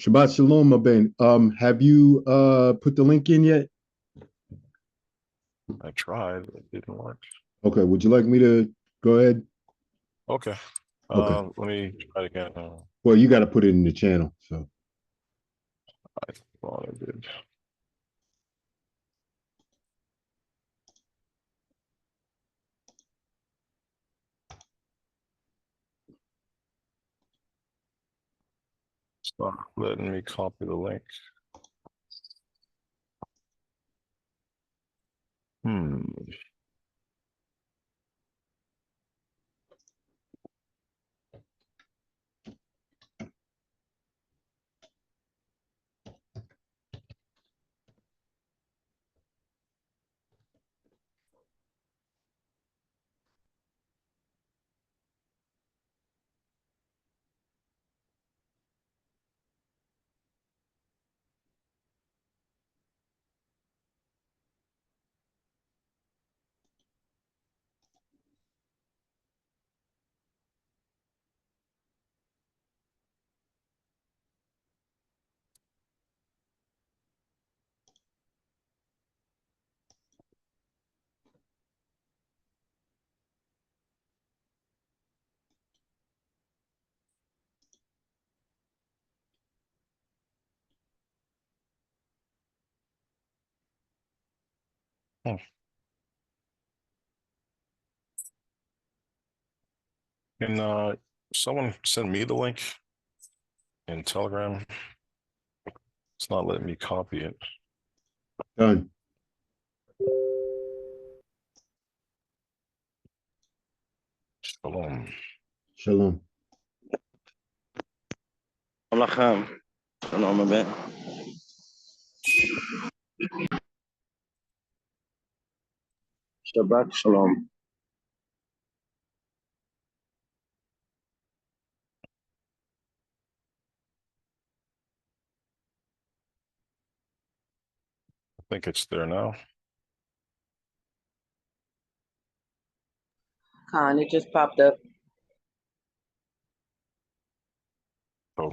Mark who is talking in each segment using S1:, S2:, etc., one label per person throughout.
S1: Shabbat Shalom, Aben. Have you put the link in yet?
S2: I tried, it didn't work.
S1: Okay, would you like me to go ahead?
S2: Okay.
S1: Okay.
S2: Let me try it again.
S1: Well, you got to put it in the channel. So
S2: I thought I did. Stop letting me copy the link. Can someone send me the link in Telegram? It's not letting me copy it.
S1: done.
S2: Shalom.
S1: Shalom.
S3: Shalom, Aben. Shabbat Shalom.
S2: I think it's there now.
S4: Khan, it just popped up.
S2: Oh.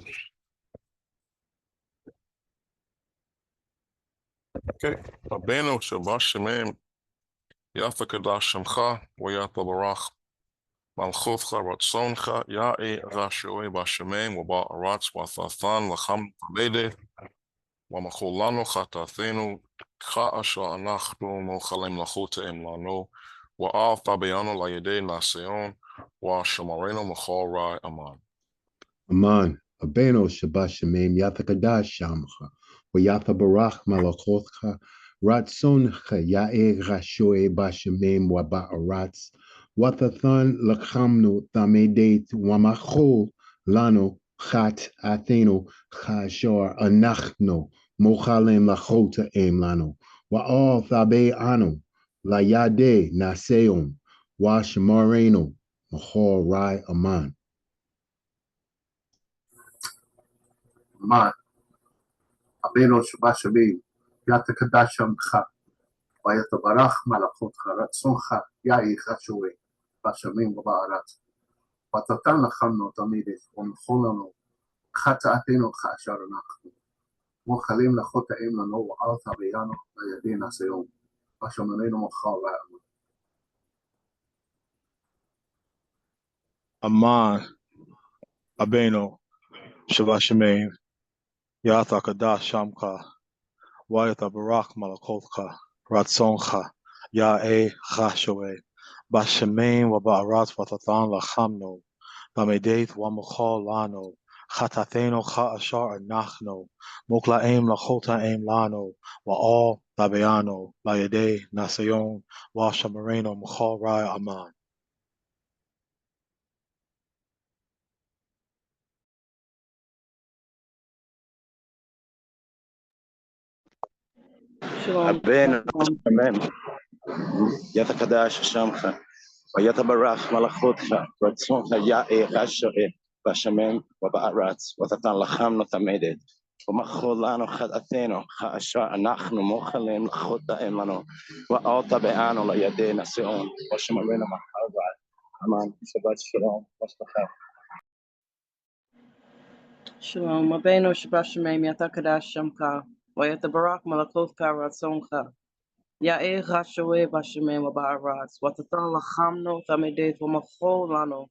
S2: Okay. Rabbeinu Shabbat Shemem Yafa Kadash Shemcha Wayata Barach Malchutcha Ratzoncha Ya'i Rashoe Bashemem Waba Aratz Wathathan Lacham Tamede Wamacholano Chatathenu Cha Asher Anachnu Mochalem Lachoteim Lano Wa'al Tabayano Layede Naseon Wa Shamareno Machol Rai Aman.
S1: Aman. Abeno Shabbat Shemem Yathakadash Shamcha. Wayatha Barach Malachotcha. Ratzoncha Yae Rashoe Bashemem Waba Aratz. Watathan Lakhamnu Thamedet Wamachol Lano Chat Atheno Chashor Anachno Mochalem Lachota Em Lano. Wa'al Thabe Anu Layade Naseon Washamareno Mahor Rai Aman.
S5: Aman. Abeno Shabbat Shalom. Yata Kadash Shamcha. Vayata Barach Malachotcha. Ratzoncha Ya'i Chashoe. Bashamim Ba'arat. Watatan Lachamno Tamidet. Wamcholano. Chata'atenu Chashar Anachnu. Mochalim Lachotaim Lano. Wa'al Tabayano Layadin Aseyon. Bashamareno Mochal Ra'aman.
S6: Aman. Abeno Shabbat Shemem Yata Kadash Shamcha Wayata Barak Malakotcha Ratzoncha Ya'e Chashoe Bashemem Waba'arat Watatan Lachamno Bamedet Wamuchol Lano Chatatheno Cha'ashar Anachno Moklaim Lachotaim Lano Wa'al Tabeano Layade Nasayon Washamareno Muchol Rai Aman.
S4: Shalom.
S3: Aben Amen. Yata Kadash Shamcha. Vayata Barach Malachotcha. Ratzoncha Ya'i Rashoe. Bashamem Waba'aratz. Watatan Lacham Notamedet. Wamacholano Chatatheno Cha'ashar Anachnu Mochalem Lachotaim Lano. Wa'al Tabeano Layadeh Naseon. Washamareno Machal Rai Aman. Shabbat Shalom.
S4: Shalom. Abeno Shabbat Shemem Yata Kadash Shamka. Wayata Barak Malakothka Ratzonka. Ya'e Rashawe Bashemem Ba'aratz. Watatan Lachamno Tamede Vomachol Lano.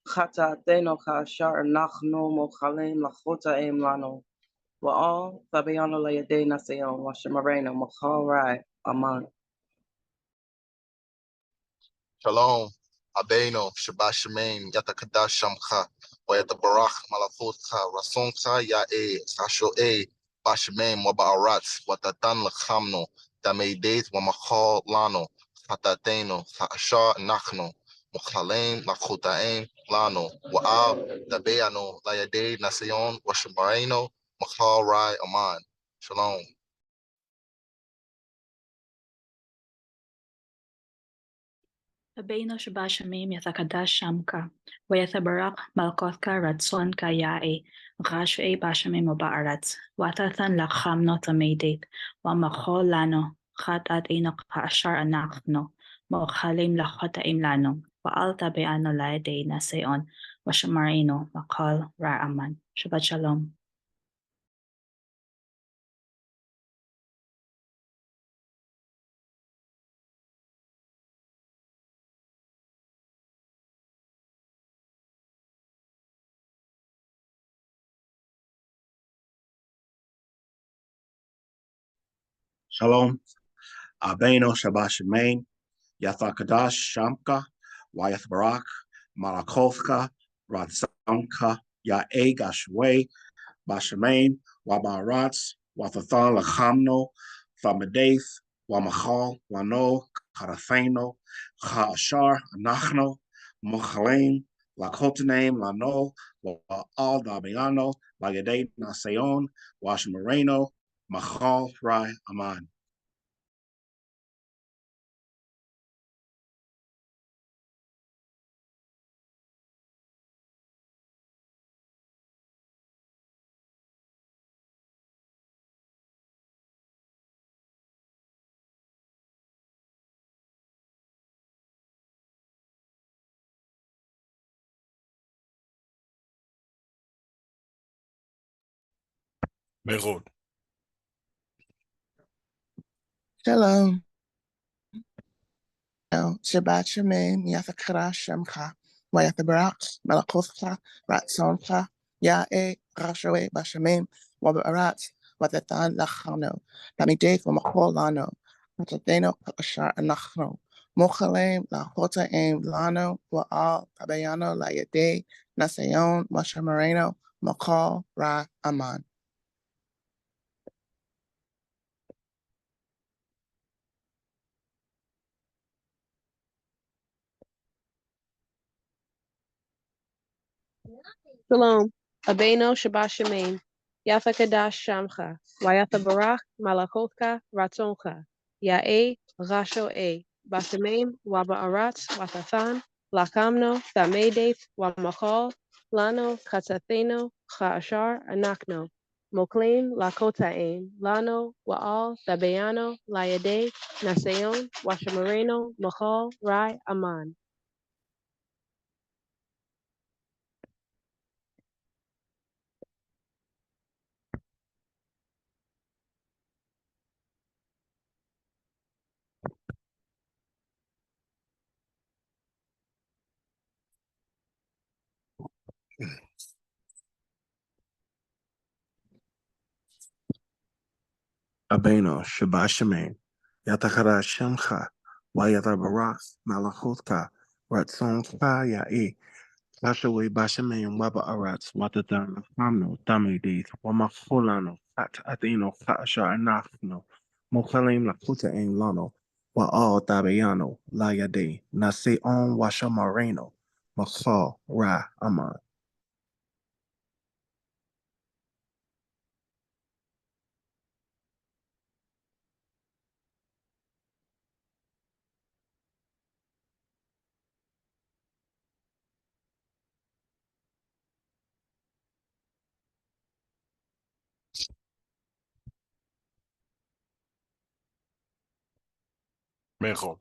S4: Chata Ateno Kashar Nachno Mochalim Lachota Em Lano. Wa'al Fabiano Layade Naseon Washamareno Machal Rai Aman.
S7: Shalom, Abeno, Shabbat Shemaim, Yatakadash Shamcha, Wayatabarach, Malachotcha, Rasoncha, Ya'e, Sasho'e, Bashemaim, Waba'aratz, Watatan Lachamno, Dameidet, Wamachal Lano, Hatateno, Ha'ashar Nachno, Mukhaleim, Lachotaim, Lano, Wa'al, Dabeano, Layade, Naseon, Washamareno, Machal Rai Aman. Shalom.
S8: Abeno Sheba Shamim Yathakadash Shamka, Wayathabarak Malkothka Ratzonka Yae, Rashue Bashamim Ba'aratz, Watatan Lachamno Tamedit, Wamachol Lano, Khatat Enok Hashar Anachno, Mochalim Lachotaim Lano, Waalta Beano Laede Naseon, Washamarino, Makal Ra'aman. Shabbat Shalom.
S5: Shalom. Abeno Shabbat Shemaim, Yathakadash Shamka, Wyeth Barak, Malakothka, Ratzonka, Ya'e Gashwe, Bashemaim, Wabaratz, Wathathan Lachamno, Thamadath, Wamachal, Lano, Karatheno, Ha'ashar, Anachno, Mochalim, Lakotanem, Lano, Wa'al Dabiano, Layade Naseon, Washamareno, Machal Rai Aman.
S2: Mechod.
S9: Shalom. Shabbat Shemem, Yathakara Shemcha, Wayathabarak, Malakothcha, Ratzoncha, Ya'e, Rashawe, Bashemem, Wabarat, Watatan Lachano, Tamidek, Wamachol Lano, Watateno, Pakashar, Anachno, Mochalem, Lachota Aim, Lano, Wa'al, Tabayano, Layade, Nasayon, Washamareno, Makal, Ra, Aman.
S10: Shalom. Abeno Shabbat Shemaim. Yatha Kadash Shamcha. Wayatha Barach Malakothka Ratzoncha. Ya'e Rasho E. Basemaim Waba Aratz Watathan. Lakamno Thamedeth Wamachal. Lano Katsatheno Cha'ashar Anakno. Moklim Lakotaim. Lano Wa'al Dabeano Layade Naseon Washamareno Machal Rai Aman.
S5: Abeno, Shabbat Shemaim, Yatakara Shemcha, Wayata Barak, Malachotka, Ratzonka Yae, Lashawe Bashemaim, Waba Arats, Watatan, Hamno, Damedith, Wamacholano, Fat Adeno, Fasha Anachno, Mochalim Lakuta Ain Lano, Wa'al Tabayano, Layade, Nase on Washamareno, Machal, Ra, Aman.
S2: Mechod.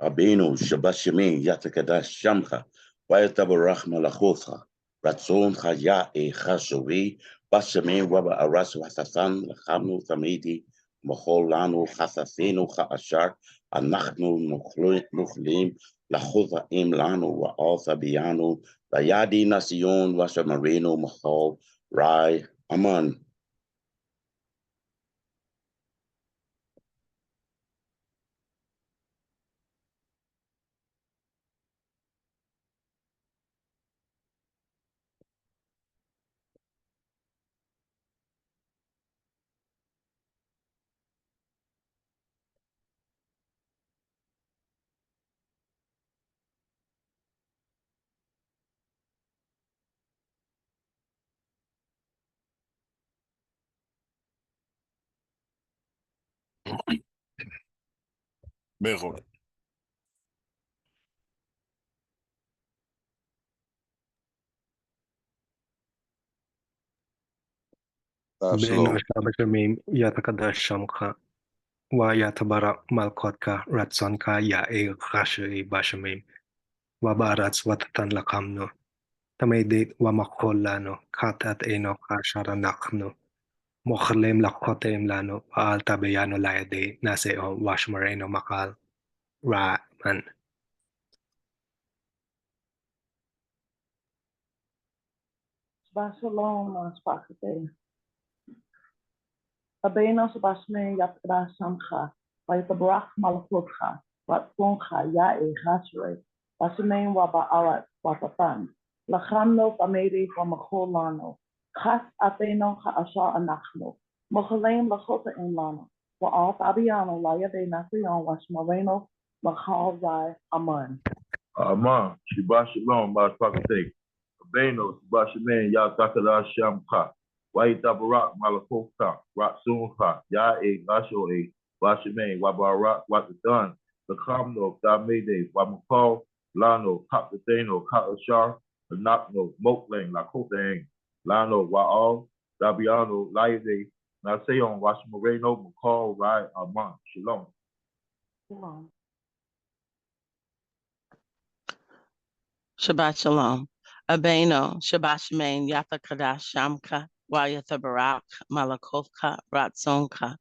S3: Abeno Shabashimin Yatakadash Shamcha, Wayatabarach Malachotha, Ratson Haya E Hashavi, Bashamin Waba Aras Wasatan, Hamnu Tamidi, Moholano Hasaseno Haashar, Anachnu Mukhlim, Lachotha Im Lano, Wa Alfabiano, Bayadi Nasion, Washamarino Mahal, Rai, Aman.
S2: Behold,
S11: Beno
S7: Shalom.
S11: Shabashimim Yatakada Shamka Wayatabara Malkotka Ratsonka Yae Rashi Bashamim Wabarats Watatan Lakamno Tamedit Wamakolano Katat Eno Kasharanakno Mokhalem Lakotem Lano Al Tabayano Layade Naseo Washmareno Makal Ra Man
S4: Shalom, Spakate. Abeno Sabashme Yatkada Shamcha, Vayatabarach Malachotcha, Ratzoncha, Yae, Hashre, Bashame Waba Arat, Watatan, Lachamno Famedi Wamacholano, Chas Ateno Haashar Anachno, Mochalem Lachota Enlano, Wa Fabiano, Layade Nasion, Washmareno, Machal Zai, Aman.
S12: Aman, Shabbat Shalom, Ma'aspakate. Abeno, Shabbat Shemen, Yatakada Shamka, Wahita Barak, Malakota, Ratsunka, Yae, Gashoe, Bashemen, Wabarak, Watatan, the Kamno, Damede, Wamakal, Lano, Kapateno, Katashar, Anakno, Moklang, Lakotang, Lano, Waal, Dabiano, Laide, Naseon, Washmareno, Makal, Rai, Aman, Shalom.
S4: Shalom.
S13: Shabbat Shalom. Abeno, Shabbat Shemain, Yata Kadash Shamka, Wayata Barak, Malakovka, Ratzonka,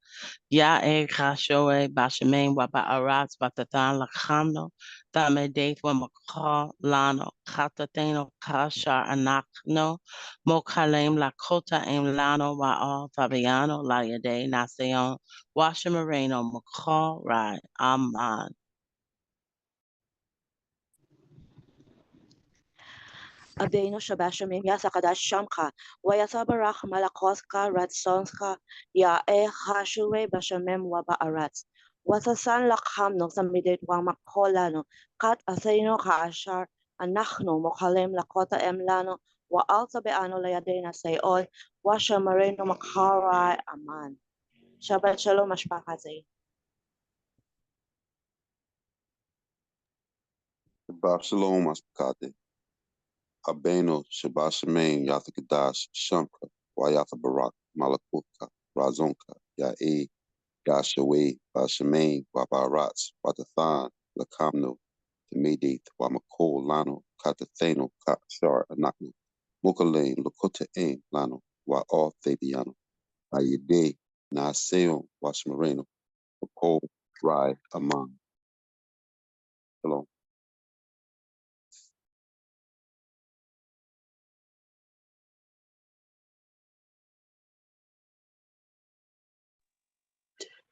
S13: Ya'e Kashoe, Bashemain, Waba Aratz, Batatan Lakhamno, Tamedate, Wamakha, Lano, Katateno, Kashar, Anakno, Mokalem, Lakota, Em Lano, Wa'al, Fabiano, Layade, Naseon, Washamareno, Makha, Rai, Aman.
S14: Abeno Shabashimim Yasakadash Shamka, Wayatabarach Malakoska Ratsonska, Yae Hashure Bashamem Waba Arats, Watasan Lakhamno Samidit Wamakolano, Kat Atheno Haashar, Anachno Mokhalem Lakota Emlano, Wa Alta Beano Layadena Sayol, Washa Mareno Makharai Aman. Shabbat Shalom Ashpakazi.
S7: Shabbat Shalom, Ma'aspakate. Abeno, Shabbat Shemen, Yatakadash Shamka, Wayata Barak, Malakutka, Razonka, Yae, Gashawe, Bashamen, Wabarats, Watathan, Lakamno, Temedate, Wamakol, Lano, Katatheno, Kashar, Anakno, Mokalane, Lakota Aim, Lano, Wa All Fabiano, Ayede, Naseo, Washmareno, Makol, Rai, Aman. Shalom.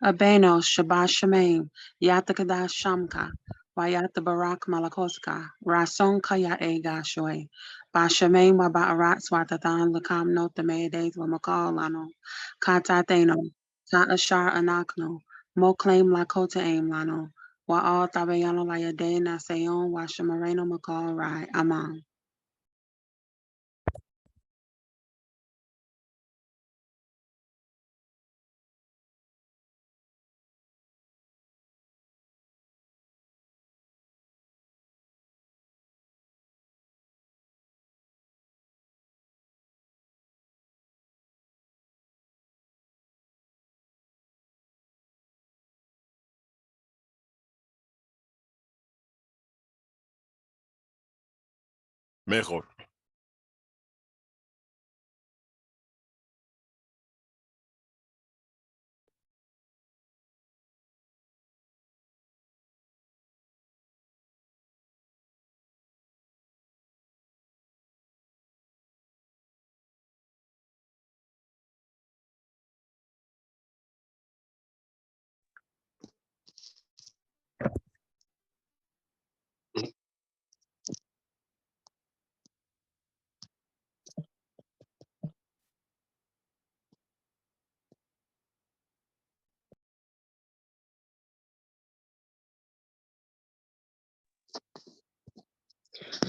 S10: Abeno, Shabbat Shemaim, Yatakada Shamka, Wayata Barak Malakoska, Rasonka Yae Gashoe, Bashemaim Wabaarat Swatatan Lakam no Tamedes Wamakalano, Katateno, Taashar Anakno, Moclaim Lakota Aim Lano, Waal Tabayano Layade Naseon, Washamareno Makal Rai, Aman.
S2: Mejor.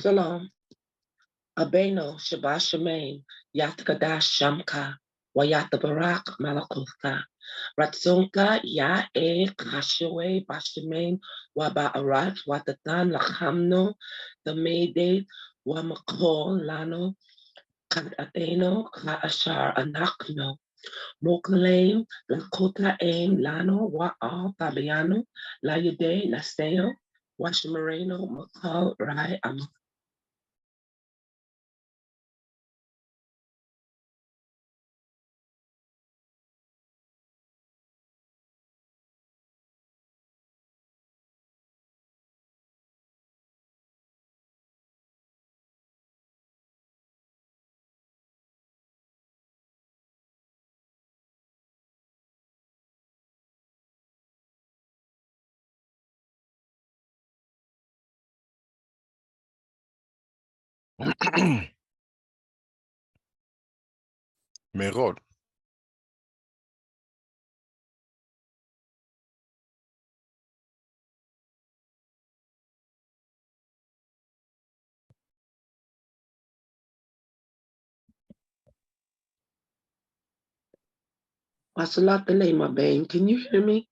S15: Shalom. Abeno Shabbat Shemaim Yat Kadash Shamka Wayat Barak Malakutka Ratzonka Ya E Kashawe Bashemaim Waba'arat Watatan Lachamno the Mayday Wamakol Lano Kadadeno Kaashar Anakno Mokalem Lakota Aim Lano Wa'al Tabiano Layade Naseo Washamareno Makal Rai Am
S2: Mejor.
S15: Masalat my babe. Can you hear me?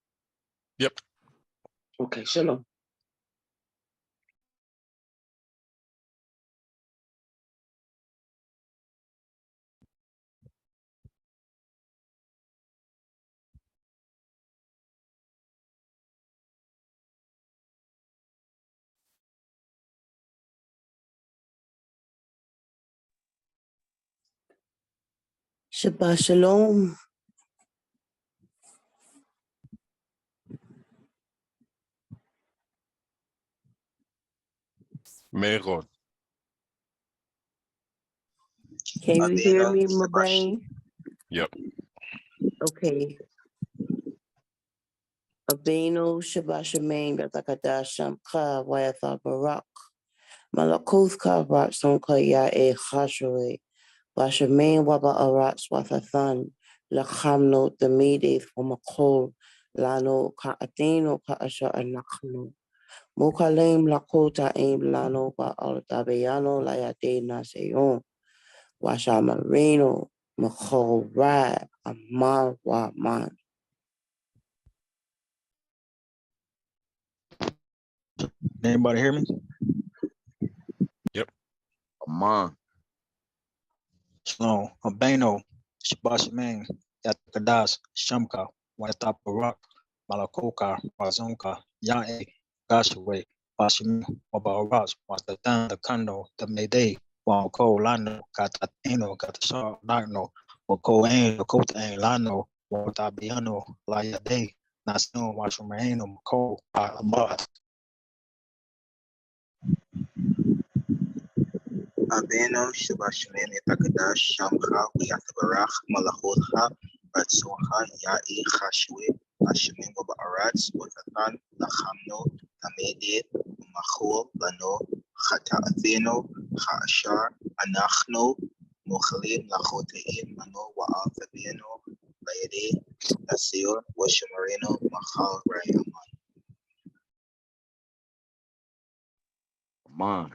S2: Yep.
S15: Okay, shalom.
S16: Shabbat Shalom.
S2: Mejor.
S16: Can you hear me, Mabane?
S2: Yep.
S16: Okay. Abeno Shabbat Shemaim Yatakadash Shamka Wayatha Barak Malakuthka Ratsonka Yae Chashore Bashemain Waba Arats Wathathan Lachamno the Medes Wamakol Lano Ka Atheno Ka Asha Anachno Mokalem Lakota Aim Lano Ba Altabeano Layade Naseon Washa Marino Makol Rai Amar Waman.
S6: Anybody hear me?
S2: Yep.
S6: Amon. Shalom. Abeno. Shabbat Shemaim. Yatakadas. Shamka. Wayata Parak. Malakoka. Razonka. Yae. Gashaway. Bashim. Wabaras. Watatan. The Kando. The Mayday. Wako Lano. Katatino. Katashar. Lano. Wako Ain. Wakota Ain. Lano. Watabiano. Layade. Nasun. Washumaino. Mako. Abad.
S17: Abeno Shabashman Takadash Shamcha Yatabarach Malachotha Ratzoncha Ya'i Chashwe Ashmin Babarats Watatan Lachamno Tamedit Machol Lano Chata'atino Ha'ashar Anachno Mochalim Lachoteim Mano Wa'al Tabieno Layade Nasir Washamarino Machal Rayaman.
S18: Man.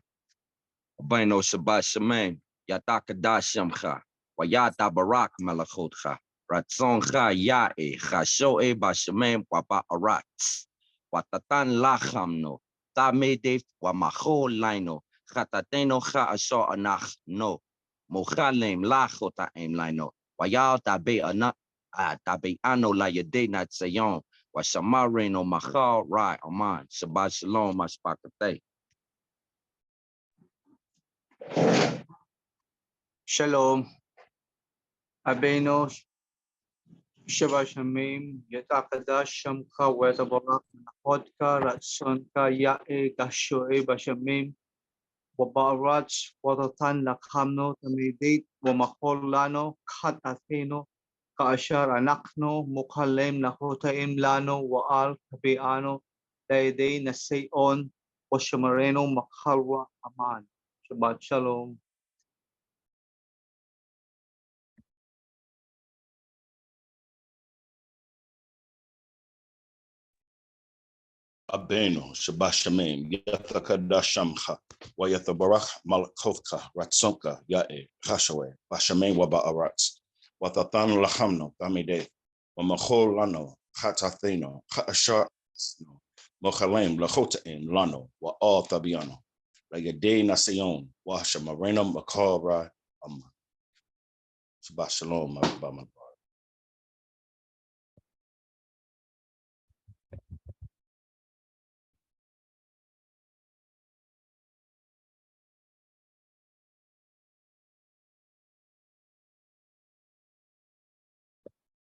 S18: Abeno Shabbat Shemaim, Yatakadash Shamcha, Wayata Barak Malachotcha, Ratzoncha Yae, Chashoe Bashemaim Waba Arats, Watatan Lachamno, Tamedef Wamacho Lino, Chatateno Cha Asho Anach no, Mochalem Lachota Aim Lino, Wayal Tabe Ana Tabe Ano La Yade Natsayon, Washamarino Machal Rai Aman, Shabbat Shalom Mashpakate.
S19: Shalom. Abeno Shabath Shamim, Yatakadash Shamka, Wetabarak, Nahodka, Ratsonka, Yae, Gashoe, Bashamim, Wabarach, Watatan, Lakamno, Tamidate, Wamaholano, Kat Atheno, Kaashar Anakno, Mukalem, Nahotaim Lano, Waal, Kabeano, Daede, Naseon, Washamareno, Makalwa, Aman. Shabbat Shalom.
S3: Abeno, Shabashamim, Yatakadashamcha, Wayatabarach, Malakovka, Ratsonka, Yae, Kashawe, Bashamen Waba'aratz, Watatan Lahamno, Tamide, Wamachol Lano, Hatatheno, Haashar, Mochalem, Lachotaim, Lano, Wa all Tabiano, Layade Nasion, Washamarena Makara, Shabashalom, Abama.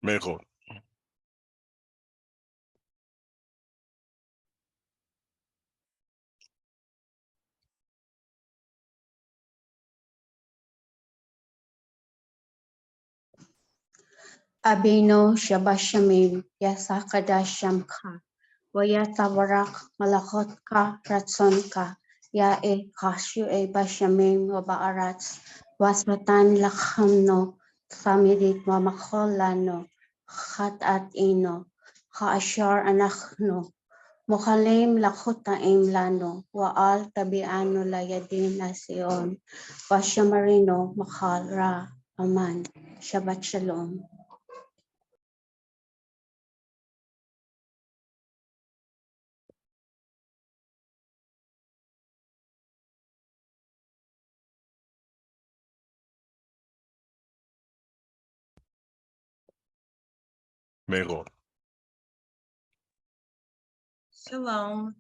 S2: Mejor.
S20: Abeno Shabashamim Yasakadashamka Wayatabarak Malakotka Ratsonka Yae Kashu E Bashamim Wabaaratz Wasmatan Lakhamno Famidit Wamakolano Khatat Ino Kaashar Anachno Mukhalim Lakutaim Lano Waal Tabiano Layadin Nasion Washamarino Makal Ra Aman Shabbat Shalom.
S2: Mejor.
S10: Shalom.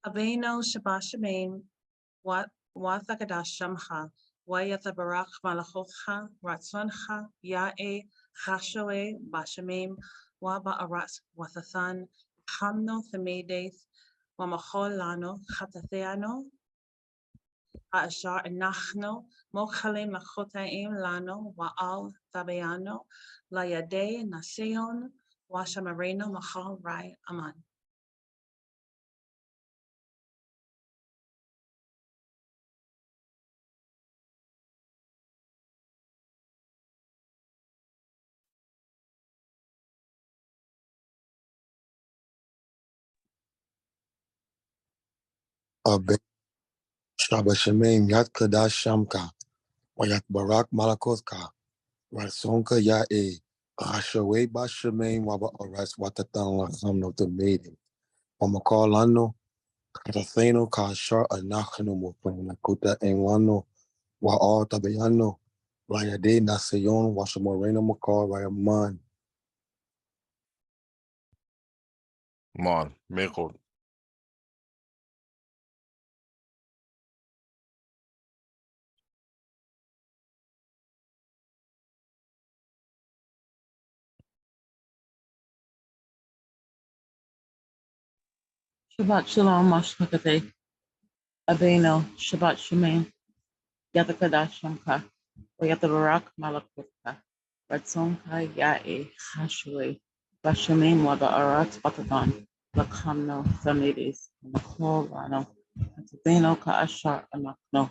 S10: Abeno Shabashamim. Wathakadash Shamcha. Wayatha Barak Malachotcha. Ratzoncha. Yae. Chashoe. Bashamim. Waba Arat. Wathathan. Hamno Thamedeth. Wamachol Lano. Chatatheano. Ashar Nachno. Mokhalim Lachotaim Lano. Waal Tabeano. Layade Nasion. Washamareno Machal Rai Aman.
S5: Shabath Shamim Yat Kadash Shamka, Wayat Barak Malakotka, Ratsonka Yae, Rashawe Bashamim Waba Aras Watatan Lacham no Tamedi, Wamakalano, Katatheno Kashar Anachano Mupanakuta Enwano, Wa all Tabayano, Rayade Nasayon, Washamoreno Makar Rayaman.
S2: Man, mejor.
S4: Shabbat Shalom, Mashmakate, Abeno, Shabbat Shemaim, Yatakadash Shamka, Oyatabarak Malakutka, Ratsonka Yae, Hashue, Bashamim Waba Arat Batatan, Lakamno, Samidis, Machol Lano, Atabeno Kaashar Amakno,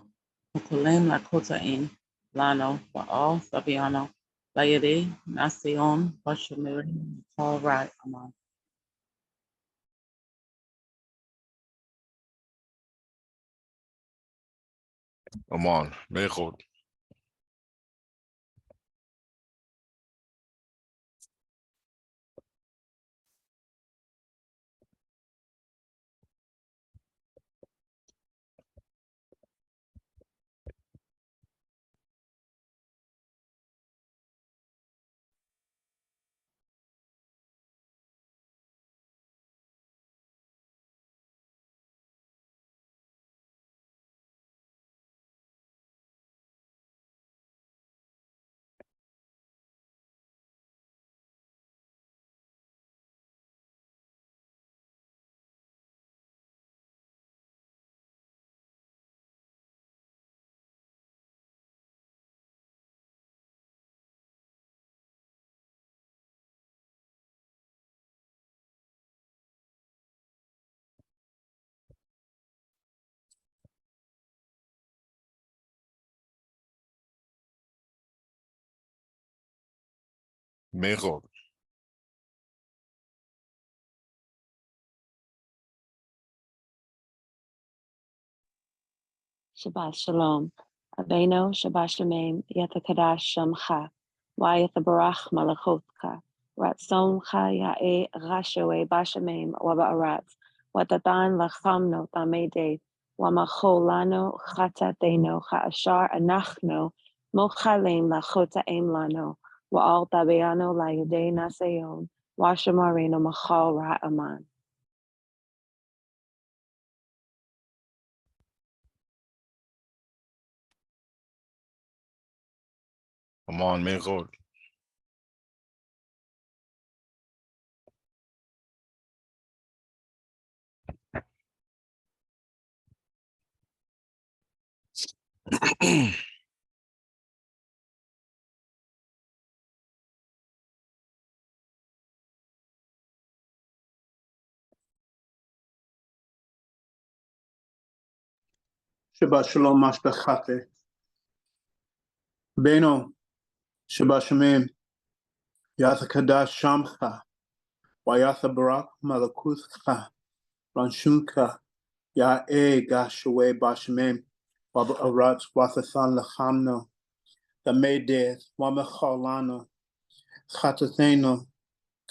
S4: Mukulim Lakotain, Lano, Baal Sabiano, Layade, Nasion, Bashamim, Paul Rai Aman.
S2: Aman, mejor. מאוד.
S21: Shabbat Shalom. Aveno, Shabbat Shalom, Yatakadah Shamcha, Wayatabarach Malachotka, Ratzoncha Yae Rashoe Bashamim Wabaarat, Watatan Lachamno Tamede, Wamacholano Chatateno Chaashar Anachno, Mochalem Lachota Lano, Waal Tabeano La Yade Naseon, Washamarino Machal Ra'aman.
S2: Aman מאוד.
S19: Shabbat Shalom Mashbechate. Beno, Shabbat Shalom, Yathakadah Shamcha, Wayatha Barak Malakutcha, Ranshunka, Ya'e Gashaway Bashamim, Waba Arat, Wathathan Lachamno, Tamedeth, Wamechalano, Chatatheno,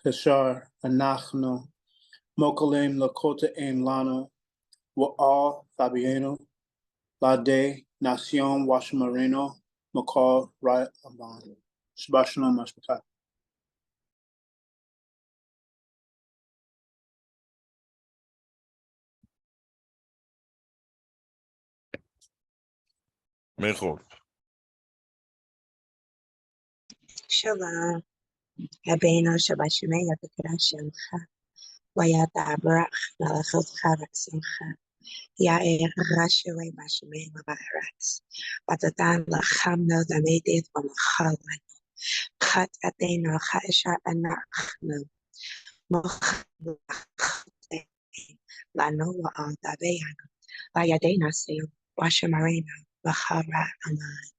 S19: Kashar, Anachno, Mokalem Lakota Aim Lano, Wa'al Fabiano, Lade, Nacion, Washamarino, Makal, Rai Aman. Shabbat Shalom Mashbechate.
S2: מאוד.
S22: Shalom. Abeno Shabbat Shemay Yatakadah Shemcha. Wayata Barak Malachotcha Ratzoncha. Yair Rashaway Bashemay Mabaharatz. Watatan Lachamno Damedit Wamachalano. Chat Ateno Chaishar Anachno. Mochal Lano Wa'al Dabeano. Vayadena Sil. Washamarino. Vachara Aman.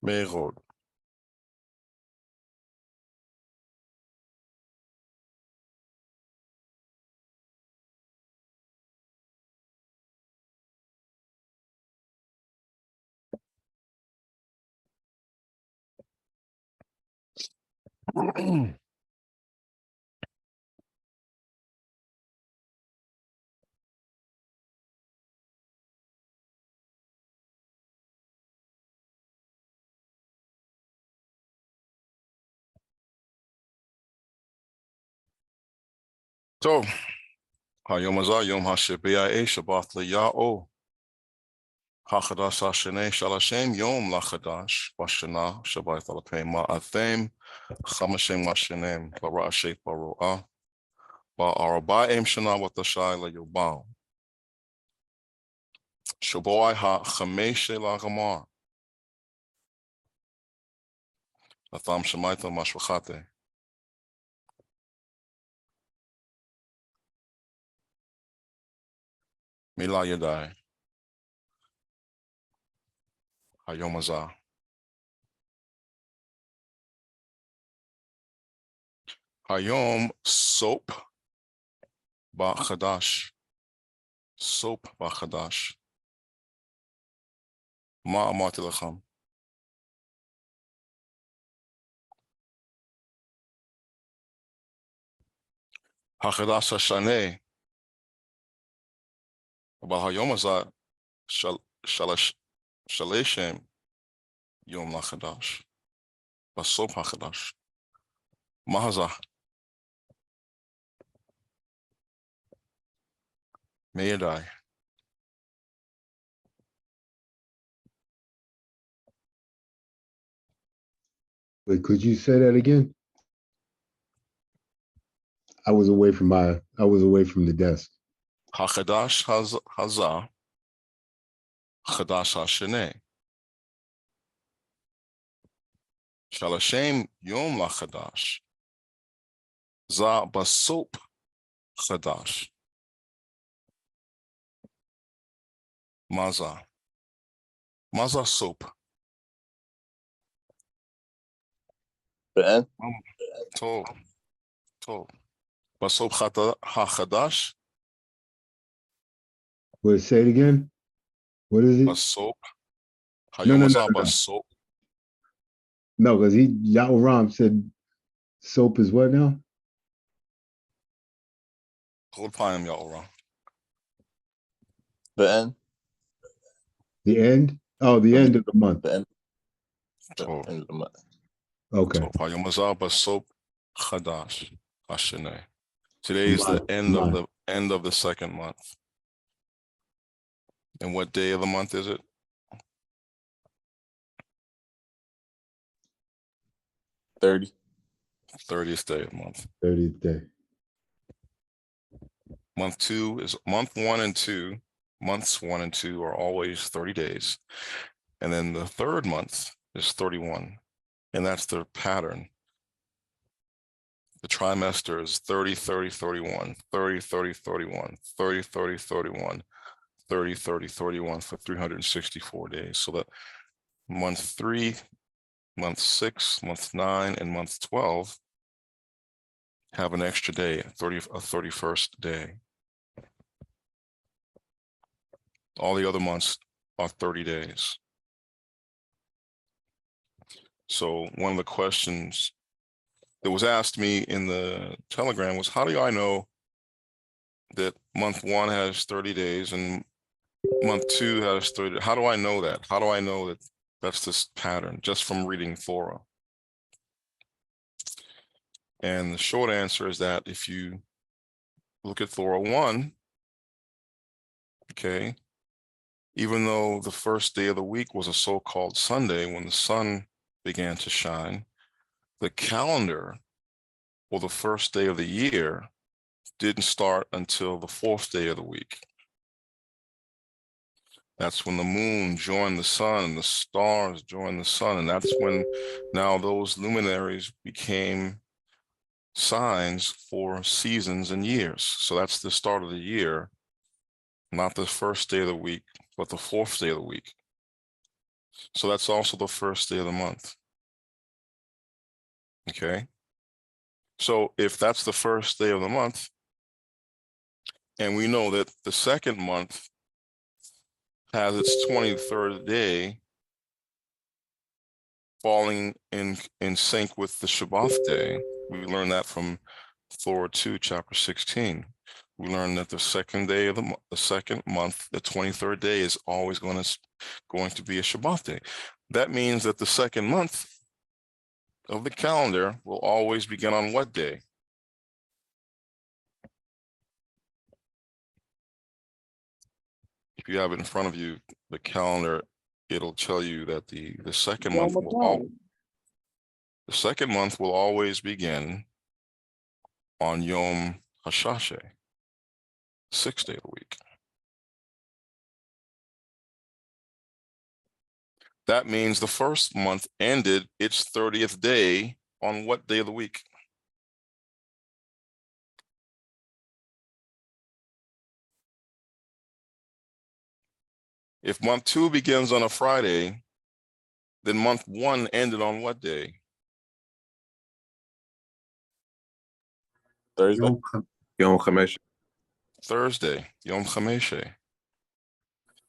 S2: מאוד. טוב, היום הזה, יום השביעי, שבת ליהו, החדש השני של השם, יום לחדש, בשנה שבה את אלפים אתם, 50 השנים לראשי פרעה, ב40 שנה ותשע ליובל, שבוע החמש של הגמר, אתם שמעתם משפחתי. מילה ידיי. היום הזה. היום סופ בחדש. סופ בחדש. מה אמרתי לכם? החדש השני, אבל היום הזה שלשם יום לחדש. בסוף החדש. מה זה? מי ידיי?
S1: Wait, could you say that again? I was away from the desk.
S2: Hachadash Hazah, Chadash Hashaneh. Shalashem Yom Lachadash. Za Basop Chadash. Maza. Maza Soap. Tov. Basop HaChadash.
S1: Wait, say it again. What is it?
S2: Basop.
S1: No.
S2: Basop.
S1: No, because Yaoram said soap is what now?
S2: Hold Payam Yaoram.
S8: The end.
S1: The end? Oh, the end of the month.
S8: The end.
S2: Tov.
S8: End of the month.
S1: Okay.
S2: Tov Hayomazah Basop Chadash Hashaneh. Today is the end of the second month. And what day of the month is it? 30th day of the month.
S1: 30th day.
S2: Month 1 and 2. Months 1 and 2 are always 30 days. And then the third month is 31. And that's the pattern. The trimester is 30, 30, 31, 30, 30, 31, 30, 30, 31, 30, 30, 31 for 364 days. So that month 3, month 6, month 9, and month 12 have an extra day, a 31st day. All the other months are 30 days. So one of the questions that was asked me in the Telegram was, how do I know that month 1 has 30 days and month 2 has 30? How do I know that? How do I know that that's this pattern just from reading Thorah? And the short answer is that if you look at Thorah 1, okay, even though the first day of the week was a so-called Sunday when the sun began to shine, the calendar, or the first day of the year, didn't start until the 4th day of the week. That's when the moon joined the sun and the stars joined the sun. And that's when now those luminaries became signs for seasons and years. So that's the start of the year, not the first day of the week, but the 4th day of the week. So that's also the first day of the month. Okay. So if that's the first day of the month, and we know that the second month has its 23rd day falling in sync with the Shabath day. We learned that from Thorah 2, chapter 16. We learned that the second day of the second month, the 23rd day, is always going to be a Shabath day. That means that the second month of the calendar will always begin on what day? If you have it in front of you, the calendar, it'll tell you that the second month will always begin on Yom HaShashay, 6th day of the week. That means the first month ended its 30th day on what day of the week? If month 2 begins on a Friday, then month 1 ended on what day?
S8: Thursday.
S1: Yom Chamesh.
S2: Thursday, Yom Chameshe.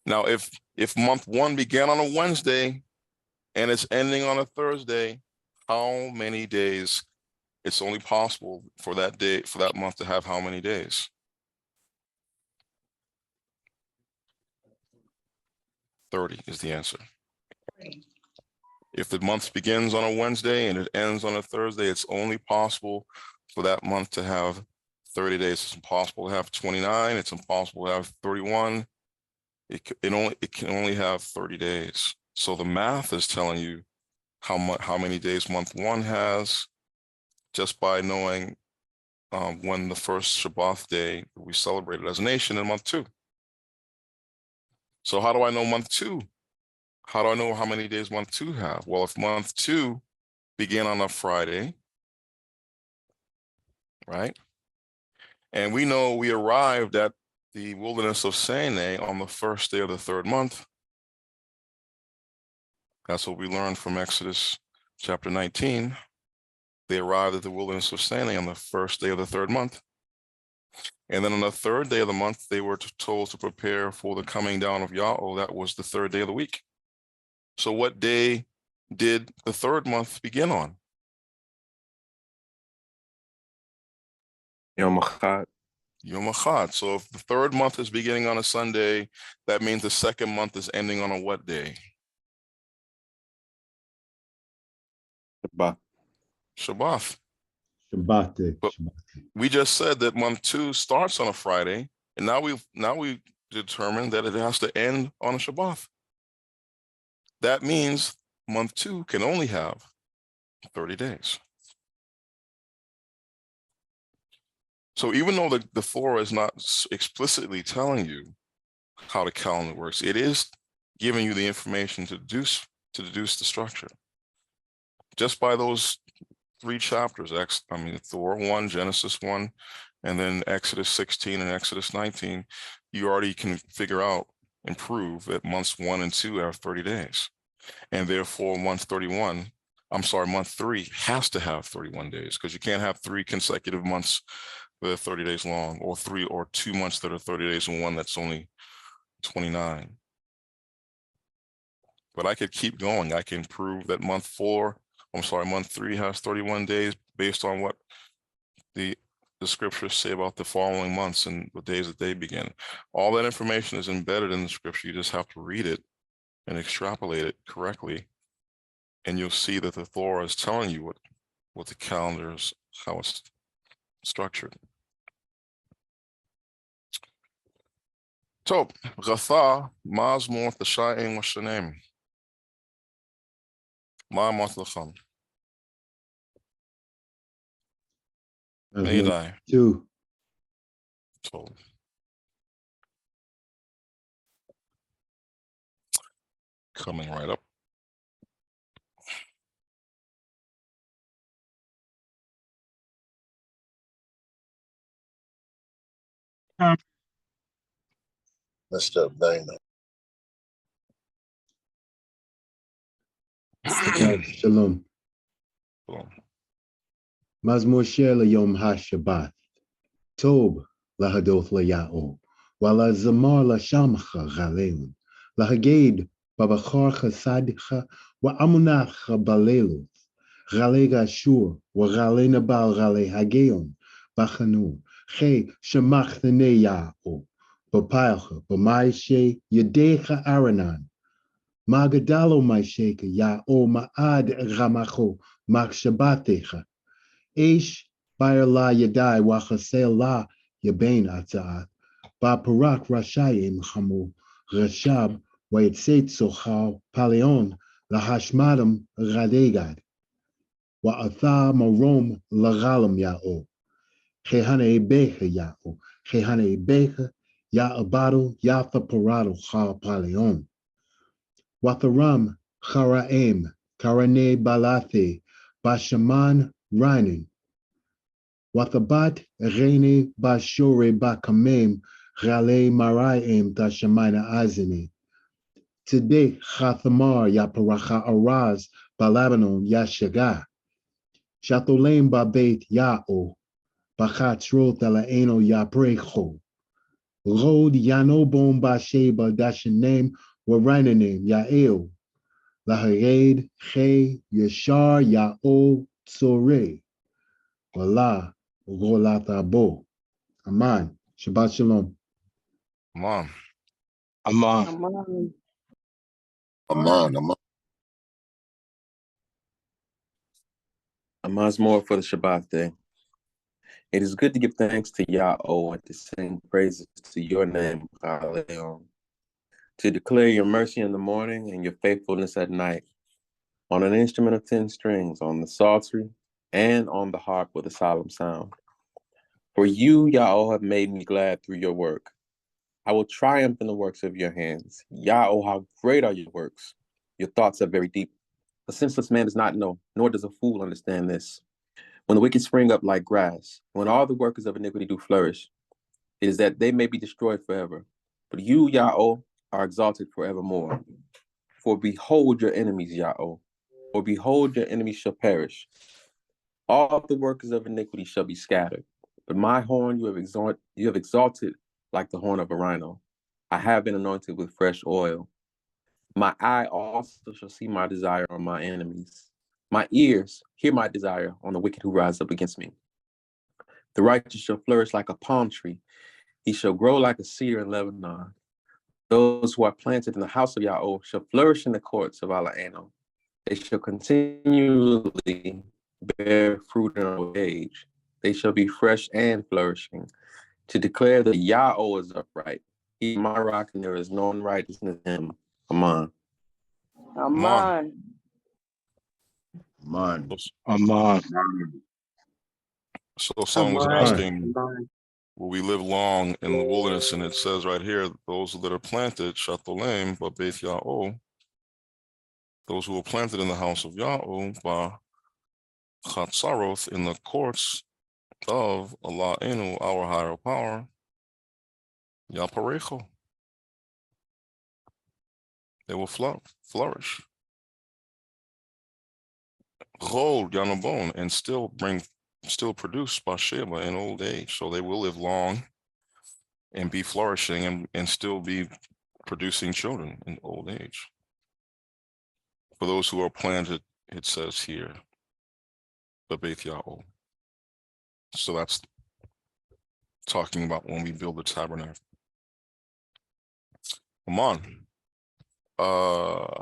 S2: Now, if month 1 began on a Wednesday and it's ending on a Thursday, how many days? It's only possible for that day, for that month to have how many days? 30 is the answer. If the month begins on a Wednesday and it ends on a Thursday, it's only possible for that month to have 30 days. It's impossible to have 29. It's impossible to have 31. It can only have 30 days. So the math is telling you how many days month 1 has, just by knowing when the first Shabath day we celebrated as a nation in month 2. So how do I know month 2? How do I know how many days month 2 have? Well, if month 2 began on a Friday, right? And we know we arrived at the wilderness of Sinai on the first day of the 3rd month. That's what we learned from Exodus chapter 19. They arrived at the wilderness of Sinai on the first day of the 3rd month. And then on the 3rd day of the month, they were told to prepare for the coming down of Yahweh. That was the 3rd day of the week. So what day did the 3rd month begin on?
S8: Yom Akhad.
S2: Yom Akhad. So if the 3rd month is beginning on a Sunday, that means the 2nd month is ending on a what day?
S8: Shabath.
S2: Shabath.
S1: Shabath.
S2: But we just said that month 2 starts on a Friday, and now we've determined that it has to end on a Shabath. That means month 2 can only have 30 days. So even though the Thorah is not explicitly telling you how the calendar works, it is giving you the information to deduce the structure. Just by those 3 chapters, Thorah 1, Genesis 1, and then Exodus 16 and Exodus 19, you already can figure out and prove that months 1 and 2 have 30 days. And therefore month 3 has to have 31 days, because you can't have 3 consecutive months that are 30 days long, or 2 months that are 30 days and one that's only 29. But I could keep going. I can prove that month 3 has 31 days based on what the scriptures say about the following months and the days that they begin. All that information is embedded in the scripture. You just have to read it and extrapolate it correctly, and you'll see that the Thorah is telling you what the calendar is, how it's structured. So, Gatha, Mazmor, Tasha'im, Washanim. Ma Matlacham. Meidai.
S1: 2.
S2: So, coming right up.
S9: Mr. Bano.
S1: Shalom. Mazmor Shel Yom HaShabbat. Tob lahadoth layao. Wala zamar la shamcha galeun. Lahaged babacharcha sadcha wa amunacha baleluth. Gale gashur wa gale nabal gale hageon. Bachanur. Che shemach thene yao. Bapalcha b'maishe yadecha aranan. Magadalo maisheka yao ma'ad ramacho makshabatecha. Ish Bayer la yadai wachasel la yabain atza'at. Ba parak rashayim chamu rashab wayitzet sochal paleon lahashmadam radegad. Wa'atha marom lagalam ya'o. Chehane ebecha ya'o. Chehane ebecha ya'abadu yatha parado chal paleon. Watharam charaem karane balate bashaman rinin. Wathabat rene bashore bakamem rale maraim tashamayna azini. Today chathamar yaparacha araz balabanon yashaga. Shatolem babet ya'o. Bachatzrot alaeno yaprecho. Rod yanobom basheba dashanem warainanem ya'el. Lahared che yashar ya'o tzore. Wala. Abo. Aman. Shabbat Shalom.
S2: Aman.
S8: Aman.
S9: Aman.
S8: A Mazmor for the Shabbat day. It is good to give thanks to Yahweh and to sing praises to your name, Leon, to declare your mercy in the morning and your faithfulness at night, on an instrument of 10 strings, on the psaltery, and on the harp with a solemn sound. For you, Yahweh, have made me glad through your work. I will triumph in the works of your hands. Yahweh, how great are your works. Your thoughts are very deep. A senseless man does not know, nor does a fool understand this. When the wicked spring up like grass, when all the workers of iniquity do flourish, it is that they may be destroyed forever. But you, Yahweh, are exalted forevermore. For behold your enemies, Yahweh. For behold your enemies shall perish. All the workers of iniquity shall be scattered. But my horn you have exalted like the horn of a rhino. I have been anointed with fresh oil. My eye also shall see my desire on my enemies. My ears hear my desire on the wicked who rise up against me. The righteous shall flourish like a palm tree. He shall grow like a cedar in Lebanon. Those who are planted in the house of Yahweh shall flourish in the courts of Alaano. They shall continually bear fruit in old age. They shall be fresh and flourishing, to declare that Yahweh is upright. He is my rock, and there is no unrighteousness in him. Amen.
S13: Amen.
S19: Amen.
S2: So someone was
S15: Amen.
S2: asking,
S15: Amen.
S2: will we live long in the wilderness? And it says right here, those that are planted, Shatolem, Babeth Yahweh, those who are planted in the house of Yahweh, by Chatzaroth, in the courts of Allah Enu, our higher power, Yaparecho. They will flourish. Chol, Yanabon, and still produce Basheba in old age. So they will live long and be flourishing and still be producing children in old age. For those who are planted, it says here, Babeth Yahweh. So that's talking about when we build the tabernacle. Aman. Who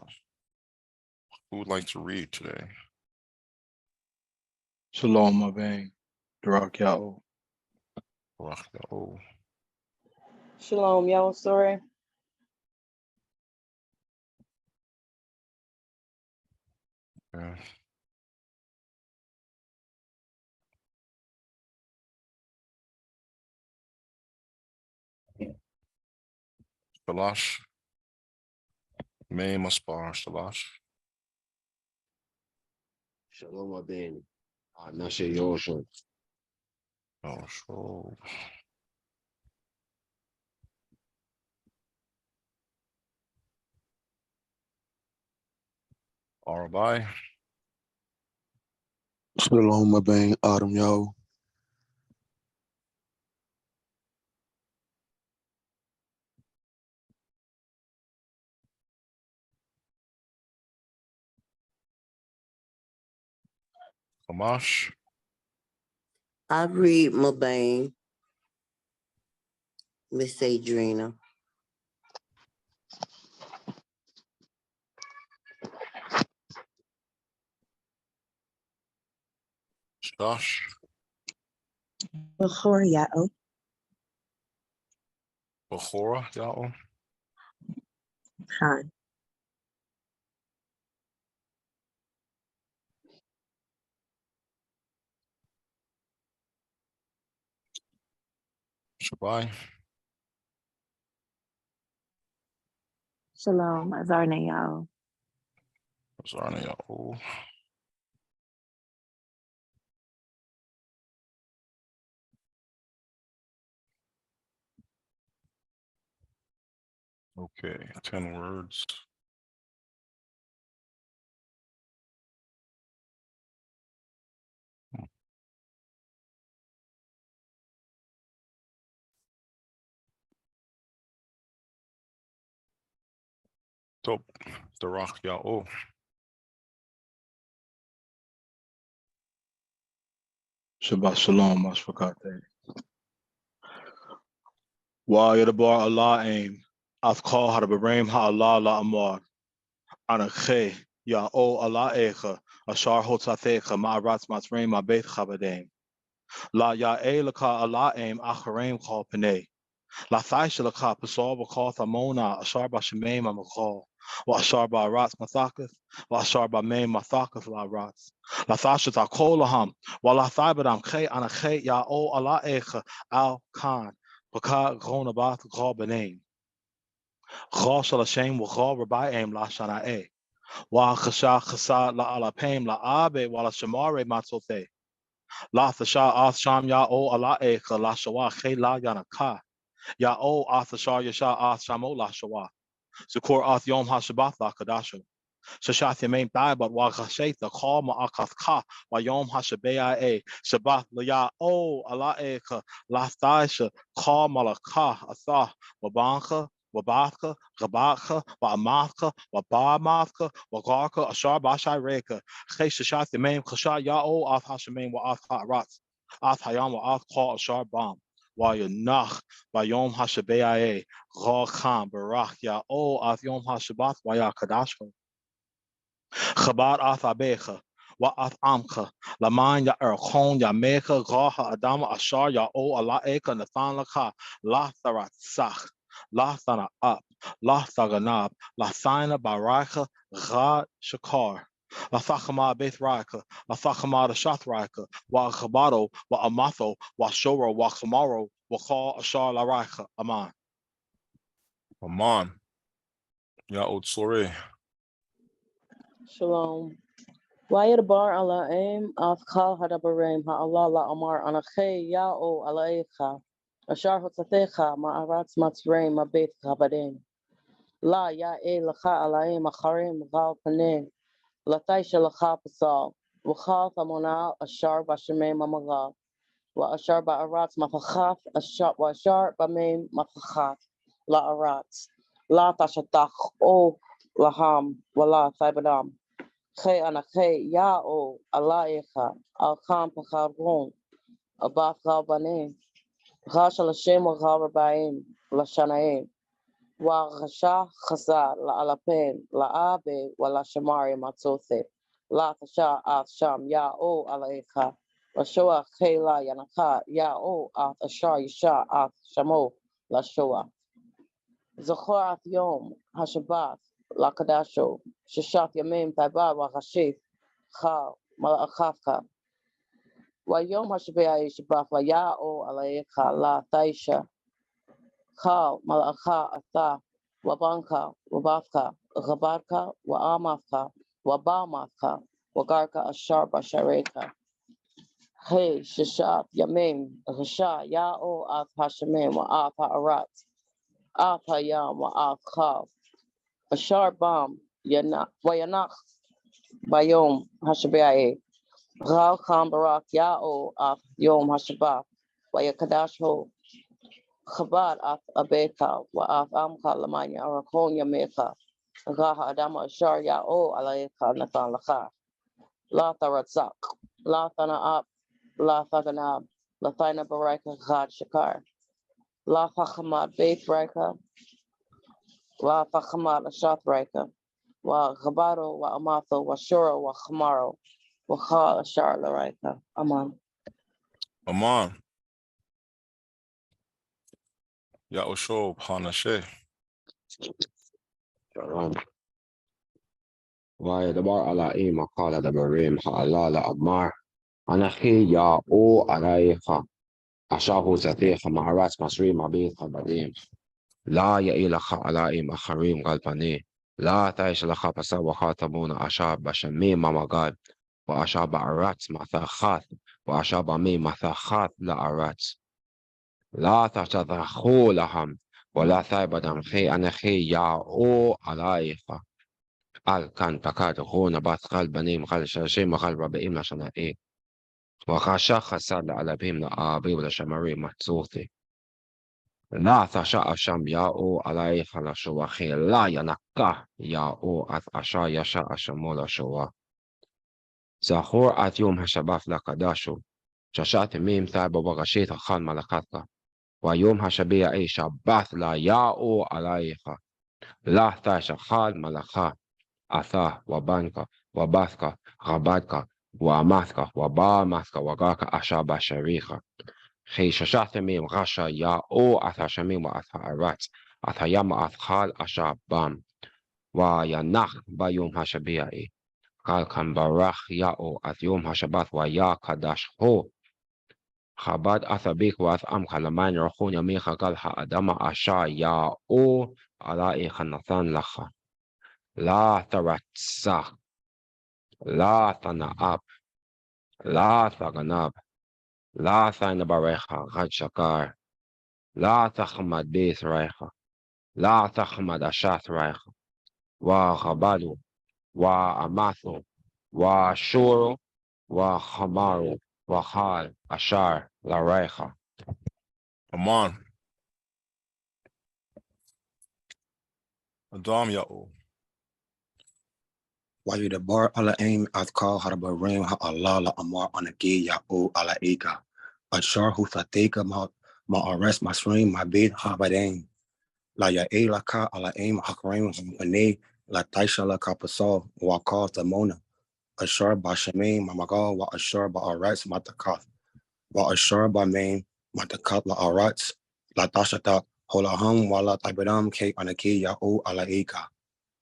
S2: would like to read today?
S19: Shalom, my bang. Barak Yahweh.
S2: Barak Yahweh.
S4: Shalom, Yahweh story.
S2: Yeah. Shalash. May Maspar Shalash.
S11: Shalom Abin. Nashe Yosha.
S2: Oh, sure. Arabai.
S5: Shalom, my bang, Adam, yo.
S2: Kamash.
S16: I read Mabane, Miss Adrena.
S2: Josh.
S22: Bechor Ya'o.
S2: Bechora Yahweh.
S22: Han.
S2: Shabai.
S21: Shalom, Azarnayahu.
S2: Zarna Yahweh. Okay, 10 words. Top, Thorah Yahweh.
S19: Shabbat Shalom, Mashpakate. Wa Yadabar Allah aim. Athkal Hadabarim Ha'Allah La Amar. Anakhe, Ya O Allah Echa, Ashar Hotathecha, Ma'aratz Matreim, Ma'beth Chabadem. La Ya E Laka Allah aim, Acharim Chal Pene. La Thaisha Laka, Pasal Bakal Thamona, Ashar Bashameim Amakal. wa ashar ba'aratz mathakas, wa ashar ba'meim mathakas la'aratz. La thashat akolaham, wa la thaibadam khe anakhe ya'o ala echa al khan, baka gronabat gra benaim. Gra shal Hashem wa gra rabayim la shana'eh. Wa chasha chasa la alapim la abe wa la shamare matzote. La thasha ath sham ya'o ala echa la shawa khe la yanaka. Ya'o ath ashar yasha ath shamo la shawa. Zukur ath yom ha-Shabath la-kadashu. Shashat yamein taibat wa chasheta kal ma'akathka wa yom ha-Shabe'e Shabath liya'o ala'eka la-thaisha kal malaka athah wa bancha wa bathka gabatcha wa amathka wa ba'amathka wa garka ashar bashai reka chay shashat yamein chasha ya'o ath ha-Shemein wa ath ha'aratz ath hayam wa ath kal ashar bam wa yanach Bayom Hashabe'e Ra Khan Barak Ya'o Ath Yom HaShabbat Wa Ya Kadashko Chabad Ath Abecha Wa Ath Amcha Laman Ya Erchon Ya Mecha Ra Ha'adam Ashar Ya'o Ala'eka Nathan Laka La Tharat Sach La Thana Up La Thaganab La Thina Baraka Ra Shakar La Thachama Beth Raka La Thachama Shat Raka Wa Chabado Wa Amatho Wa Shoro Wa Chamaro Wakal Ashar Laraicha. Aman.
S2: Aman. Ya'od Soreh.
S4: Shalom. Wayadbar ala aim Akhad hadabarim ha'Allah la amar anachay ya'o alaicha. Ashar hotzatecha ma'aratz matzreim mabet chabadim. La ya'e lacha alaim acharim gal panim. Lataisha lacha pasal. Wachal thamona ashar bashemem amagal. Wa ashar ba'aratz mafachat ashar wa ashar b'meim mafachat la aratz. La tashatach o laham wala thaibadam. Khe anakhe ya'o alaicha al kham pachargon abaf galbanim Ghash al Hashem wa Gharbaim la Shanaim wa Ghasha Khasa la Alapen la Abe wa la Shamari Matzote la Tasha Ath Sham Ya'o alaicha la Shoa Khela Yanaka Ya'o Ath Ashar Yisha Ath Shamo la Shoa Zochor Ath Yom HaShabbat la Kadasho Shishat Yamim Taiba wa Rashith Chal Malachafka wa Yom HaShabbat Shabbat wa Ya'o alaicha la Taisha Chal Malacha Atha wa Banka wa Bafka Gabarka wa Amafka wa Bamafka wa Garka Ashar Bashareka Hey Shishat Yamim Rasha Ya'o Ath Hashemin wa Ath Ha'arat Ath Hayam wa Ath Chal Ashar Bam Yanach Bayom HaShabbat Ral Khan Barak Ya'o Ath Yom HaShabbat wa Yakadash Ho Chabad Ath Abeka wa Ath Amka Lamanya Arakon Yameka Gaha Adama Ashar Ya'o Alaika Nathan Lacha La Tharatzak La Thanaab La Thaganab La Thina Baraka Ghad Shakar La Fachamad Beit Reka La Fachamad Ashat Reka wa Chabado wa Amatho wa Shura wa Chamaro wa Chal Ashar Lareka. Aman.
S2: Aman. Ya'osho Hanashe.
S11: Shalom. ويدبر على إيه مقالة دبريم حالا لأدمار أنخي يا أو عليها أشاه زتيخ معرات مصري مبيت خبرين لا يإلخ على إيه مخريم غلباني لا تعيش لخ بسا وخاتمون أشاب بشميم ممغال وأشاب عرات مثاخات وأشاب ميم مثاخات لأرات لا تتذخو لهم ولا ثايبدم خي أنخي يا أو عليها על כאן פקד רון הבת חל בנים חל שרשים וחל רבים לשנאי וחשך חסד לעלבים לאבי ולשמרים מצורתי לה תשע אשם יאו עלייך לשואחי לה ינקה יאו עד אשר ישע אשמו לשואה זכור עד יום השבת לקדשו ששת ימים תבוא בראשית אכל מלאכתך ויום השביע שבת לה יאו עלייך לה תשחל מלאכה Atha, Wabanka, Wabathka, Rabadka, Wamathka, Wabamathka, Wagaka, Ashaba Sharika. He Shashatamim Rasha Ya O Athashamim Atha Arat, Athayama Athal Ashab Bam. وينخ بيوم هشبيعي قال كان برخ ياو أث يوم هشبات ويا قداش هو خباد أثبيك وأث أمك لمن يرخون يميخ قال أدم أشا يا أو على إخنثان لخ لا ترتسخ لا ثناءب لا ثغناب لا ثين بريخة غد شكار لا تخمد بيث ريخة لا تخمد أشاث ريخة وغبالو وأماثو وشورو وخمارو وخال أشار لريخة.
S2: Aman. Adam Ya'u.
S12: Wayudabar ala aim athkal harabarim ha Allah la amar anagi ya'u ala ega. Ashar hufateka ma arrest masrim ma bid habadain. La ya'e la ka ala aim hakrim ane la taisha la kapasol wa call the mona. Ashar ba shamin mamagal wa ashar ba arrest matakath. Wa ashar ba main matakat la arrest. La tashata holaham wa la tabidam ke anaki ya'u ala ega.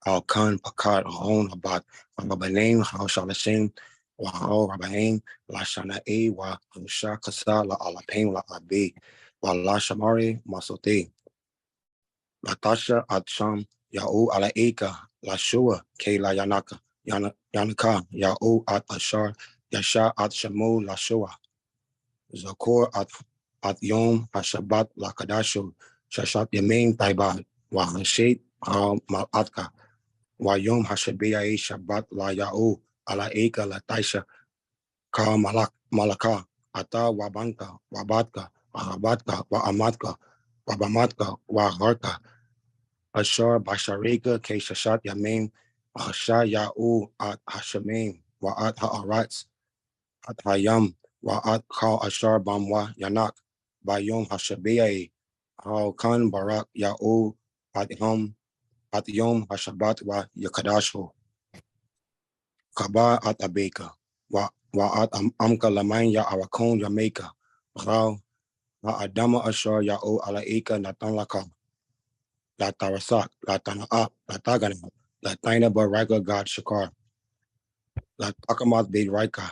S12: Al Khan Pakat Hon Habat Rabanim How Shalashin Wahal Rabaim La Shana E Wa Husha Kasa La Alapain La Abi Wa La Shamari Masote La Tasha At Sham Ya'u Ala Eka La Shua Ke La Yanaka Yanaka Ya'u At Ashar Yasha At Shamu La Shua Zakor At Yom Hashabat La Kadashu Shashat Yamin Taibat Wa Hashit Al Malatka Wayom Hashabiya Shabbat La Ya'u Ala Eka La Taisha Ka Malaka Ata Wabanka Wabatka Wahabatka Waamatka Wabamatka Waharka Ashar Basharika Ke Shashat Yamin Hasha Ya'u At Hashamim Wa At Ha'aratz At Hayam Wa At Ka Ashar Bamwa Yanak Bayom Hashabiya How Kan Barak Ya'u At Hum At Yom Hashabat wa Yakadashu Kaba at Abeka wa at Amka Lamain ya Arakon Jamaica Rao wa Adama Ashar ya O ala Eka Natan Laka La Tarasak La Tanaap La Tagana La Taina Baraga God Shakar La Takamat Be Raika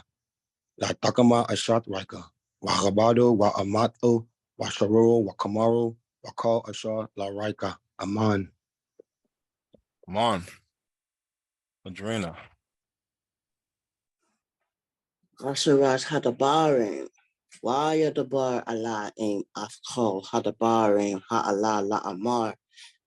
S12: La Takama Ashat Raika wa Rabado wa Amato wa Sharuro wa Kamaru wa Kal Ashar La Raika Aman.
S2: Aman. Adrena.
S16: Asherat Hadabarim. Waya Dabar Allah aim Afkol Hadabarim Ha'Allah La Amar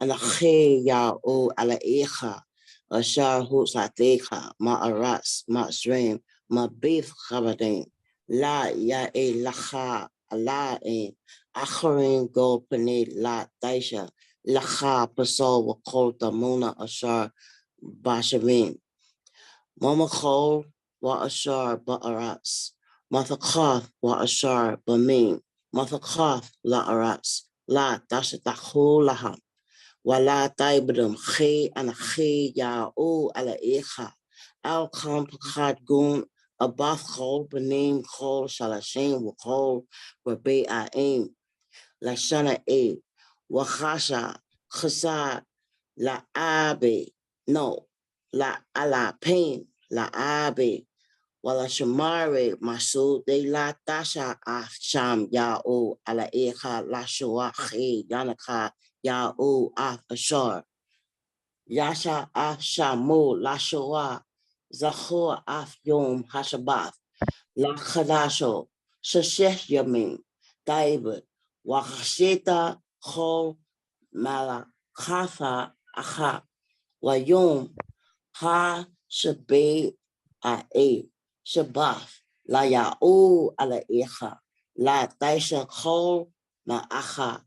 S16: Anache Ya'u Ala Echa Ashar Husatecha Ma'aras Ma'srim Ma'bith Chabadim La Ya'e Lacha Allah aim Acharim Go Pane La Daisha Lacha Pasol Wakol Tamuna Ashar Bashavim Mama Kol Wa Ashar Ba'aras Mathakath wa ashar bamim. Mathakath la aras. La tashatahu laham. Wa la taibadum che anache ya'u ala echa. Al kam pakad gun abath kol banim kol shalashem wa kol rabe a'im. La shana e. Wa khasha khasa la abe. No. La ala pain. La abe. Wala shamare masu de la tasha sham ya'u ala echa la shua he yanaka ya'u af ashar. Yasha af shamu la shua zahur af yom hashabath la khadasho shasheh yamin daibet wakasheta ho malakatha acha wa yom ha shabe a Shabath la ya'u ala echa la taisha kol na acha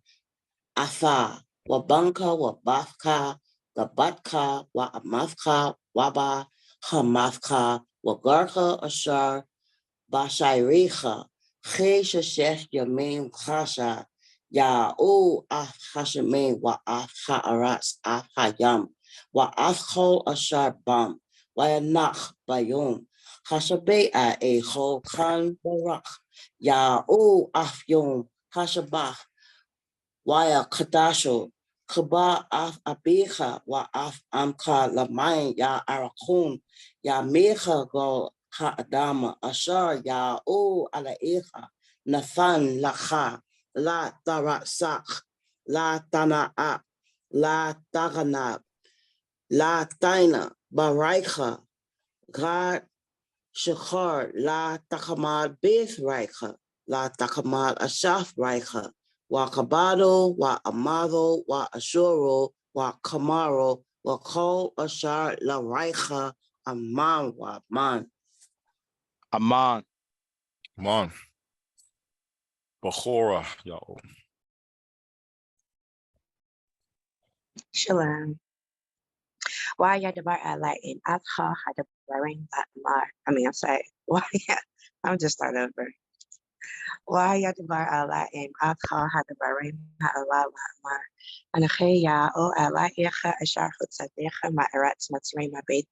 S16: afa wa banka wa bafka gabatka wa amafka waba hamafka wa garka ashar bashairicha che sheshech yamin chasha ya'u af hashemin wa af ha'aratz af hayam wa af kol ashar bam wa yanach bayom Hashabea a ho kan barak ya'u af yom hashabah waya kadasho Khaba af abicha wa af amka lamain ya arakun ya mecha go ha adama ashar ya o ala echa Nathan lacha la taratsak la tanaa la taganab la taina baraika God Shachar la takamad beth raika la takamad ashaf raika wa kabado wa amado wa ashuro wa kamaro wa kol ashar la raika aman wa man.
S19: Aman.
S2: Aman. Thorah, Ya'o.
S22: Shalom. Why Yadabar Alain Akhad Hadabaring Batmar? I'm sorry. Why? I'm just starting over. Why Yadabar Alain Akhad Hadabaring Ha'ala Batmar? Anakhe Ya O Ala Echa Ashar Hutsadecha Ma'arat Matsray Mabed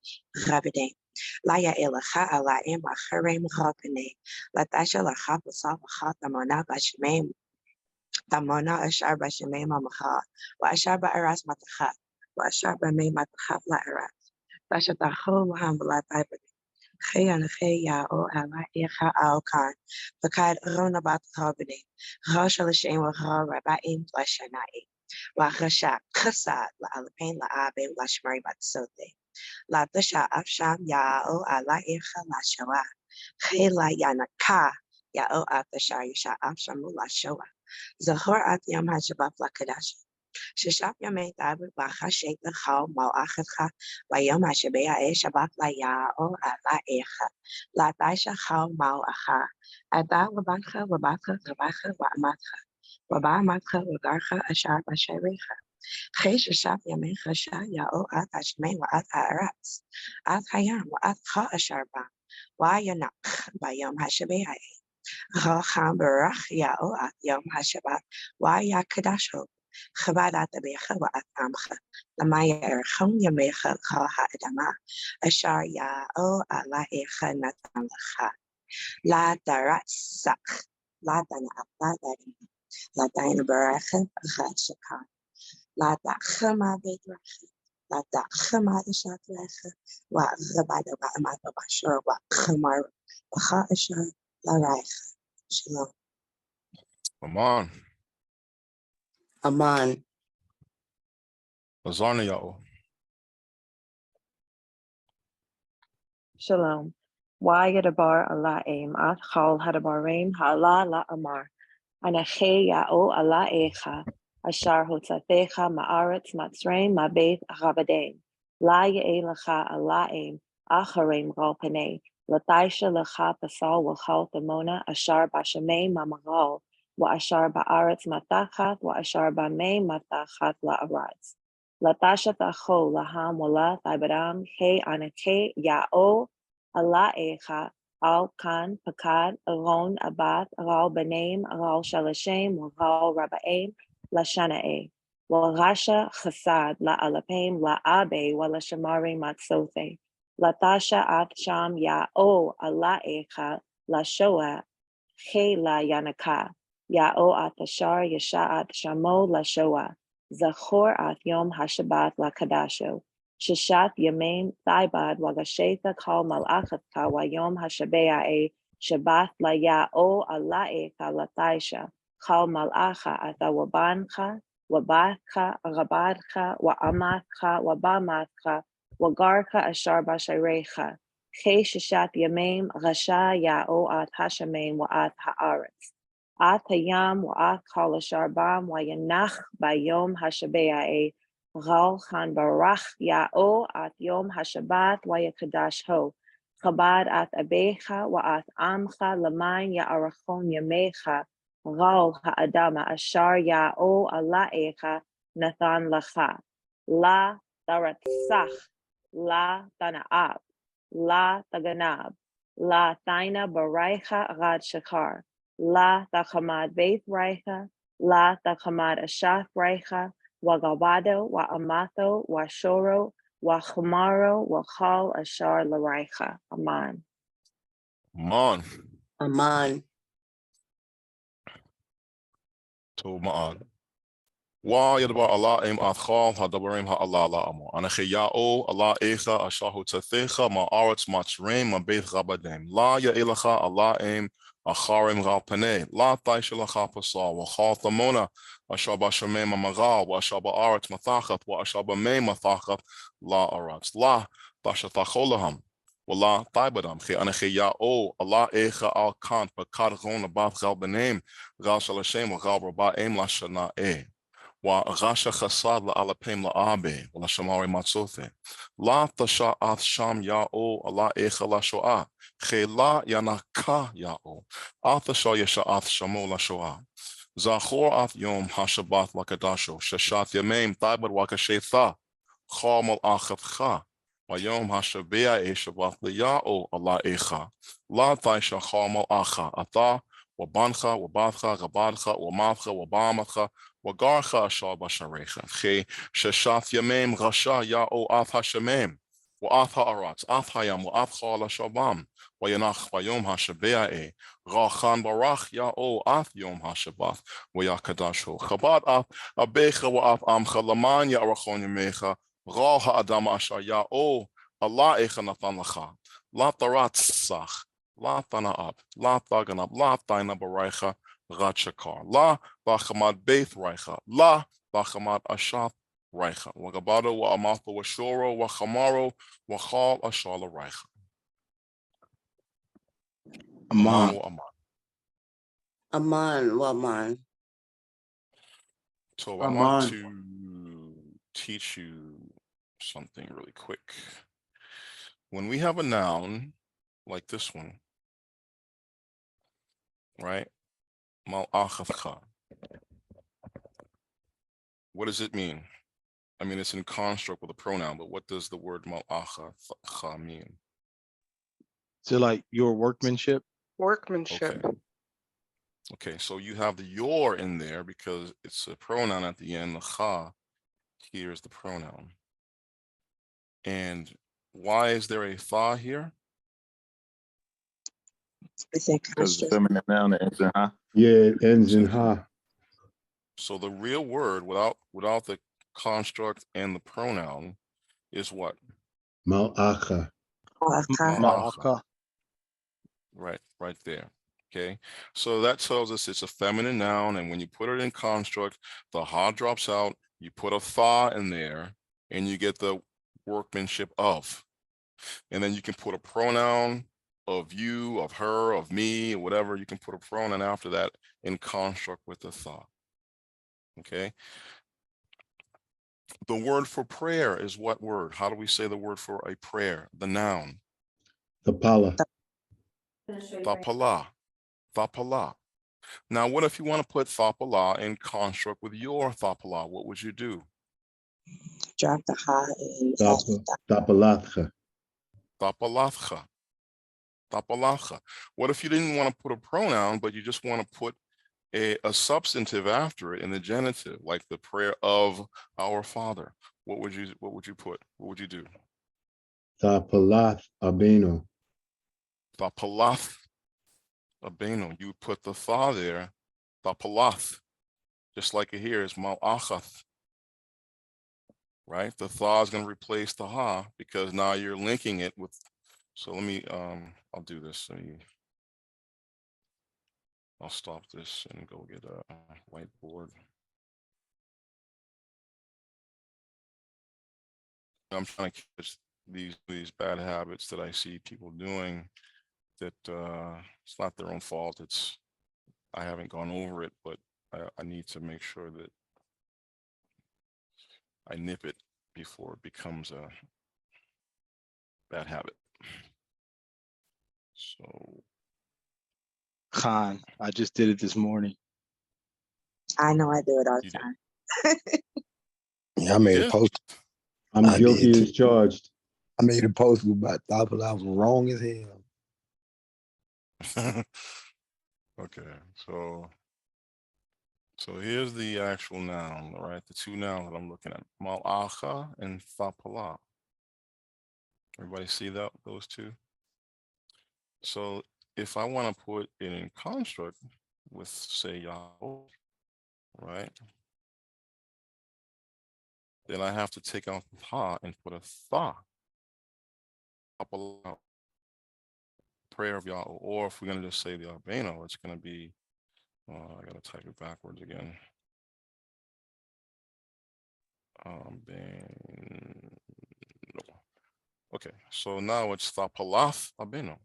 S22: Rabide. La Ya Elacha Alaim Acharem Rapine. Latasha Lacha Pasal Chat Amona Bashmem. Amona Ashar Bashmem Amaha. Wa Ashar Ba'aras Matachat. وأشرب مي متخط لأرات فشتخو وهم بلا طيبة خيان خيا أو ألا إيخا أو كان فكاد رونا باتخو بدي غاش لشين وغا ربائين لشنائي وغشا خساد لألبين لأبي لشمري باتسوتي لا تشا أفشام يا أو ألا إيخا لشوا خيلا يانكا يا أو أتشا يشا أفشام لشوا زهور أت يوم هجبات لكداشي ششاب يومي تابل باخا شيك الخاو مو آخدخا ويوم عشبيا اي شباك لا ياو لا ايخا لا تايشا خاو مو أخا أدا وبانخا وباخا غباخا وأماتخا وباماتخا وغارخا أشار بشريخا خيش شاب يومي خشا ياو آت عشمي وآت أعراس آت هيام وآت خا أشار با وينق بيوم عشبيا اي غا خام برخ ياو آت يوم عشبات ويا كداشو خبادات بيخا وأطعمخا لما يرخم يميخا خاها أدما أشار يا أو على إيخا نتنلخا لا درات سخ لا دنا أبدا لا دين برخا غاد شكا لا دخما بيت رخا لا دخما إشات رخا وغباد وأمات وبشر وخمر وخا أشار لا رايخا شلون
S2: Aman.
S16: Aman.
S2: Lazarna, Ya'o.
S21: Shalom. Wayadabar Allah aim at Chal Hadabarim Hala la Amar. Anache Ya'o Allah Echa. Ashar Hotzatecha Ma'aretz Matzrein Mabeth Rabadein. La Ya'elacha Allah aim Acharim Galpane. Lataisha Lecha Pasal Wachal Thamona Ashar Bashamay Mamagal. Wa Ashar Ba'aretz Matachat Wa Ashar Bamay Matachat La Aratz. Latasha Tacho Laham Wala Thaibadam He Anache Ya'o Allah Echa. Al Khan, Pakad, Aron, Abath, Ral Banim, Ral Shalashem, Ral Rabaim, La Shanae, Wal Rasha Chasad, La Alapim, La Abe, Wala Shamari Matsote, La Tasha At Sham Ya O, Allah Echa, La Shoa, He La Yanaka, Ya O Atashar, Yasha At Shamo, La Shoa, Zachor At Yom Hashabat, La Kadasho. Shishat Yamein Thaibad Wagasheta Kal Malachat Ka Wayom Hashabea Shabath Laya O Alae Ka Lataisha Kal Malacha Atawabancha Wabatka Rabadcha Waamatcha Wabamatcha Wagarka Ashar Basharecha Che Shishat Yamein Rasha Ya O At Hashamein Waat Haaretz At Hayam Waat Kal Asharbam Wayanach Bayom Hashabea Ral Khan Barach Ya'o at Yom Hashabat wa Yakadash Ho. Chabad at Abecha wa at Amcha Lamain Ya'arachon Yamecha. Ral Ha'adama Ashar Ya'o Ala'echa Nathan Lacha. La Daratsach. La Tana'ab. La Taganab. La Taina Baraicha Rad Shakar. La Tachamad Beit Raicha. La Tachamad Ashaf Raicha. Wagawado, wa amato, wa shoro, wa chamaro, wa chal ashar laraicha. Aman.
S2: Aman.
S16: Aman.
S2: To Ma'ad. Wa yadbar Allah im Akhad hadabarim ha'Allah la'amor. Anache ya'o Allah echa ashahu tathecha ma'aretz matzreim ma'beit rabadem. La ya'elacha Allah im acharim gal paneh. La taishalacha pasal. Wa chal thamona ashaba shamem amagal. Wa ashaba aretz mathachat. Wa ashaba mei mathachat la aretz. La tashatacholaham. Wala taibadam. Che anache ya'o Allah echa al kant. Pakad ron abat gal benem. Gal shalashem wa gal raba'em la shana wa rasha chasad la alapem la abe la shamari matzote la tasha ath sham ya'o Allah echa la shoah chela yanaka ya'o athasha yasha ath shamo la shoah zachor ath yom hashabath la kadasho shashat yamem taibad wakashetha chamal achatcha Vayom hashabea eshabath liya'o Allah echa la taisha chamal acha ata wabancha wabadcha gabadcha wamadcha wabamatcha Wagarcha ashar basharecha. Che sheshat yamem rasha ya'o ath hashamem. Wa ath ha'aratz, ath hayam, wa ath chal hashabam. Wa yanach vayom hashabea'e. Rachan barach ya'o ath yom hashabath. Wa yakadasho. Chabad ath abecha wa ath amcha laman ya'arachon yamecha. Ra ha'adam ashar ya'o Allah echa natan lacha. La tarat sach. La tana'ab. La taganab. La taina baraicha. Ratchakar. La Bachamad Beth Reicha. La Bachamad Ashath Reicha. Wagabado wa Amatha wa Shoro wa Chamaro wa Chal Ashala Reicha. Aman wa Aman.
S16: Aman wa aman.
S2: So I want to teach you something really quick. When we have a noun like this one, right? Mal'achavcha. What does it mean? I mean, it's in construct with a pronoun, but what does the word mal'achavcha mean?
S19: So like your workmanship?
S13: Workmanship.
S2: Okay, so you have the your in there because it's a pronoun at the end. The cha, here's the pronoun. And why is there a tha here?
S19: Because the feminine noun ends in ha.
S1: Yeah, it ends in ha.
S2: So the real word without the construct and the pronoun is what?
S1: Mal'acha.
S2: Mal'acha. Right there. Okay, so that tells us it's a feminine noun, and when you put it in construct, the ha drops out, you put a tha in there, and you get the workmanship of. And then you can put a pronoun of you, of her, of me, or whatever. You can put a pronoun after that in construct with the tha. Okay. The word for prayer is what word? How do we say the word for a prayer? The noun.
S1: Thapala.
S2: Thapala. Thapala. Now, what if you want to put thapala in construct with your thapala? What would you do?
S22: Drop the ha and
S1: Thapalatcha.
S2: Thapalatcha. Thapalatcha. What if you didn't want to put a pronoun, but you just want to put a substantive after it in the genitive, like the prayer of our Father? What would you put? What would you do?
S1: Thapalath abeno.
S2: Thapalath abeno. You put the tha there. Thapalath. Just like it here is mal'achath. Right? The tha is going to replace the ha because now you're linking it with. So let me, I'll do this. I'll stop this and go get a whiteboard. I'm trying to catch these bad habits that I see people doing that it's not their own fault. It's, I haven't gone over it, but I need to make sure that I nip it before it becomes a bad habit. So
S19: Khan, I just did it this morning.
S22: I know I do it all the time.
S12: Yeah, I made a post.
S1: I'm guilty as charged.
S12: I made a post about Thapala. I was wrong as hell.
S2: okay, so here's the actual noun, all right? The two nouns that I'm looking at, mal'acha and thapala. Everybody see that, those two? So if I want to put it in construct with, say, Yahweh, right? then I have to take out the ha and put a tha. Prayer of Yah, or if we're going to just say the Albano, it's going to be, I got to type it backwards again. Okay, so now it's Thapalath Abeno,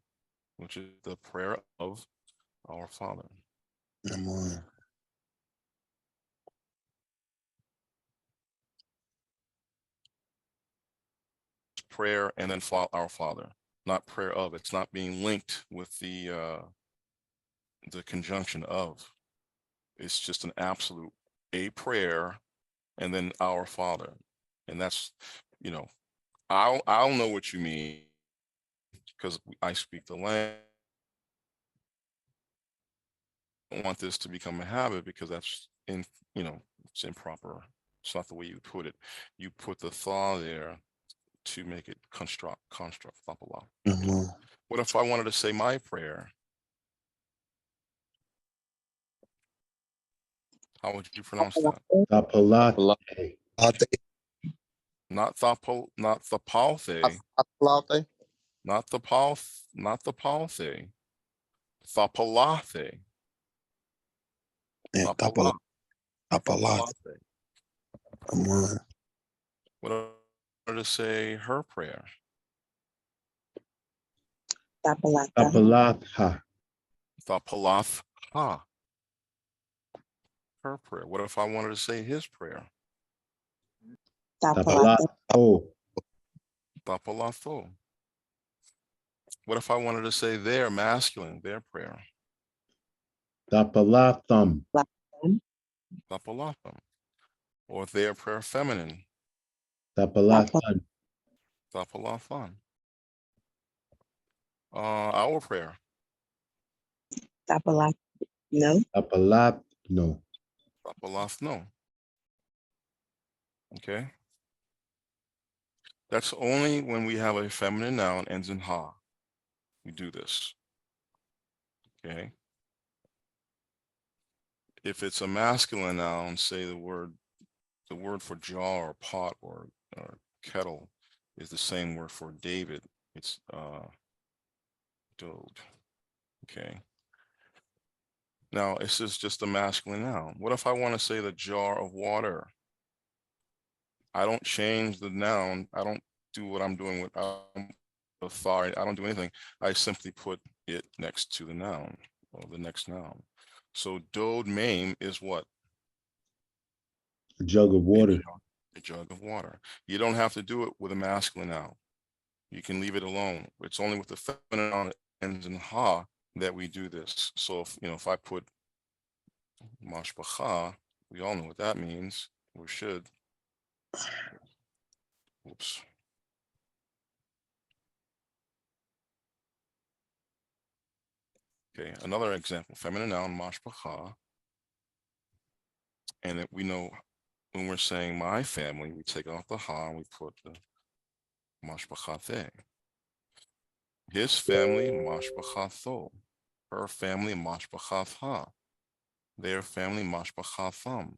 S2: which is the prayer of our Father.
S5: Amen.
S2: Prayer and then our Father, not prayer of. It's not being linked with the conjunction of. It's just an absolute, a prayer and then our Father. And that's, you know, I'll know what you mean because I speak the language. I don't want this to become a habit because that's it's improper. It's not the way you put it. You put the thaw there to make it construct.
S5: Amen.
S2: What if I wanted to say my prayer? How would you pronounce that?
S1: Tapalate.
S2: Not thapal, not thapalthe. Not the palthe. Thapalate.
S5: And Tapalate. Amen.
S2: What I wanted to say her prayer?
S1: Tapalatha.
S2: Tapalatha. Her prayer. What if I wanted to say his prayer?
S1: Tapalatho.
S2: Tapalatho. What if I wanted to say their masculine, their prayer?
S1: Tapalatham.
S2: Tapalatham. Or their prayer feminine?
S1: Tapalathan.
S2: Tapalathan. Our prayer.
S15: Tapalatno.
S1: Tapalatno.
S2: Tapalathno. Okay. That's only when we have a feminine noun ends in ha. We do this. Okay. If it's a masculine noun, say the word for jar or pot or kettle is the same word for David. It's dode. Okay. Now this is just a masculine noun. What if I want to say the jar of water? I don't change the noun. I don't do what I'm doing with authority. I don't do anything. I simply put it next to the noun or the next noun. So dode maim is what?
S1: A jug of water.
S2: A jug of water. You don't have to do it with a masculine noun. You can leave it alone. It's only with the feminine noun that ends in ha that we do this. So if I put mashbacha, we all know what that means. We should. Oops. Okay, another example, feminine noun, mashbacha. And we know when we're saying my family, we take off the ha and we put the mashbachathe. His family, mashbachatho. Her family, mashbachatha. Their family, mashbachatham.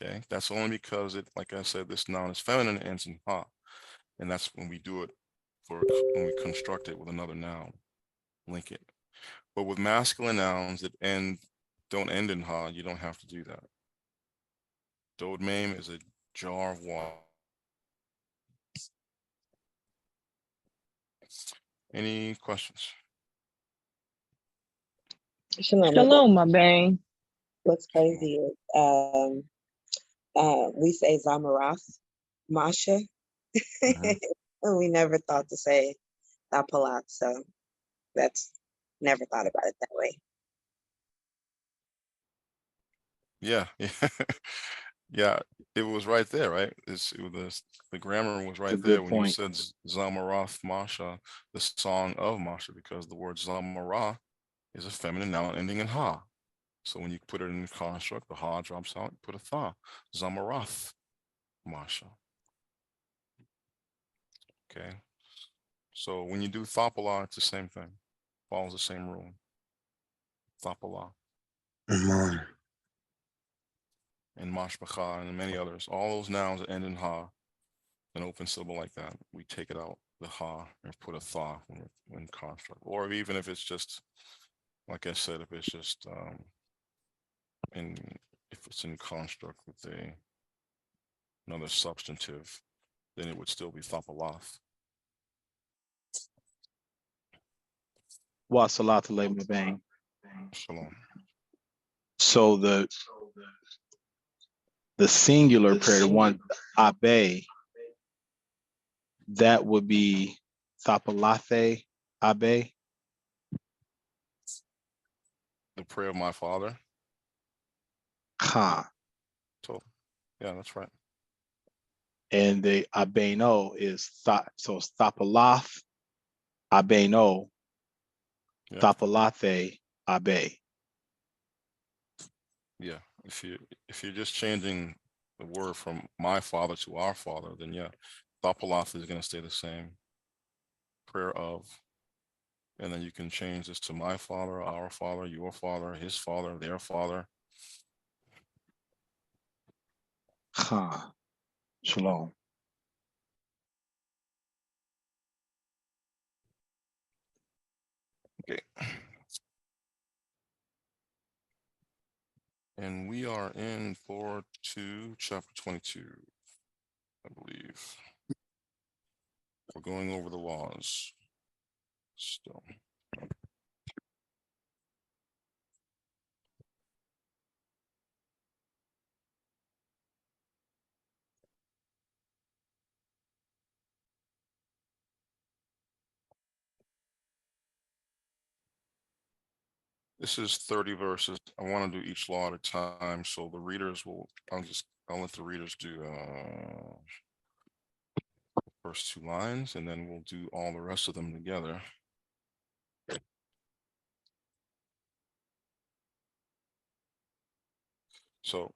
S2: Okay, that's only because like I said, this noun is feminine and ends in ha. And that's when we do it when we construct it with another noun, link it. But with masculine nouns that don't end in ha, you don't have to do that. Dode maim is a jar of water. Any questions?
S21: Shalom, my bang.
S15: What's crazy is we say Zamaras, Masha. And we never thought to say Tapalat, so that's never thought about it that way.
S2: Yeah. Yeah, it was right there, right? The grammar was right there when you said Zamarath Masha, the song of Masha, because the word Zamara is a feminine noun ending in ha. So when you put it in the construct, the ha drops out, you put a tha. Zamarath Masha. Okay. So when you do thapala, it's the same thing. Follows the same rule. Thapala.
S5: Amen.
S2: and mashpacha, and many others. All those nouns that end in ha, an open syllable like that, we take it out, the ha, and put a tha when construct. Or even if it's just, like I said, if it's just if it's in construct with another substantive, then it would still be thapalath.
S19: Wa salat alayhi wa bang.
S2: Shalom.
S19: So the singular prayer, the one abe, that would be thapalath abe.
S2: The prayer of my father.
S19: Ha.
S2: So, yeah, that's right.
S19: And the abeno is so it's thapalath abeno,
S2: Yeah.
S19: thapalath abe.
S2: Yeah, if you're just changing the word from my father to our father, then yeah, thapalath is going to stay the same. Prayer of, and then you can change this to my father, our father, your father, his father, their father.
S19: Ha. Shalom.
S2: Okay. And we are in Thorah 2, chapter 22, I believe. We're going over the laws still. This is 30 verses. I want to do each law at a time, so the readers will, I'll let the readers do first 2 lines, and then we'll do all the rest of them together. So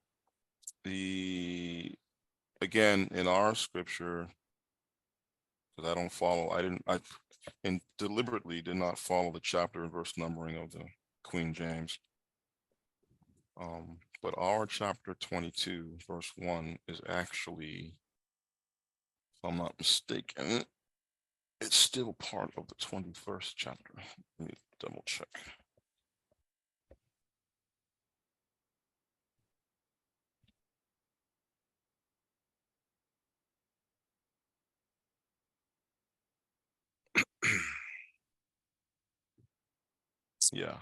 S2: again, in our scripture, because I deliberately did not follow the chapter and verse numbering of the Queen James. But our chapter 22, verse 1 is actually, if I'm not mistaken, it's still part of the 21st chapter. Let me double check. Yeah.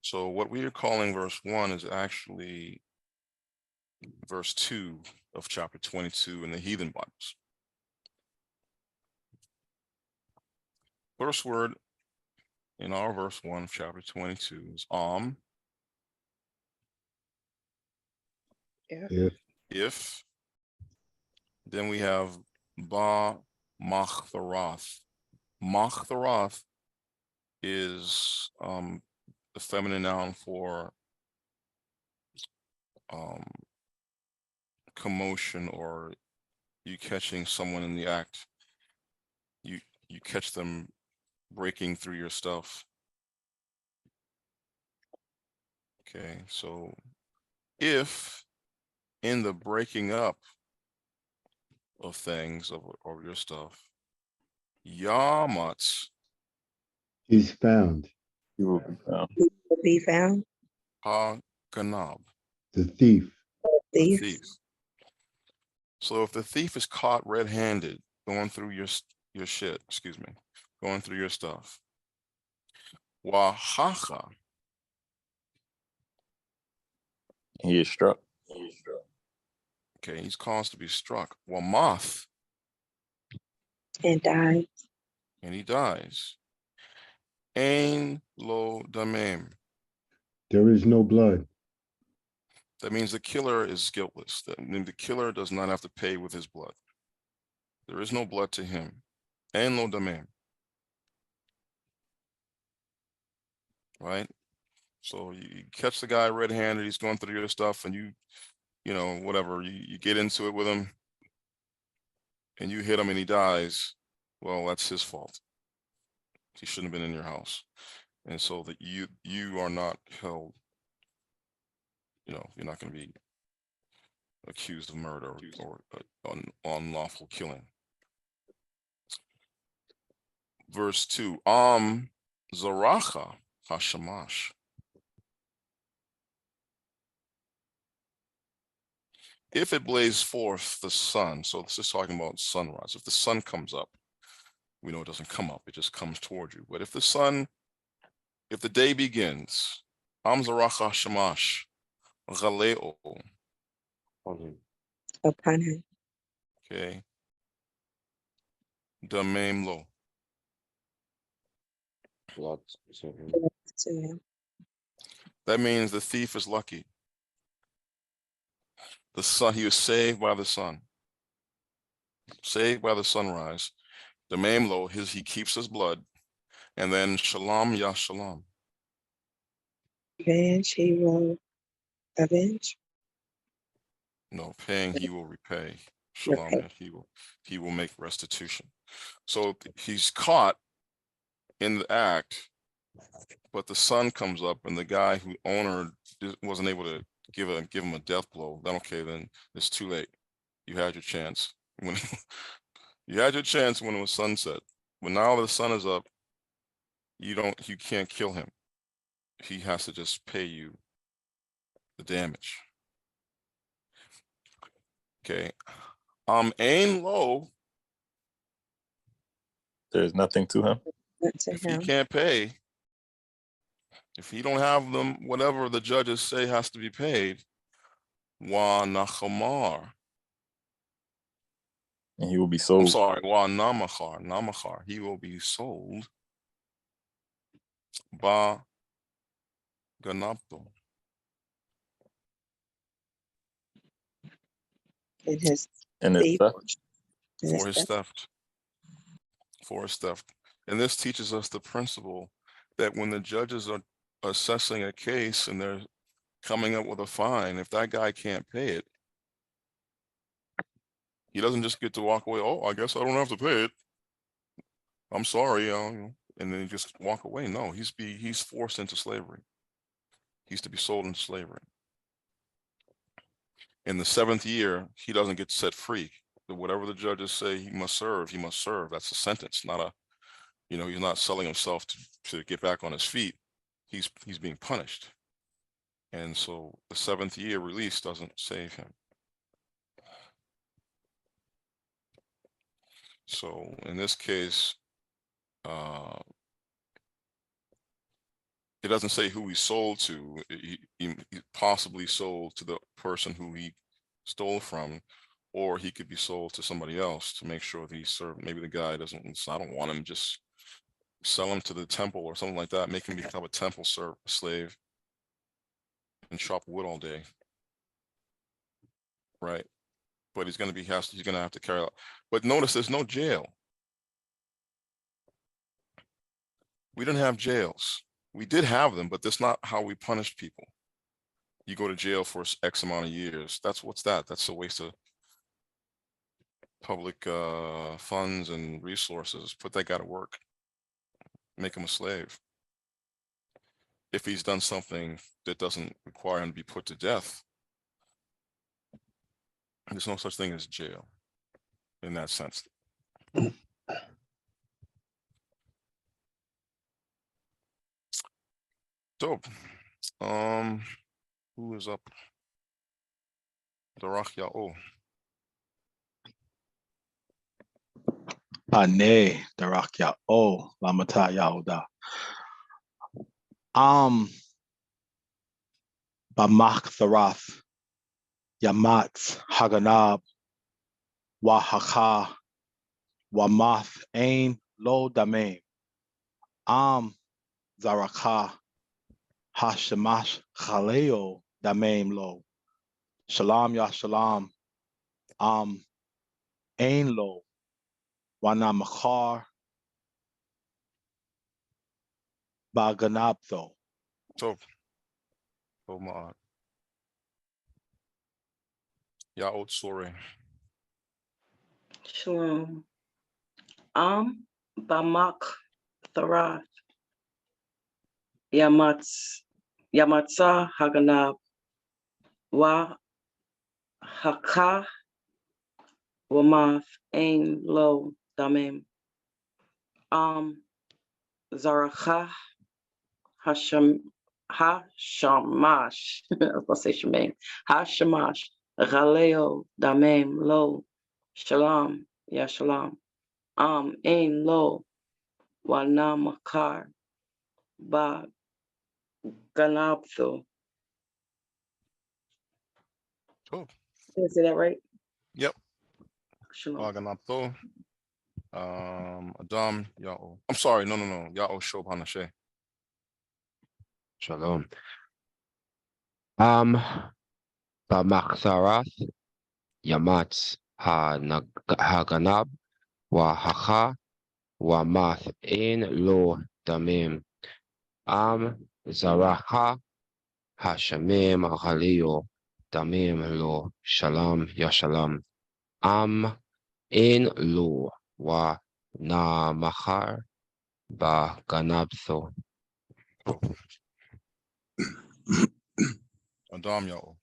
S2: So what we are calling verse 1 is actually verse 2 of chapter 22 in the heathen Bibles. First word in our verse 1 of chapter 22 is if. Then we have ba machtharoth. Machtharoth is the feminine noun for commotion, or you catching someone in the act. You catch them breaking through your stuff. Okay, so if in the breaking up of things, of your stuff, Yamat
S1: is found.
S8: You will be found.
S15: He will be found.
S2: Ganab.
S1: The thief.
S2: The thief. So if the thief is caught red-handed going through your shit, going through your stuff, Wahacha.
S8: He is struck.
S2: Okay, he's caused to be struck. Wamath.
S15: And died.
S2: And he dies. Ein lo damem.
S1: There is no blood.
S2: That means the killer is guiltless. That means the killer does not have to pay with his blood. There is no blood to him. Ein lo damem. Right? So you catch the guy red-handed, he's going through your stuff, and you know, whatever, you get into it with him, and you hit him and he dies. Well, that's his fault. He shouldn't have been in your house. And so that you are not held, you know, you're not going to be accused of murder or unlawful killing. Verse 2, Zaracha Hashamash. If it blazes forth the sun, so this is talking about sunrise. If the sun comes up, we know it doesn't come up, it just comes toward you. But if the day begins, Zaracha Hashamash, Galeo.
S15: Upon him.
S2: Okay. Damem lo.
S11: Blood
S15: to him.
S2: That means the thief is lucky. The sun, he was saved by the sun. Saved by the sunrise. Damem lo, he keeps his blood. And then shalom ya shalom.
S15: Avenge, he will avenge.
S2: No, paying he will repay. Shalom, he will make restitution. So he's caught in the act, but the sun comes up and the guy who owner wasn't able to give him a death blow. Then okay, then it's too late. You had your chance. When you had your chance when it was sunset. But now the sun is up, you can't kill him. He has to just pay you the damage. Okay. Ain lo.
S7: There's nothing to him.
S2: If he can't pay, if he don't have them, whatever the judges say has to be paid, wa nachamar.
S7: And he will be sold.
S2: I'm sorry, wa namachar. He will be sold ba ganapto.
S15: In his
S7: theft.
S2: For his theft. For his theft. And this teaches us the principle that when the judges are assessing a case and they're coming up with a fine, if that guy can't pay it, he doesn't just get to walk away. Oh, I guess I don't have to pay it. I'm sorry, and then just walk away. No, he's forced into slavery. He's to be sold into slavery. In the 7th year, he doesn't get set free. Whatever the judges say he must serve, he must serve. That's a sentence, not a, he's not selling himself to get back on his feet. He's being punished. And so the 7th year release doesn't save him. So in this case, it doesn't say who he sold to. He possibly sold to the person who he stole from, or he could be sold to somebody else to make sure that he's served. Maybe the guy doesn't, I don't want him, just sell him to the temple or something like that, make him become a temple slave and chop wood all day. Right. But he's going to have to carry out. But notice there's no jail. We didn't have jails. We did have them, but that's not how we punished people. You go to jail for X amount of years. What's that? That's a waste of public funds and resources. Put that guy to work. Make him a slave. If he's done something that doesn't require him to be put to death, there's no such thing as jail in that sense. Dope. Who is up? Darach Ya'o.
S19: Ane Darach Ya'o Lamata Yaoda. Bamak Tharath Yamat Haganab Wahaka Wamath Ain Lo Damim Zaraka Hashemash Khaleo Damim Lo Shalom Ya Shalom Ain Lo Wana Makhar Baganabtho.
S2: So Ma'at. Ya'ot Sore.
S4: Shalom. Bamak Tharath Yamatza Haganab Wa Haka Wamath Ain Lo Damim. Zaracha Hashamash. I was gonna say Shemaim. Hashamash Galeo Damim Lo Shalom Ya Shalom. Ain Lo Wanamakar Ba Ganabtho.
S2: Cool.
S4: Did I say that right?
S2: Yep.
S4: Shalom.
S2: Baganapto. Adam Ya'o. I'm sorry, no. Ya'o Shob Hanashe.
S11: Shalom. B'machzarath Yamatz Haganab wa Hacha wa Math in Lo Damim. Zaracha Hashamim Achalio Damim Lo Shalom Yashalam. In Lo wa Na Machar Ba Ganabtho.
S2: Adam Ya'o.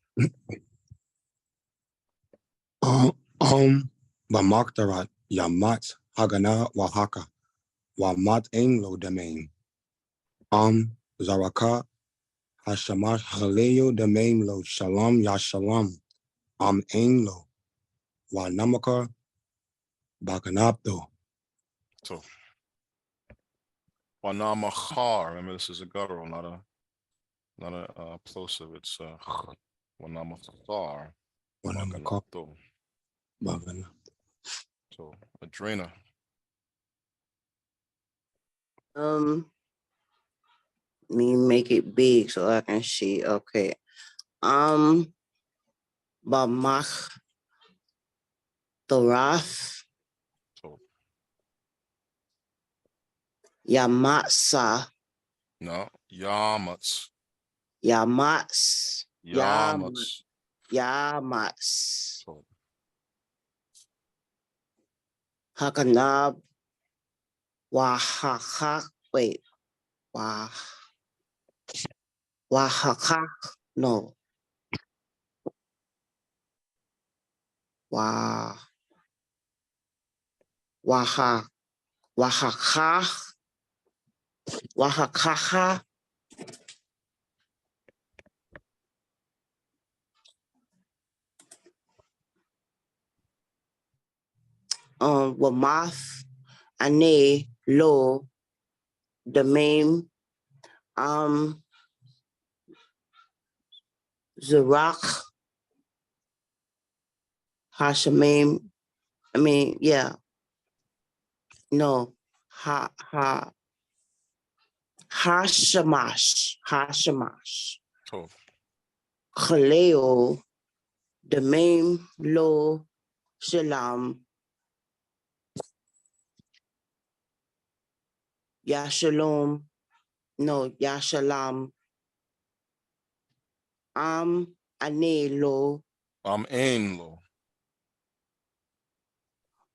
S12: B'maktarat Yamat Hagana Wahaka Wamat Ein Lo Domain. Zaraka Hashamash Haleo Domain Lo Shalom Yashalam. Ein Lo Wa Namaka Bakanapto.
S2: So Wanamachar. Remember, this is a guttural, not a plosive. It's Wanamachar. Baganapto. So Adrena.
S16: Me make it big so I can see. Okay. Bamach Thorath Yamatsa.
S2: No, Yamats.
S16: Yamats.
S2: Yamats.
S16: Yamats. Hakanab Wahakak. Wait. Wahakak. No. Wahakah. Wahakaha. Wamath Ane Lo Damim Zirak Hashamim. I mean, yeah. No. Hashamash. Khaleo Damim Lo Shalom Yashalom. No, Yashalam. Ane Lo.
S2: Ain Lo.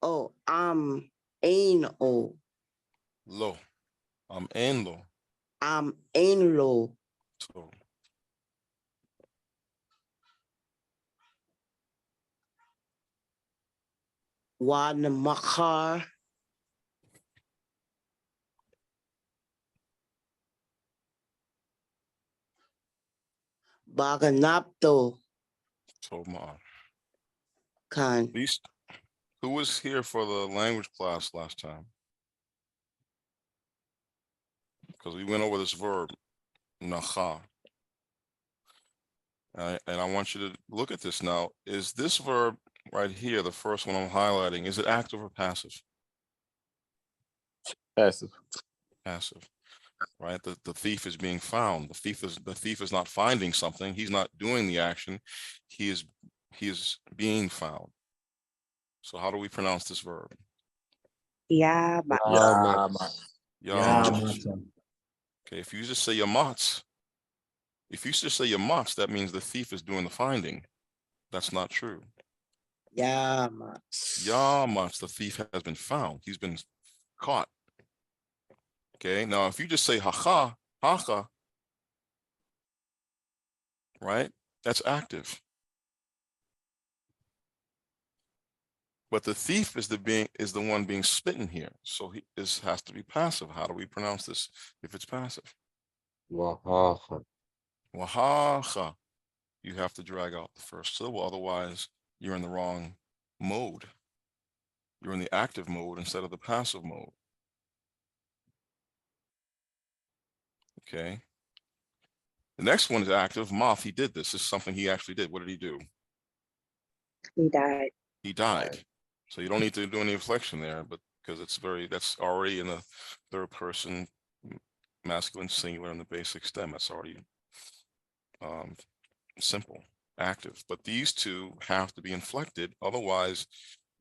S16: Oh, Ain O.
S2: Lo. Ain Lo.
S16: Ain Lo.
S2: So
S16: Wanamakar. Baganapto. Khan.
S2: At least, who was here for the language class last time? Because we went over this verb, nacha. And I want you to look at this now. Is this verb right here, the first one I'm highlighting, is it active or passive?
S7: Passive.
S2: Passive. Right? The thief is being found. The thief is not finding something. He's not doing the action. He is being found. So how do we pronounce this verb?
S15: Yamatz.
S2: Yamatz. Okay, if you just say yamatz, that means the thief is doing the finding. That's not true. Yamatz, the thief has been found. He's been caught. Okay, now if you just say hacha, right? That's active. But the thief is the one being smitten here. So this has to be passive. How do we pronounce this if it's passive?
S11: Wahacha.
S2: Wahacha. You have to drag out the first syllable, otherwise you're in the wrong mode. You're in the active mode instead of the passive mode. Okay. The next one is active. Moth, he did this. This is something he actually did. What did he do?
S15: He died.
S2: He died. So you don't need to do any inflection there, but because that's already in the third person masculine singular in the basic stem. That's already simple, active. But these two have to be inflected. Otherwise,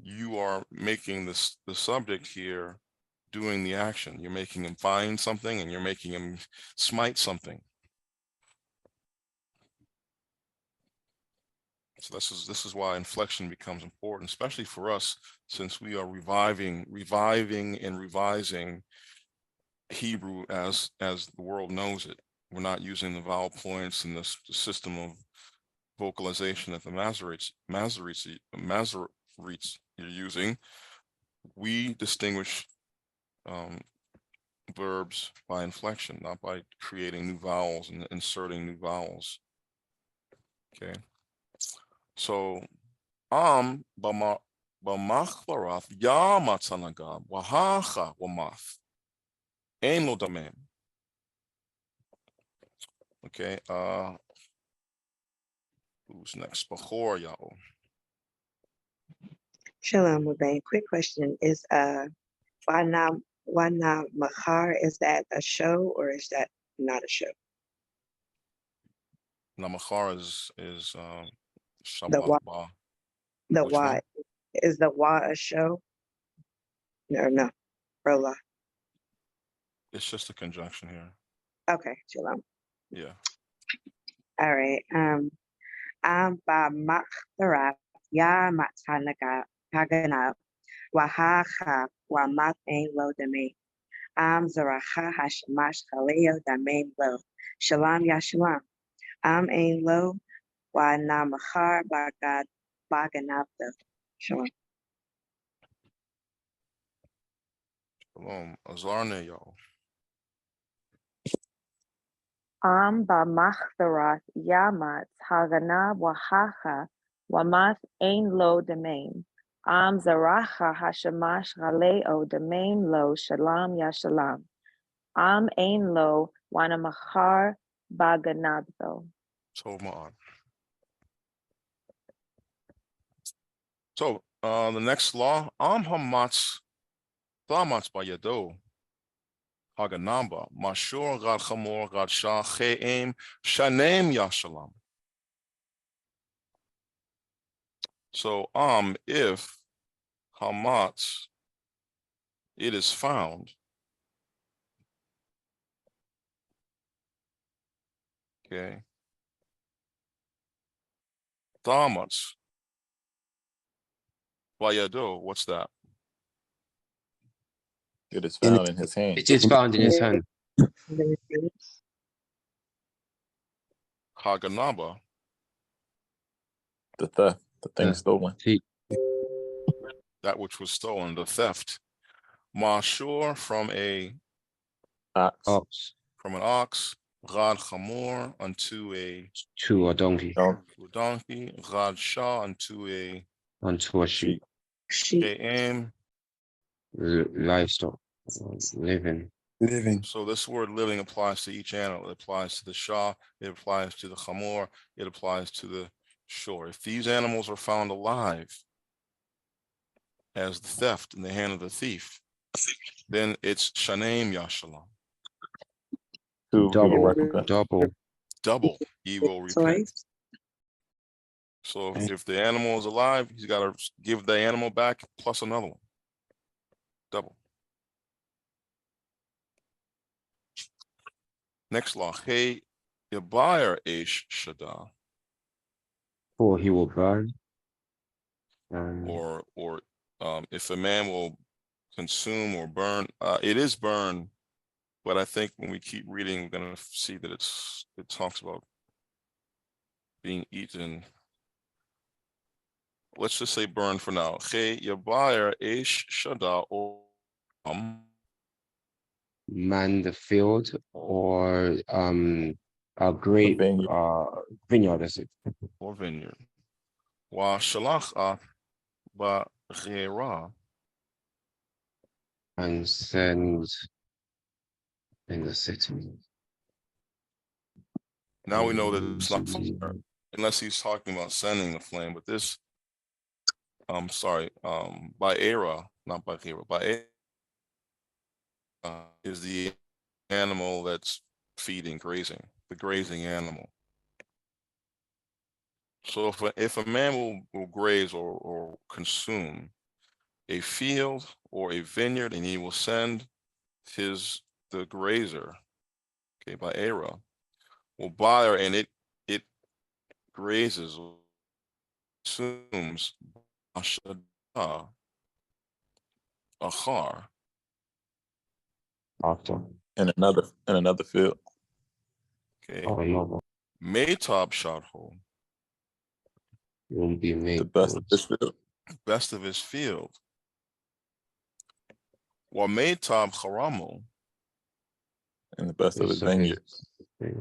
S2: you are making the subject here doing the action. You're making him find something and you're making him smite something. So this is why inflection becomes important, especially for us, since we are reviving and revising Hebrew as the world knows it. We're not using the vowel points and the system of vocalization that the Masoretes you're using. We distinguish verbs by inflection, not by creating new vowels and inserting new vowels. Okay. So b'machbarath ya matzanagam wahacha wamath ein lo damem. Okay. Who's next? B'chor ya'o.
S15: Shalom, Mubay. Quick question: is Wana Mahar, is that a show or is that not a show?
S2: Namachar is
S15: The
S2: Shabath ba. Which
S15: Wa
S2: one?
S15: is the Wa a show? No, Rolla.
S2: It's just a conjunction here.
S15: Okay, shalom.
S2: Yeah.
S15: All right. Ba Machtara Ya Matanaga Pagana Wahaha Wa Mat Ein Lo Dame. Zaraha Hashamash Kaleo Dame Lo. Shalom Ya Shalom. Ein Lo Wa Namachar Bagad Baganavta. Shalom.
S2: Shalom. Azarne y'all.
S21: Ba Machtarath Yamat Hagana Wahaha Wamath Ein Lo Demain. Zaracha Hashamash Galeo Demain Lo Shalom Yashalam. Ein Lo Wanamachar Baganabdo.
S2: So the next law, hamatz thamatz bayado haganamba mashur gad chamor gad shah che'em shanem yashalam. So if hamatz it is found, okay, thamatz bayado, what's that?
S7: It is found in his hand.
S11: It is found in his hand.
S2: Haganaba.
S7: The theft, the thing stolen.
S2: That which was stolen, the theft. Mashur from a
S11: ox.
S2: From an ox. Rad chamor unto a
S11: donkey.
S2: To a donkey. Rad shah unto a
S11: sheep.
S2: She'em.
S11: Livestock. Living.
S2: So this word living applies to each animal. It applies to the shah. It applies to the chamor. It applies to the shore. If these animals are found alive as the theft in the hand of the thief, then it's shanem yashalam. Double, he will repent. So if the animal is alive, he's got to give the animal back plus another one. Double. Next law, hey, yabayar ish shada.
S11: Or he will burn.
S2: Or if a man will consume or burn, it is burn. But I think when we keep reading, we're gonna see that it talks about being eaten let's just say burn for now. Che yabayar ish shada or
S11: man the field or a great vineyard, that's it.
S2: or vineyard. Wa shalach ba ghera.
S11: And send in the city.
S2: Now we know that it's not fire, unless he's talking about sending the flame. But this, by era, not by era, by is the animal that's feeding, grazing, the grazing animal. So if a man will graze or consume a field or a vineyard, and he will send the grazer, okay, by era, will buy her, and it grazes, consumes Akhad.
S11: After.
S7: In another field.
S2: Okay.
S11: Oh, no.
S2: Maytab Shadho.
S11: Will be made
S7: the best of his field.
S2: Best of his field. Wa Maytab Haramo.
S7: And the best of his vineyard.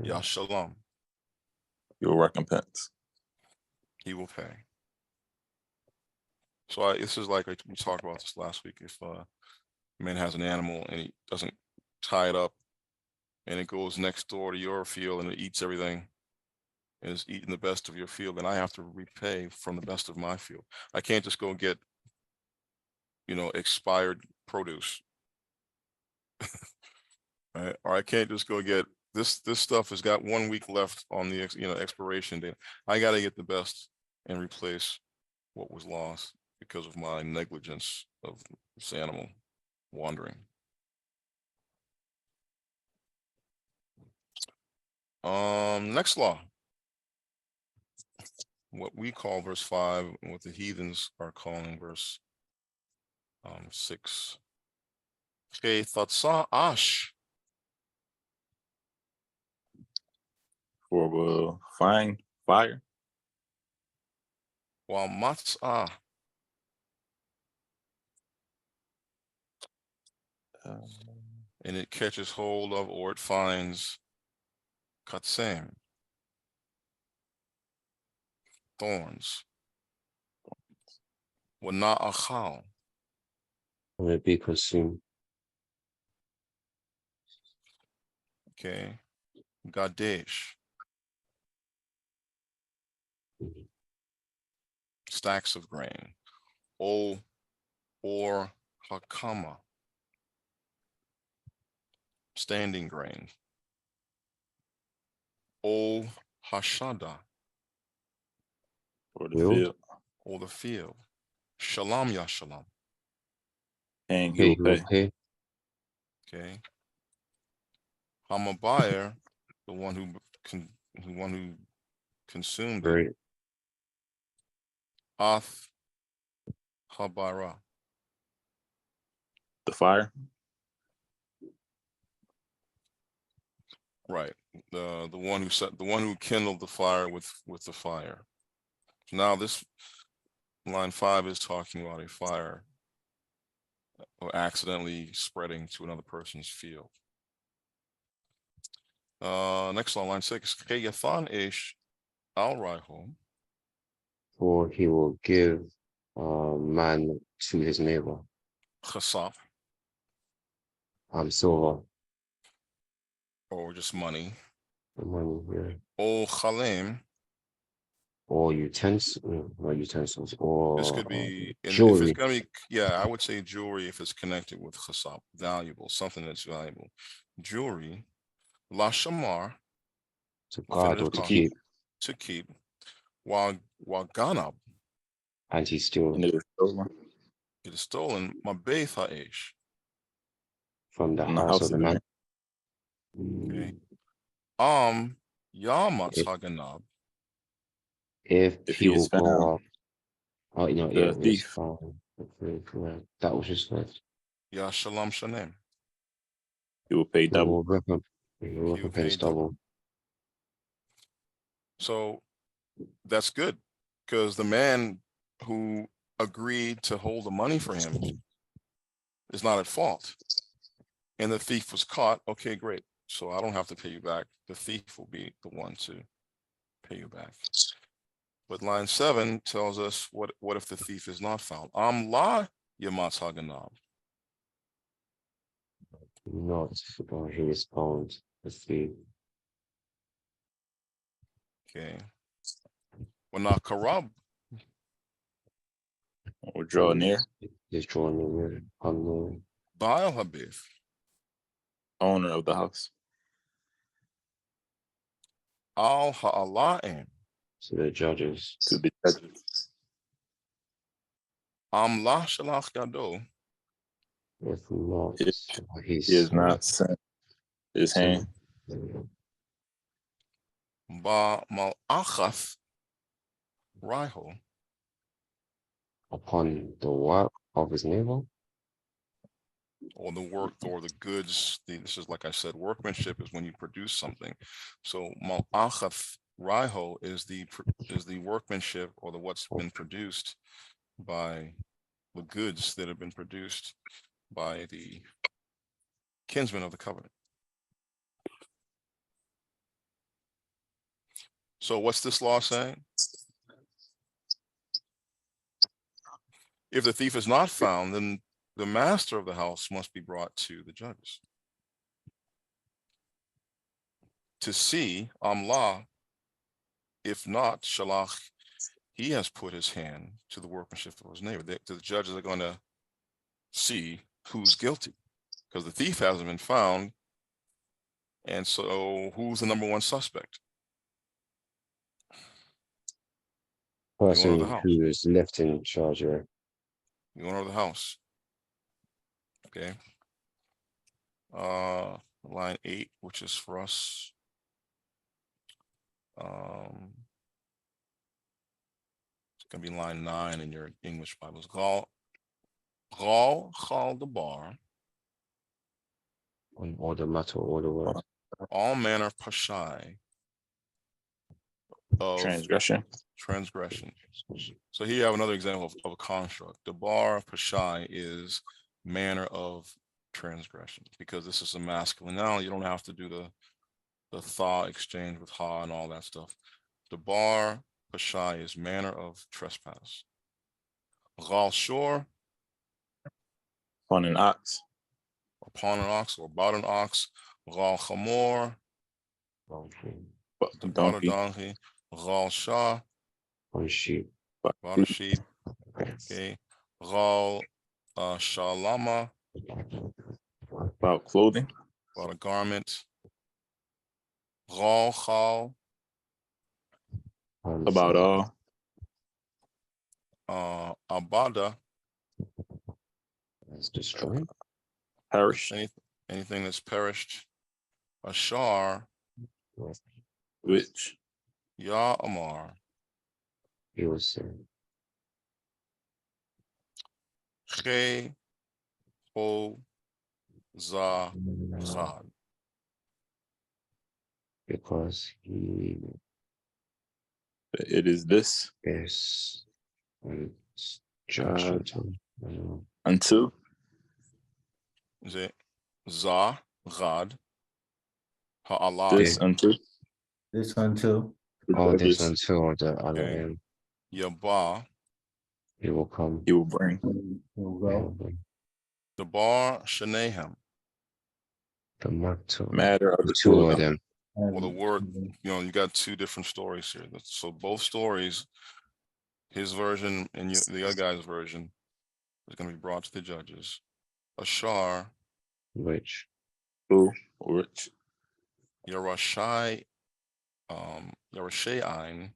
S2: Ya Shalom.
S7: Your recompense.
S2: He will pay. So this is like we talked about this last week. If a man has an animal and he doesn't tie it up, and it goes next door to your field and it eats everything, and is eating the best of your field, then I have to repay from the best of my field. I can't just go get, expired produce. Right? Or I can't just go get this stuff has got 1 week left on the expiration date. I got to get the best and replace what was lost because of my negligence of this animal wandering. Next law. What we call verse 5, and what the heathens are calling verse 6. Okay, Thatsa Ash.
S7: For find fire.
S2: While Matzah. And it catches hold of, or it finds Katsem. Thorns. Wana Achal.
S11: Will it be consumed?
S2: Okay. Gadesh. Stacks of grain. O or Hakama. Standing grain. O Hashada.
S7: Or the field.
S2: Or the field. Shalom ya shalom.
S7: And he will pay.
S2: Okay. Hamabayar, the one who consumed it. Ath Habara.
S7: The fire.
S2: Right. The one who kindled the fire with the fire. Now this line 5 is talking about a fire or accidentally spreading to another person's field. Next line 6. Keyathan ish al raiho.
S11: For he will give man to his neighbor.
S2: Chasaf.
S11: Silver.
S2: Or just money.
S11: Money, yeah.
S2: O chalem.
S11: Or utensils, or
S2: this could be
S11: jewelry.
S2: If it's gonna be, I would say jewelry if it's connected with chasab, valuable, something that's valuable. Jewelry, la shamar,
S11: to guard or to keep.
S2: To keep. While ganab.
S11: And he's stolen.
S2: It is stolen. Mabeith ha'esh.
S11: From the house of man.
S2: Okay. Yamatz haganab.
S11: If he will go up,
S7: the thief.
S11: That was just left.
S2: Ya shalom shanem.
S7: He will pay double.
S11: He will recompense double.
S2: So that's good, because the man who agreed to hold the money for him is not at fault, and the thief was caught, okay, great. So I don't have to pay you back. The thief will be the one to pay you back. But line 7 tells us what if the thief is not found? La yamatz haganab.
S11: Not for he is found the thief.
S2: Okay. When not karab.
S7: Or draw near.
S11: He's drawn near. Unknown.
S2: Baal habith.
S7: Owner of the house.
S2: Al ha'ala'im.
S11: To the judges.
S7: To the judges.
S2: La shalach yado.
S11: If not,
S7: he is not sent his hand.
S2: Ba mal'achas raiho.
S11: Upon the work of his neighbor.
S2: Or the work or the goods. This is, like I said, workmanship is when you produce something. So mal'achas raiho is the workmanship or what's been produced by the goods that have been produced by the kinsman of the covenant. So what's this law saying? If the thief is not found, then the master of the house must be brought to the judges to see amla. If not, shalach, he has put his hand to the workmanship of his neighbor. The judges are going to see who's guilty because the thief hasn't been found. And so who's the number one suspect?
S11: Person who is left in charge of
S2: the owner of the house. Okay. Line 8, which is for us. It's gonna be line 9 in your English Bibles. Gal chal debar.
S11: On all the matter, all the word.
S2: All manner of pashai. Of
S7: transgression.
S2: So here you have another example of a construct. Debar pashai is manner of transgression, because this is a masculine noun. You don't have to do the tha exchange with ha and all that stuff. Debar pashai is manner of trespass. Ghal shor.
S7: On an ox.
S2: Upon an ox or about an ox. Ghal chamor. About a donkey. Ghal shah.
S11: On sheep.
S2: About a sheep. Okay. Ghal shalama.
S7: About clothing.
S2: About a garment. Ghal chal.
S7: About all.
S2: Abada.
S11: That's destroyed.
S7: Perished.
S2: Anything that's perished. Ashar.
S7: Which.
S2: Ya Amar.
S11: He was saying.
S2: Che ho za chad.
S11: Because he.
S7: It is this.
S11: Yes. Judgment.
S7: Until.
S2: Is it za chad? Ha'ala.
S7: This until.
S6: This until.
S11: Oh, this until the other
S2: okay.
S11: end.
S2: Yaba.
S11: He will come.
S7: He will bring.
S6: He will go.
S2: The bar shenehem.
S11: The
S7: matter of the
S11: two of them.
S2: Well, the word, you got two different stories here. So both stories, his version and the other guy's version, is going to be brought to the judges. Ashar.
S11: Which?
S7: Who? Which?
S2: Yarashai. Yarashai.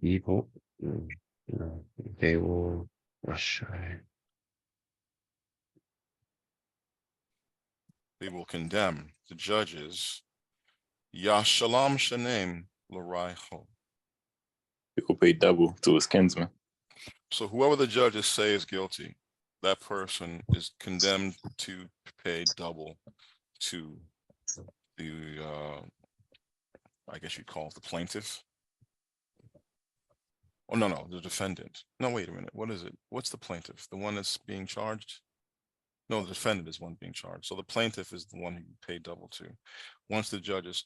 S11: Evil. No, they will Rashai.
S2: They will condemn the judges. Yashalam shanem l'raiho.
S7: He will pay double to his kinsman.
S2: So whoever the judges say is guilty, that person is condemned to pay double to I guess you'd call it the plaintiff. Oh, no, the defendant. No, wait a minute. What is it? What's the plaintiff? The one that's being charged? No, the defendant is one being charged. So the plaintiff is the one who you pay double to. Once the judges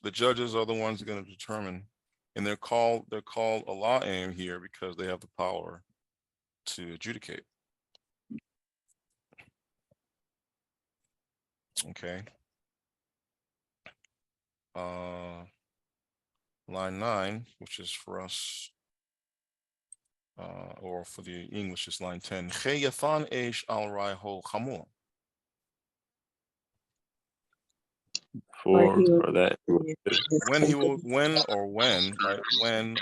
S2: are the ones going to determine, and they're called a la'im here because they have the power to adjudicate. Okay. Line 9, which is for us, or for the English is line 10. Cheyathan eish al raiho chamor.
S7: For that.
S2: When, right? When,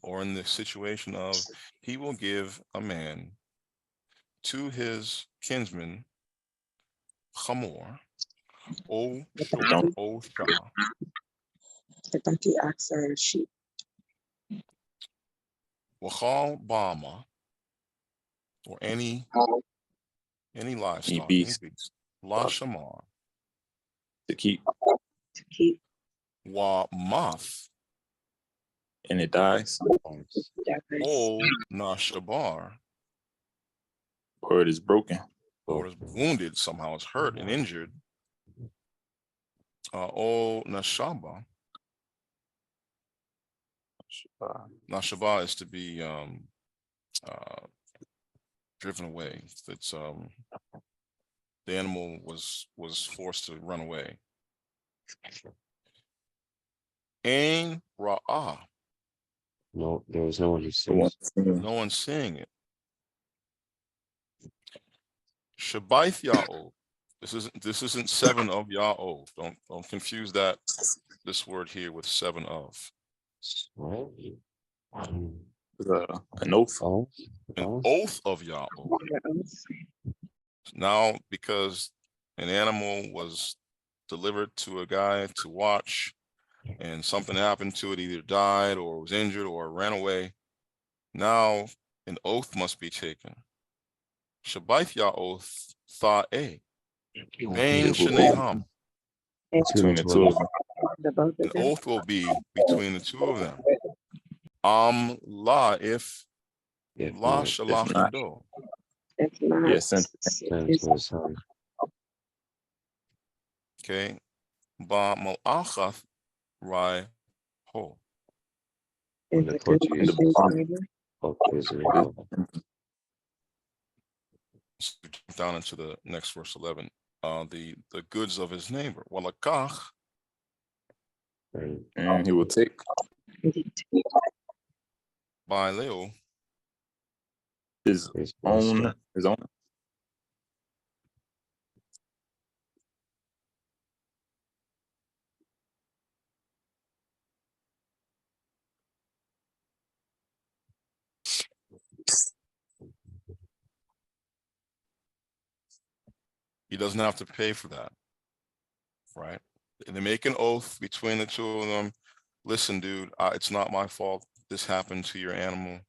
S2: or in the situation of, he will give a man to his kinsman, chamor, o shor, o shah.
S22: The donkey, ox, or sheep.
S2: Wachal bama, or any livestock, any beast. La shamar.
S7: To keep.
S2: Wa math.
S7: And it dies.
S2: O nashabar.
S7: Or it is broken.
S2: Or is wounded, somehow is hurt and injured. O nashaba. Nashaba is to be driven away. It's the animal was forced to run away. Ain ra'ah.
S11: No, there was no one who sees.
S2: No one's seeing it. Shabath Ya'o. This isn't 7 of Ya'o. Don't confuse this word here with 7 of.
S7: An oath.
S2: An oath of Ya'o. Now, because an animal was delivered to a guy to watch, and something happened to it, either died or was injured or ran away, now an oath must be taken. Shabath Ya'oth Tha'eh. Bain Shaneham.
S7: Between the two of them.
S2: An oath will be between the two of them. La if La Shalachido.
S7: Yes,
S2: okay. Ba Mal'achath Rai Ho. Down into the next verse 11. The goods of his neighbor. Walakach.
S7: And he will take.
S2: By Leo.
S7: His own.
S2: He doesn't have to pay for that, right? They make an oath between the two of them. Listen, dude, it's not my fault. This happened to your animal.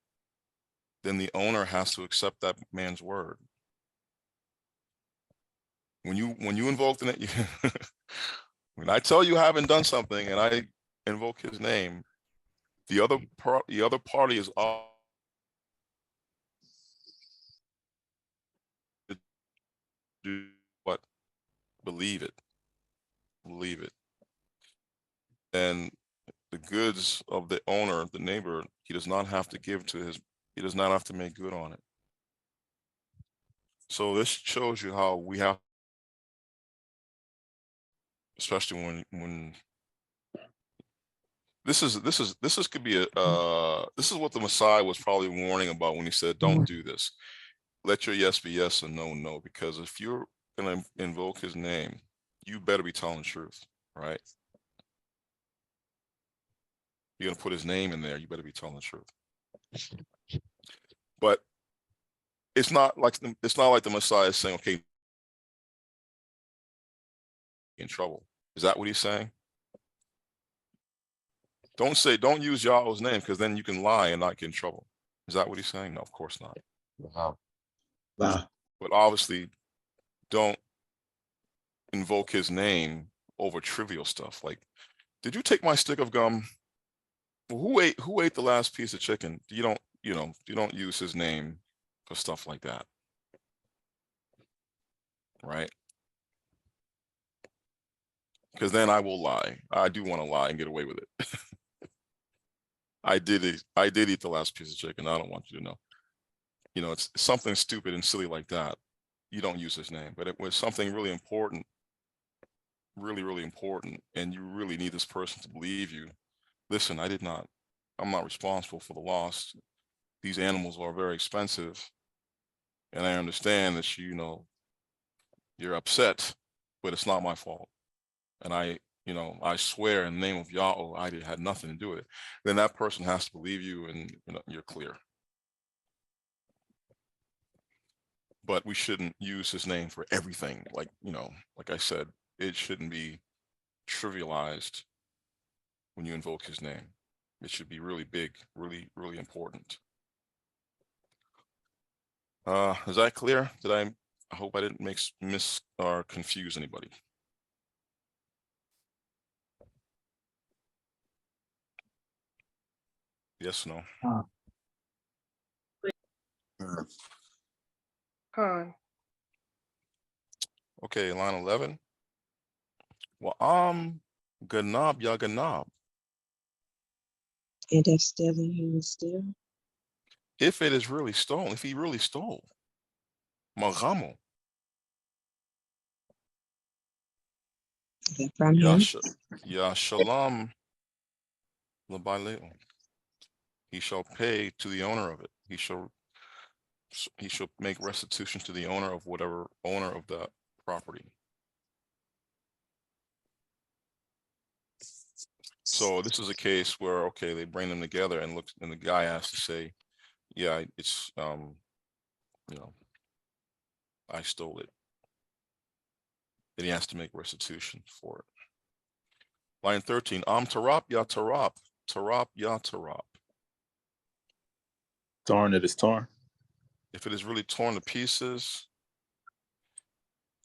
S2: Then the owner has to accept that man's word. When you invoke the when I tell you I haven't done something and I invoke his name, the other party is all do what? Believe it. And the goods of the owner, the neighbor, he does not have to give to he does not have to make good on it. So this shows you how we have, especially when this is could be this is what the Messiah was probably warning about when he said, don't do this. Let your yes be yes and no, no, because if you're going to invoke his name, you better be telling the truth, right? You're going to put his name in there, you better be telling the truth. But it's not like the Messiah is saying, okay, in trouble. Is that what he's saying? Don't use Yahweh's name because then you can lie and not get in trouble. Is that what he's saying? No, of course not.
S11: Wow.
S2: But obviously, don't invoke his name over trivial stuff. Like, did you take my stick of gum? Who ate the last piece of chicken? You don't use his name for stuff like that. Right? Because then I will lie. I do want to lie and get away with it. I did eat the last piece of chicken. I don't want you to know. It's something stupid and silly like that. You don't use his name, but it was something really important, really, really important, and you really need this person to believe you. Listen, I'm not responsible for the loss. These animals are very expensive, and I understand that you're upset, but it's not my fault. And I swear in the name of Yahweh, I had nothing to do with it. Then that person has to believe you, and you're clear. But we shouldn't use his name for everything. Like I said, it shouldn't be trivialized when you invoke his name. It should be really big, really, really important. Is that clear? I hope I didn't miss or confuse anybody. Yes, no. Okay, line 11. Well, ganab ya ganab.
S22: And if stealing, he was steal.
S2: If it is really stolen, if he really stole, magamo.
S22: From him.
S2: Ya shalom labaleo. He shall pay to the owner of it. He shall make restitution to the owner of whatever owner of that property. So this is a case where, okay, they bring them together and the guy has to say, yeah, it's I stole it. Then he has to make restitution for it. Line 13, tarap ya tarap, tarap ya tarap.
S7: Torn, it is torn.
S2: If it is really torn to pieces,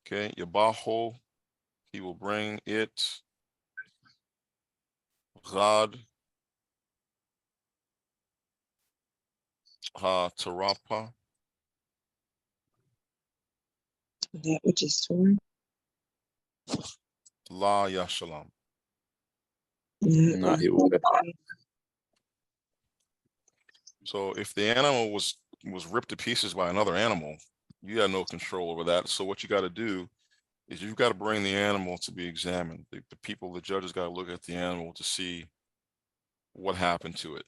S2: okay, yabaho, he will bring it. Akhad, ha tarapa.
S22: That which is torn.
S2: La ya shalom.
S7: Nah, he will pay.
S2: So if the animal was ripped to pieces by another animal, you had no control over that. So what you got to do is you've got to bring the animal to be examined. The judges got to look at the animal to see what happened to it.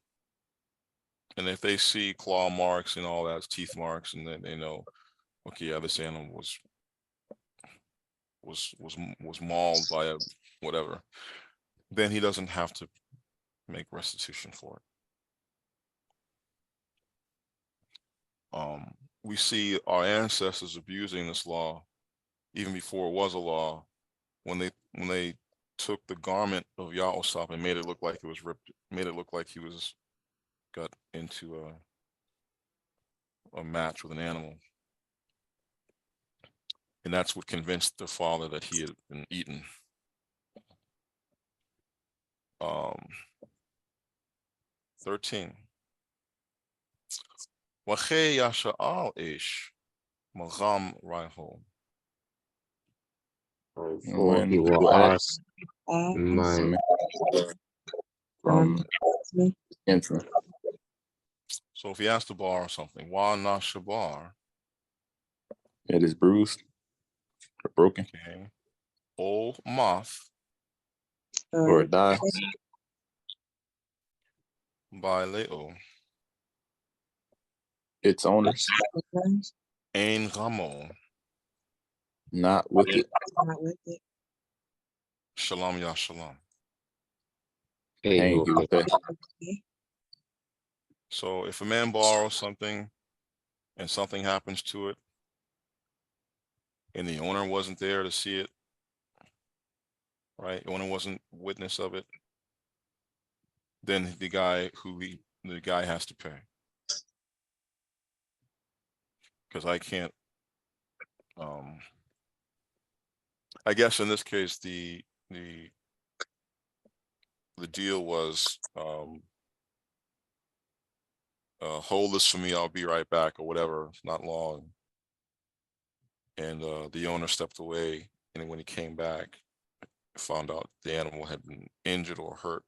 S2: And if they see claw marks and all that, teeth marks, and then they know, okay, yeah, this animal was mauled by a whatever, then he doesn't have to make restitution for it. We see our ancestors abusing this law even before it was a law, when they took the garment of Yahosop and made it look like it was ripped, made it look like he got into a match with an animal. And that's what convinced the father that he had been eaten. 13. Wache yasha'al ish magam raiho.
S11: For he will ask man
S7: from entrance.
S2: So if he has to borrow something, wa na shabar.
S7: It is bruised or broken.
S2: Okay. O moth.
S7: Or it dies.
S2: By leo.
S7: Its owners.
S2: Ein ramo.
S7: Not with it.
S22: Not with it.
S2: Shalom ya shalom.
S7: Pain he will pay.
S2: So if a man borrows something and something happens to it and the owner wasn't there to see it, right? The owner wasn't witness of it, then the guy has to pay. Because I guess in this case, the the deal was hold this for me, I'll be right back, or whatever. It's not long. And the owner stepped away, and when he came back, found out the animal had been injured or hurt.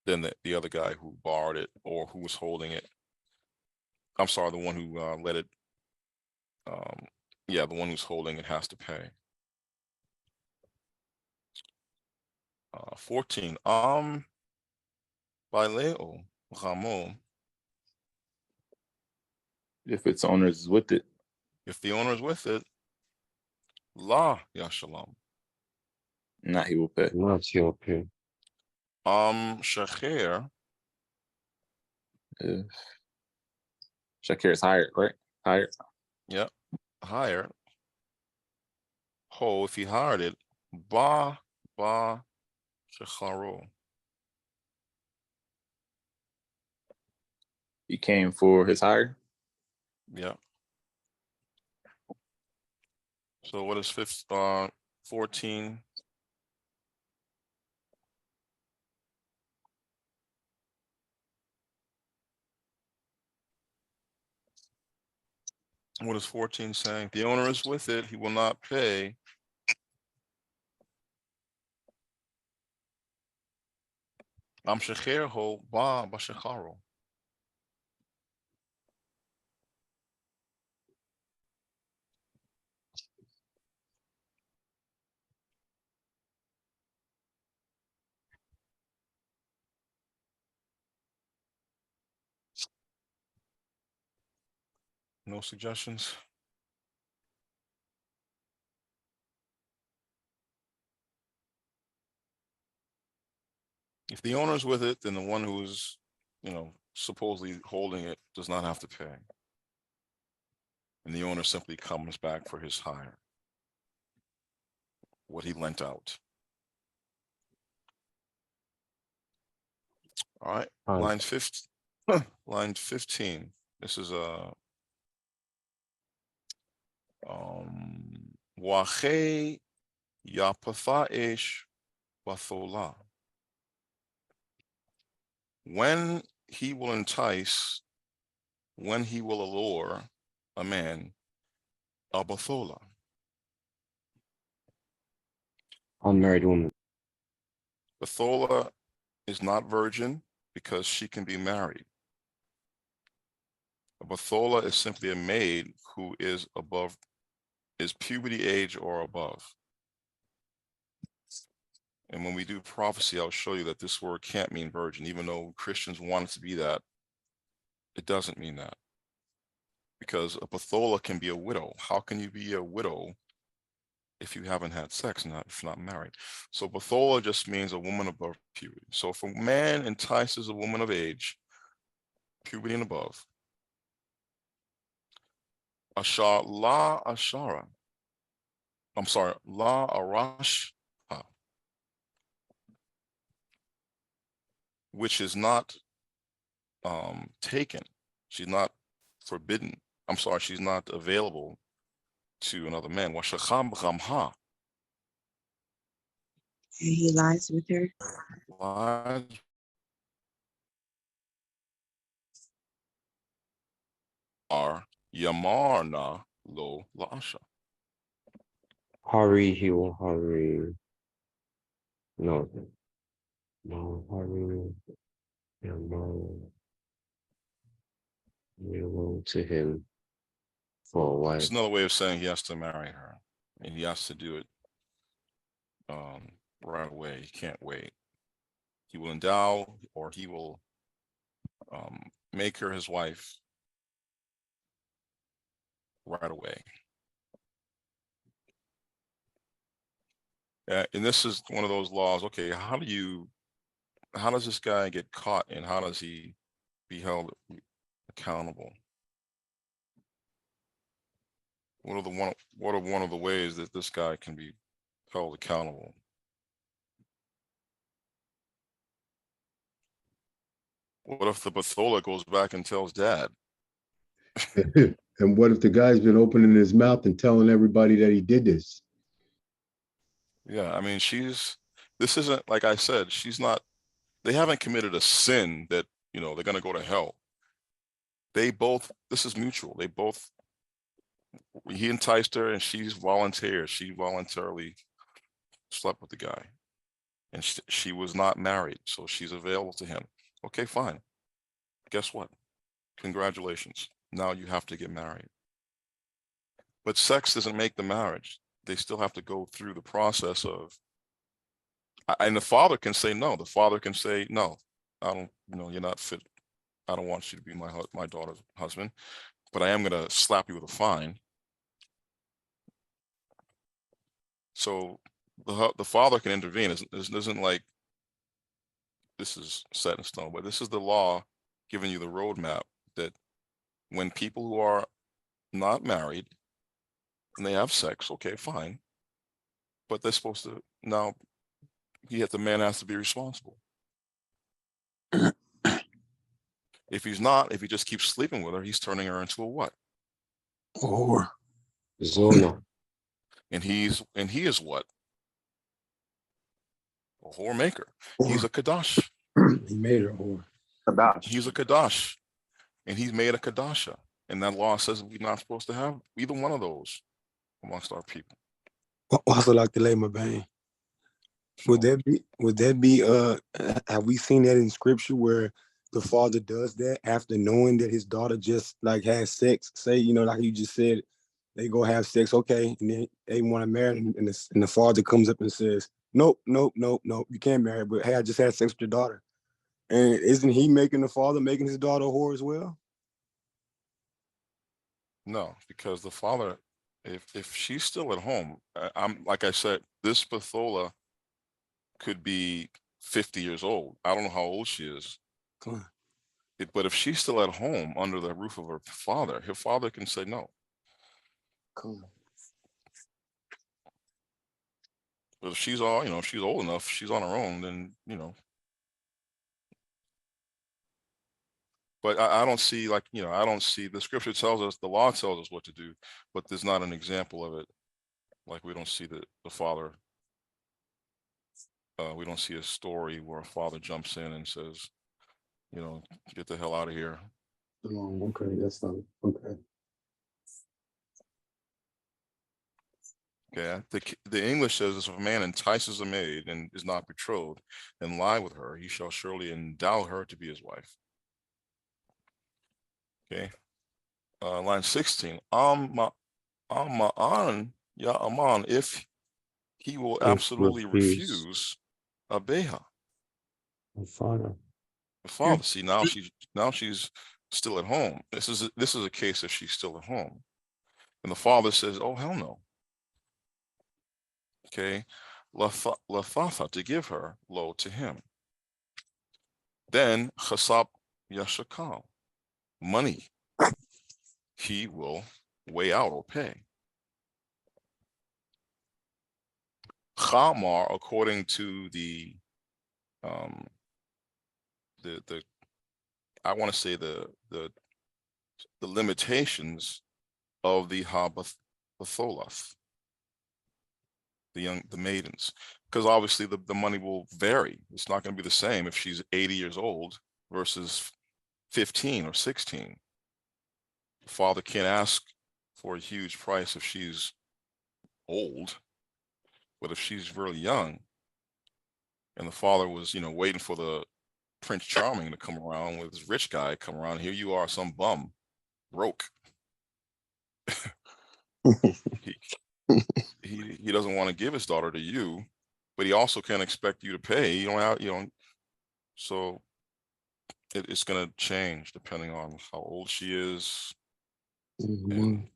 S2: Then the other guy who borrowed it or who was holding it, I'm sorry, the one who let it, yeah, the one who's holding it has to pay. 14. Baileo, Ramo.
S7: If its owner is with it.
S2: If the owner is with it, La Yashalam.
S7: Not he will pay.
S11: Not he will pay.
S2: Shacher.
S7: Shacher is hired, right? Hired.
S2: Yep. Hired. Ho, if he hired it, Ba Shecharo.
S7: He came for his hire.
S2: Yeah. So what is 14? What is 14 saying? The owner is with it, he will not pay. Am shecher ho ba bashecharo. No suggestions? If the owner's with it, then the one who's, supposedly holding it does not have to pay. And the owner simply comes back for his hire, what he lent out. All right, line 15. Line 15. This is a Wache Yapatha Esh Bathola. When he will entice, when he will allure a man, a Bathola.
S11: Unmarried woman.
S2: Bathola is not virgin because she can be married. A Bathola is simply a maid who is puberty age or above. And when we do prophecy, I'll show you that this word can't mean virgin, even though Christians want it to be that. It doesn't mean that. Because a Bathola can be a widow. How can you be a widow if you haven't had sex, if you're not married? So Bathola just means a woman above puberty. So if a man entices a woman of age, puberty and above, Ashar la Ashara. I'm sorry, la Arash, which is not taken. She's not forbidden. I'm sorry, she's not available to another man. Washacham Ramha.
S15: And he lies with her.
S2: Lies. Are Yamarna lo Laasha.
S11: Hurry, he will hurry. No, hurry. No. You will to him for a wife.
S2: It's another way of saying he has to marry her, and he has to do it right away. He can't wait. He will endow, or he will make her his wife right away. And this is one of those laws. Okay, how does this guy get caught, and how does he be held accountable? What are one of the ways that this guy can be held accountable? What if the Bathola goes back and tells dad?
S1: And what if the guy's been opening his mouth and telling everybody that he did this?
S2: Yeah, I mean, this isn't, like I said, they haven't committed a sin that, they're going to go to hell. This is mutual. He enticed her and she voluntarily slept with the guy. And she was not married, so she's available to him. Okay, fine. Guess what? Congratulations. Now you have to get married. But sex doesn't make the marriage. They still have to go through the process of, and the father can say no. The father can say, no, I don't, you're not fit. I don't want you to be my daughter's husband, but I am going to slap you with a fine. So the father can intervene. It isn't like this is set in stone, but this is the law giving you the roadmap that when people who are not married and they have sex, okay, fine. But they're supposed to, now the man has to be responsible. If he just keeps sleeping with her, he's turning her into a what?
S5: Or
S11: Zona.
S2: And he is what? A whore maker. He's a Kadash.
S5: He made her a whore.
S8: Kadash.
S2: He's a Kadash. And he's made a Kadasha. And that law says we're not supposed to have either one of those amongst our people.
S5: Also like to lay my bang. Would that be have we seen that in scripture where the father does that after knowing that his daughter just like has sex? Say, like you just said, they go have sex, okay, and then they want to marry, and the father comes up and says, nope, you can't marry, but hey, I just had sex with your daughter. And isn't he making his daughter a whore as well?
S2: No, because the father, if she's still at home, I'm like I said, this Bathola could be 50 years old. I don't know how old she is. But if she's still at home under the roof of her father can say no. But if she's if she's old enough, she's on her own, then, But I don't see, I don't see, the scripture tells us, the law tells us what to do, but there's not an example of it. Like we don't see the father, we don't see a story where a father jumps in and says, get the hell out of here.
S5: Okay, that's not okay.
S2: Yeah, the English says, if a man entices a maid and is not betrothed and lie with her, he shall surely endow her to be his wife. Okay, line 16. Ma'an, ya aman, if he will absolutely refuse abeha.
S11: The father.
S2: The father. See, now she's still at home. This is a case if she's still at home, and the father says, "Oh hell no." Okay, lafatha, to give her lo to him. Then chasab yashakal, money he will weigh out or pay. Chamar, according to the I want to say the limitations of the Batholas, the maidens, because obviously the money will vary. It's not going to be the same if she's 80 years old versus 15 or 16. The father can't ask for a huge price if she's old, but if she's really young, and the father was, waiting for the Prince Charming to come around with this rich guy come around, here you are, some bum, broke. he doesn't want to give his daughter to you, but he also can't expect you to pay. You don't have, so it's going to change depending on how old she is. And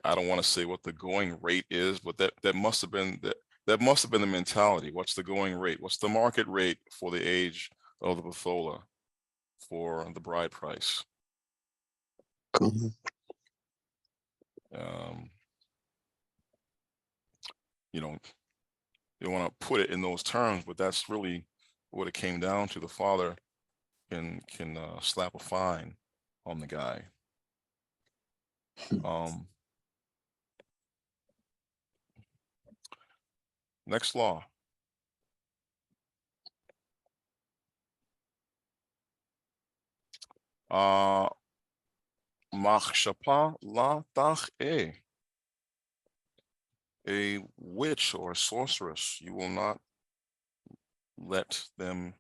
S2: I don't want to say what the going rate is, but that must have been the mentality. What's the going rate? What's the market rate for the age of the Bathola for the bride price? You want to put it in those terms, but that's really what it came down to. The father can slap a fine on the guy. Next law. Machshapa la tach e. A witch or a sorceress, you will not let them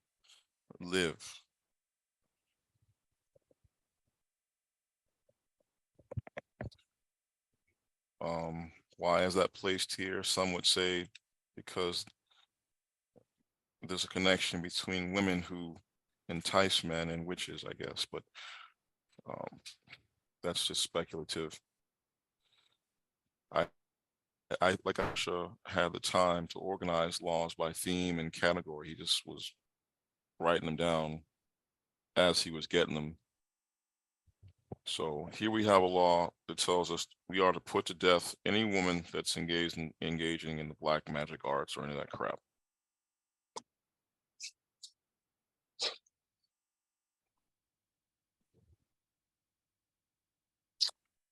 S2: live. Why is that placed here? Some would say because there's a connection between women who entice men and witches, I guess, but that's just speculative. I like Asha had the time to organize laws by theme and category. He just was writing them down as he was getting them. So here we have a law that tells us we are to put to death any woman that's engaging in the black magic arts or any of that crap.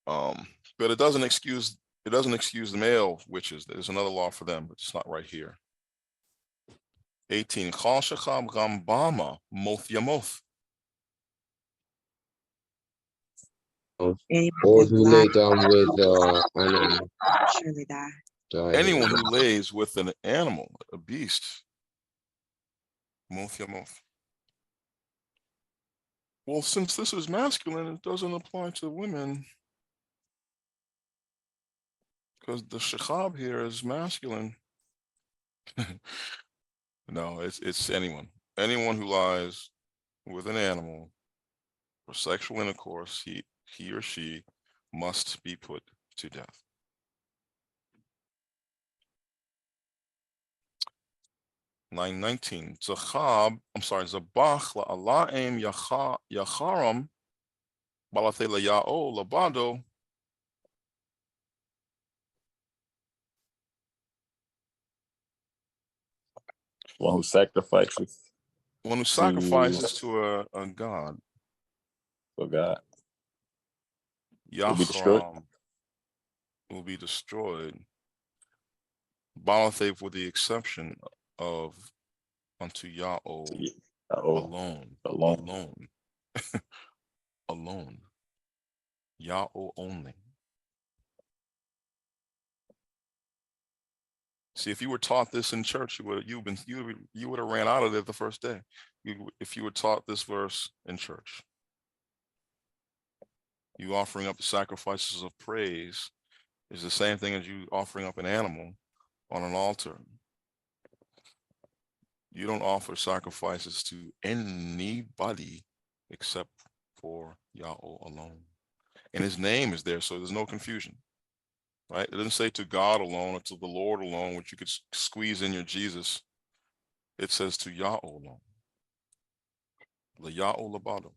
S2: But it doesn't excuse the male witches. There's another law for them, but it's not right here. 18. Chal shecham gambama moth yamoth.
S11: Or who lay down with animal.
S22: Surely die.
S2: Anyone who lays with an animal, a beast, moth yamoth. Well, since this is masculine, it doesn't apply to women. Because the shechab here is masculine. No, it's anyone. Anyone who lies with an animal for sexual intercourse, he or she must be put to death. Line 19. Zabach la'alaim yacharam balate la'ya'o labado.
S7: One who sacrifices.
S2: One who sacrifices to a god.
S7: For God.
S2: Yachram will be destroyed. Balate with the exception of unto Ya'o alone. Alone. Alone. Ya'o only. See, if you were taught this in church, you would have ran out of there the first day. If you were taught this verse in church, you offering up the sacrifices of praise is the same thing as you offering up an animal on an altar. You don't offer sacrifices to anybody except for Yahweh alone. And his name is there, so there's no confusion. Right? It doesn't say to God alone or to the Lord alone, which you could squeeze in your Jesus. It says to Yahweh alone. La Yahweh Labado.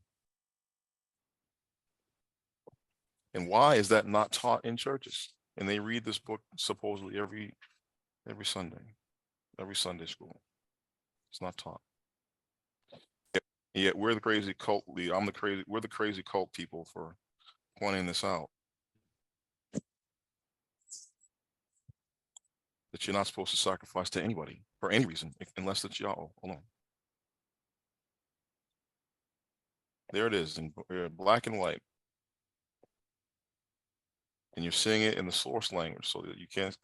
S2: And why is that not taught in churches? And they read this book supposedly every Sunday, every Sunday school. It's not taught. Yet we're the crazy cult lead. We're the crazy cult people for pointing this out. That you're not supposed to sacrifice to anybody for any reason, unless it's Yahweh alone. There it is in black and white. And you're seeing it in the source language so that you can't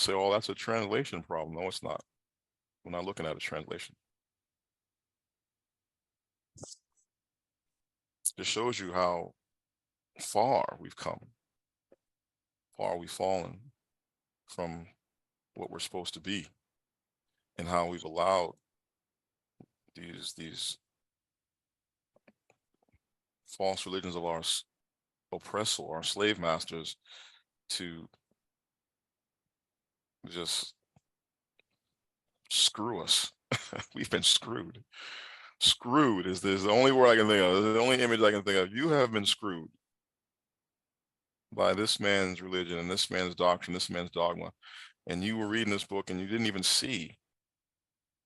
S2: say, oh, that's a translation problem. No, it's not. We're not looking at a translation. It shows you how far we've come, far we've fallen from what we're supposed to be, and how we've allowed these false religions of our oppressor, our slave masters, to just screw us. We've been screwed. Screwed is the only word I can think of. The only image I can think of. You have been screwed by this man's religion and this man's doctrine, this man's dogma. And you were reading this book and you didn't even see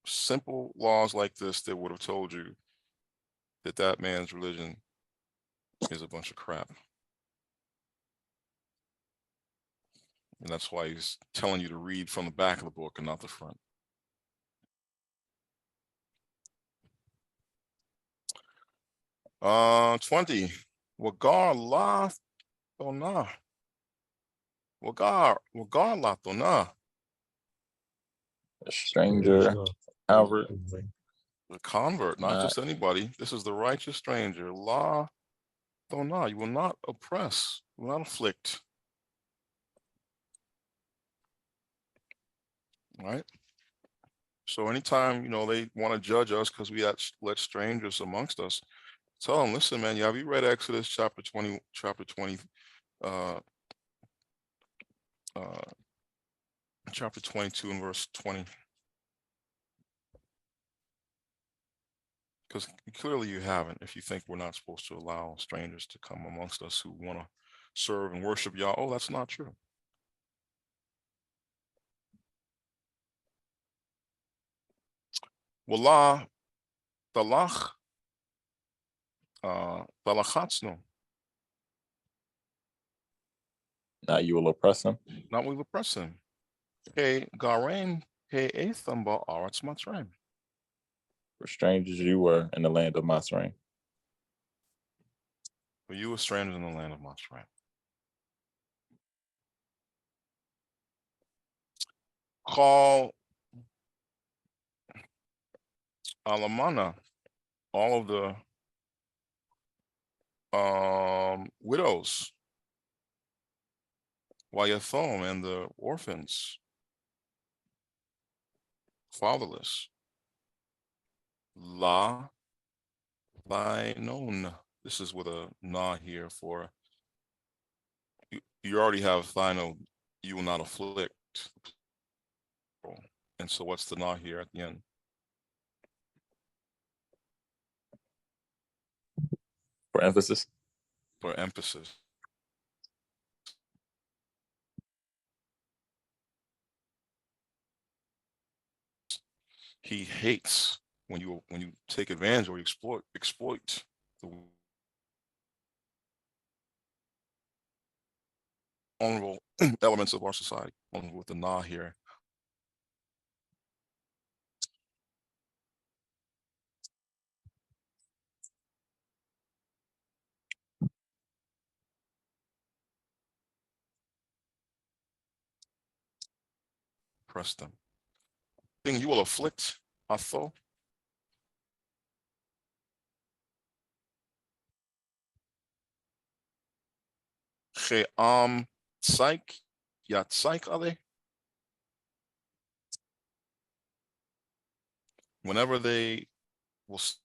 S2: simple laws like this that would have told you that that man's religion is a bunch of crap. And that's why he's telling you to read from the back of the book and not the front. Uh, 20. Wagar la thona. Wagar la thona.
S7: A stranger, convert.
S2: The convert, not
S7: Not
S2: just anybody. This is the righteous stranger. La thona. You will not oppress, you will not afflict. Right? So anytime, you know, they want to judge us because we let strangers amongst us, tell them, listen, man, have you read Exodus chapter 20, chapter 22 and verse 20? Because clearly you haven't, if you think we're not supposed to allow strangers to come amongst us who want to serve and worship Yah. Oh, that's not true. Wallah, talach, talachatzno.
S7: Not you will oppress him.
S2: Not we will oppress him. He garen he etham ba'aretz Mitzrayim.
S7: For strangers you were in the land of Mitzrayim.
S2: For you were strangers in the land of Mitzrayim. Call alamana, all of the widows, Wayathom, and the orphans, fatherless. La thine. This is with a na here for you already have thine, you will not afflict. And so what's the na here at the end?
S7: For emphasis.
S2: For emphasis. He hates when you take advantage or you exploit the vulnerable elements of our society. With the na here. Press them. Thing you will afflict, Atho. Psych, Yat Psych Ale. Whenever they will start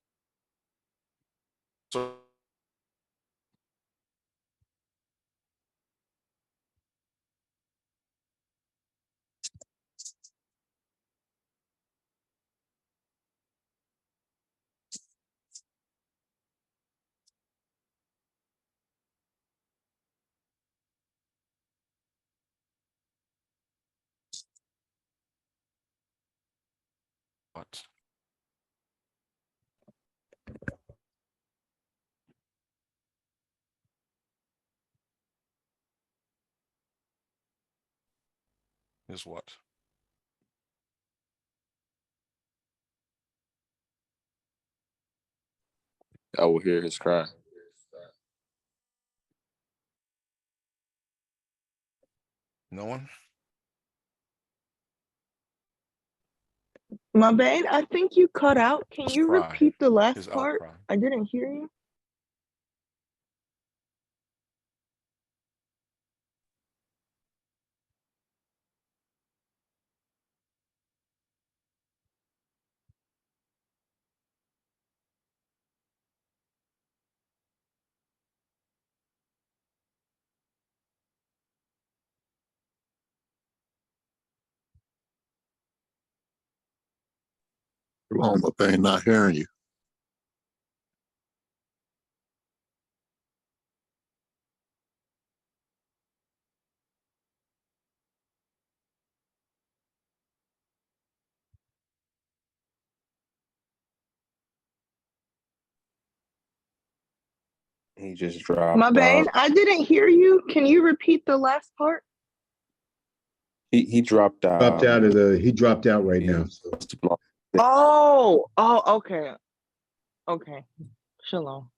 S2: what? Is what?
S7: I will hear his cry.
S2: No one?
S14: My bad. I think you cut out. Can you
S2: Cry.
S14: repeat the last
S2: His
S14: part?
S2: outcry.
S14: I didn't hear you.
S9: Wrong, but they not hearing you.
S7: He just dropped
S14: My bad.
S7: off.
S14: I didn't hear you. Can you repeat the last part?
S8: He dropped out.
S1: He dropped out right now. So.
S17: Oh, okay. Okay. Shalom.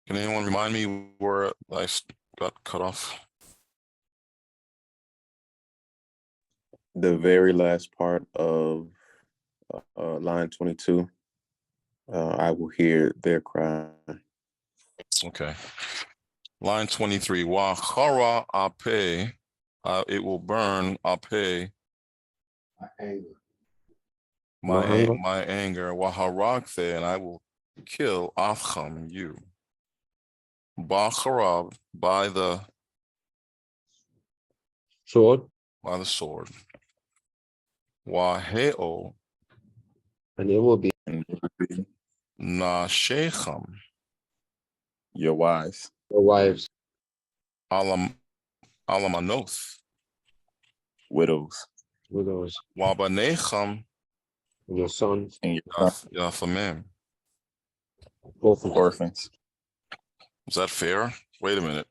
S2: Can anyone remind me where I got cut off?
S8: The very last part of line 22. I will hear their cry.
S2: Okay. Line 23. Wa chara ape, it will burn ape. My anger. Wa harakte, and I will kill Acham, you. Ba charab, by the
S11: sword.
S2: By the sword. Wa heo,
S11: And it will be
S2: na shecham,
S8: your wives.
S11: Your wives.
S2: Alamanoth,
S8: widows.
S11: Widows.
S2: Wa banecham,
S11: Your sons.
S8: And your
S2: Yafamim.
S11: Both
S8: orphans.
S2: Is that fair? Wait a minute.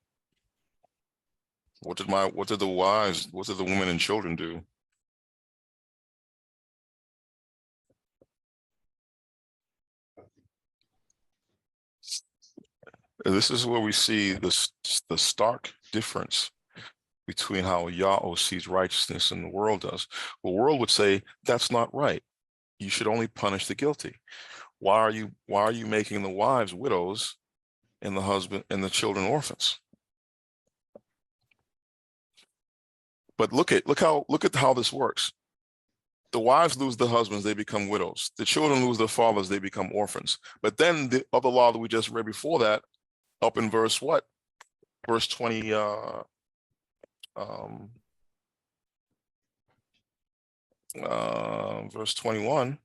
S2: What did the women and children do? This is where we see the stark difference between how Yahweh sees righteousness and the world does. The world would say, that's not right. You should only punish the guilty. Why are you making the wives widows and the husband and the children orphans? But look at how this works. The wives lose the husbands, they become widows. The children lose their fathers, they become orphans. But then the other law that we just read before that, up in verse what? Verse 20, verse 21.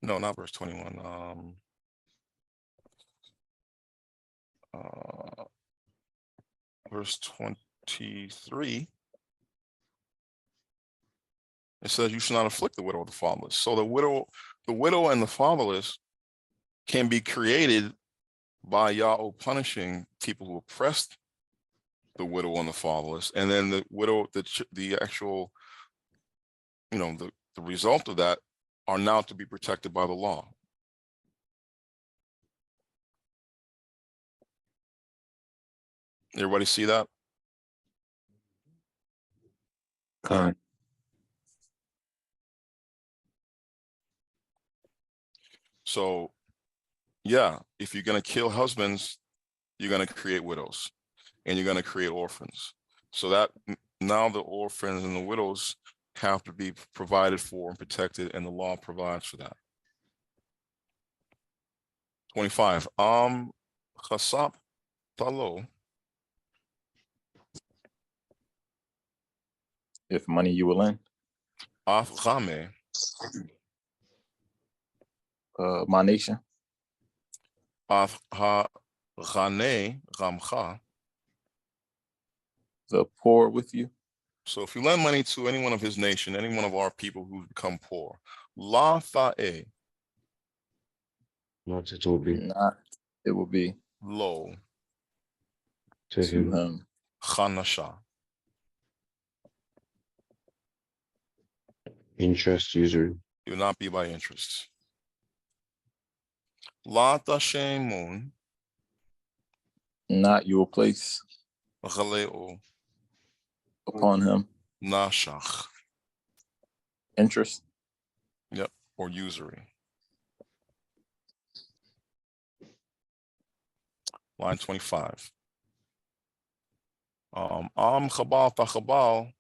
S2: No, not verse 21. Verse 23. It says you should not afflict the widow or the fatherless. So the widow and the fatherless can be created by Yahweh punishing people who oppressed the widow and the fatherless, and then the widow, the actual, the result of that are now to be protected by the law. Everybody see that? So, yeah, if you're going to kill husbands, you're going to create widows and you're going to create orphans. So that now the orphans and the widows have to be provided for and protected, and the law provides for that. 25. Chasap talo.
S7: If money you will lend.
S2: Afchame.
S7: My nation.
S2: Afchane ramcha.
S7: The poor with you.
S2: So if you lend money to any one of his nation, any one of our people who become poor, la fa'e.
S11: Not it will be.
S7: Not it will be.
S2: Lo.
S11: To him.
S2: Chanasha.
S11: Interest usury.
S2: It will not be by interest. La tashemun.
S7: Not you will place
S2: Ghaleo.
S7: upon him.
S2: Nashach.
S7: Interest.
S2: Yep, or usury. Line 25. Chabal tachabal.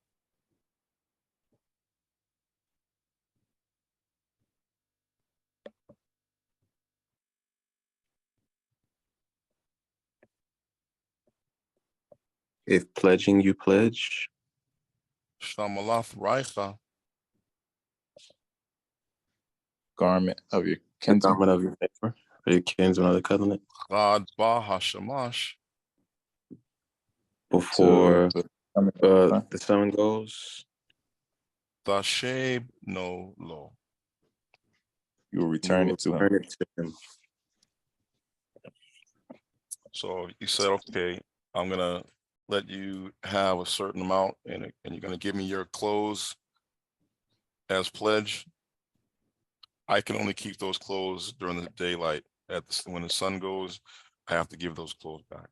S8: If pledging you pledge,
S2: Shamalath Raicha,
S7: garment of your
S8: the
S7: kinsman.
S8: garment of your neighbor, or your kinsman of the covenant,
S2: Chad Ba Hashamash,
S8: before
S7: To the
S8: the sun goes,
S2: Tasheb no Lo.
S7: you will
S8: you
S7: return
S8: will
S7: it to him.
S8: return it to him.
S2: So you said, okay, I'm gonna let you have a certain amount, and you're gonna give me your clothes as pledge. I can only keep those clothes during the daylight. When the sun goes, I have to give those clothes back.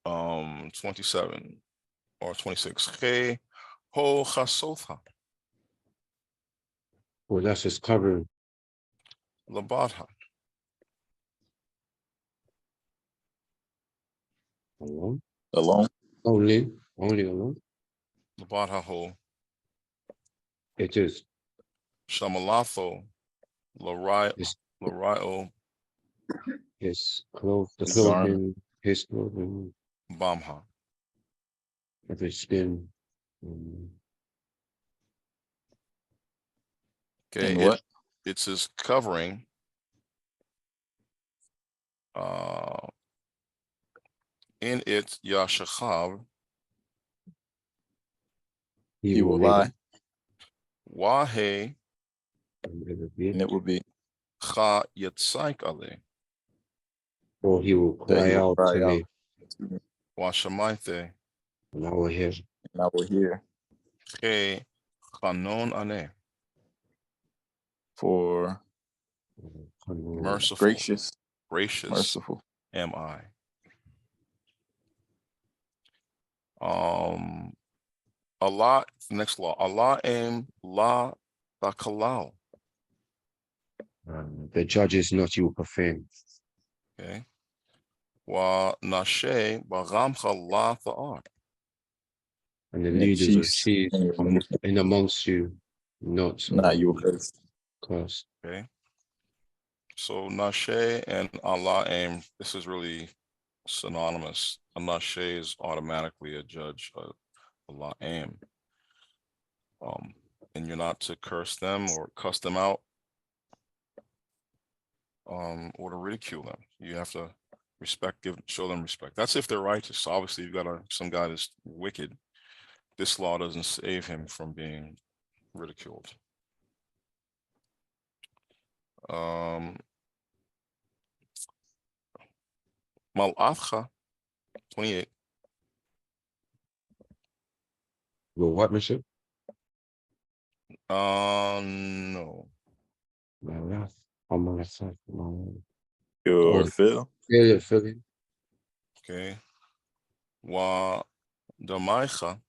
S2: 27 or 26. Che ho chasotha
S11: Well, that's his covering.
S2: labatha.
S11: Alone?
S7: Alone?
S11: Only alone?
S2: Labatha ho
S11: It is.
S2: shamalatho lario
S11: His clothes, the
S7: His garment.
S11: clothing, his clothing,
S2: bamha.
S11: of his skin.
S2: Okay,
S7: And what?
S2: it's his covering. In it yashachav
S11: He
S7: will
S11: lay
S7: lie,
S2: wahe
S7: and it will be
S2: cha yitzaik ale
S11: or he will
S7: that he
S11: cry
S7: will
S11: out
S7: cry
S11: to
S7: out
S11: me,
S7: to me,
S11: and
S2: washamaite
S11: I will hear.
S7: and I will hear.
S2: che chanon ane.
S7: For
S2: Merciful,
S7: gracious,
S2: gracious
S7: merciful.
S2: am I. Allah, next law. Allah aim la takalal.
S11: The judge is not you profane.
S2: Okay. Wa nashe bagamcha la ta'ar.
S11: And the
S7: And the
S11: leaders of
S7: chiefs
S11: chiefs in amongst you, not
S7: not you will curse.
S11: cursed.
S2: Okay. So nashe and Allah aim, this is really synonymous. A nashe is automatically a judge. Allah aim. And you're not to curse them or cuss them out, or to ridicule them. You have to show them respect. That's if they're righteous. Obviously, you've got some guy that's wicked. This law doesn't save him from being ridiculed. Mal'afcha, 28.
S11: Well, what, Monsieur?
S2: No.
S7: Your fill.
S11: Yeah, Philly.
S2: Okay. Wa damaicha.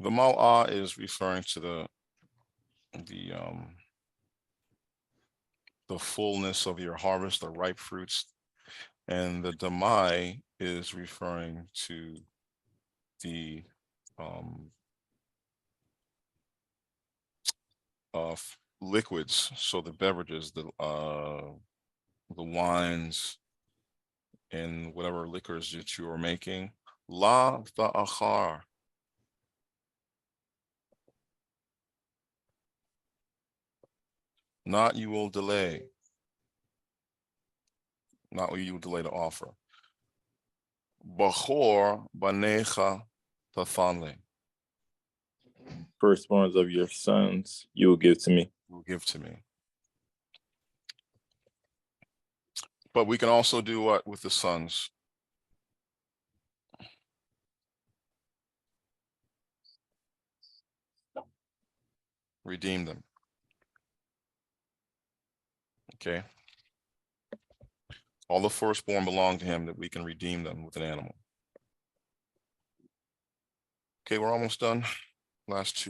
S2: The mal'ah is referring to the fullness of your harvest, the ripe fruits, and the damai is referring to the liquids, so the beverages, the wines and whatever liquors that you are making. La ta'achar. Not you will delay. Not you will delay the offer. Bachor banecha tafanle.
S7: Firstborns of your sons you will give to me.
S2: Will give to me. But we can also do what with the sons? Redeem them. Okay. All the firstborn belong to him, that we can redeem them with an animal. Okay, we're almost done. Last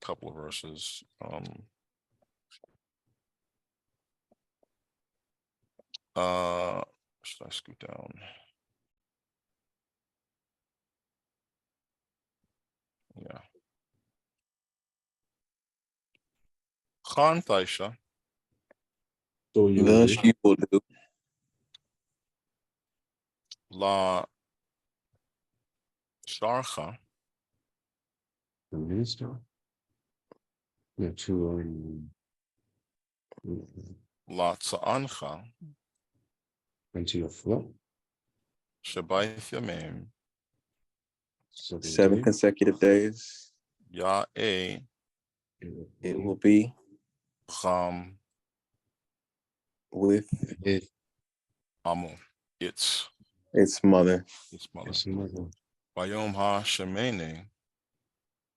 S2: couple of verses. Should I scoot down? Yeah. Khan Thaisha.
S8: Thus you will do.
S2: La Sharcha.
S11: The minister. The two
S2: La Tza'ancha.
S11: into your flow.
S2: Shabath Yamim.
S8: 7 consecutive days.
S2: Ya'e.
S8: It will be
S2: Cham.
S8: With
S2: Amu. Its
S8: mother.
S2: Its mother. Bayom Ha Shemene.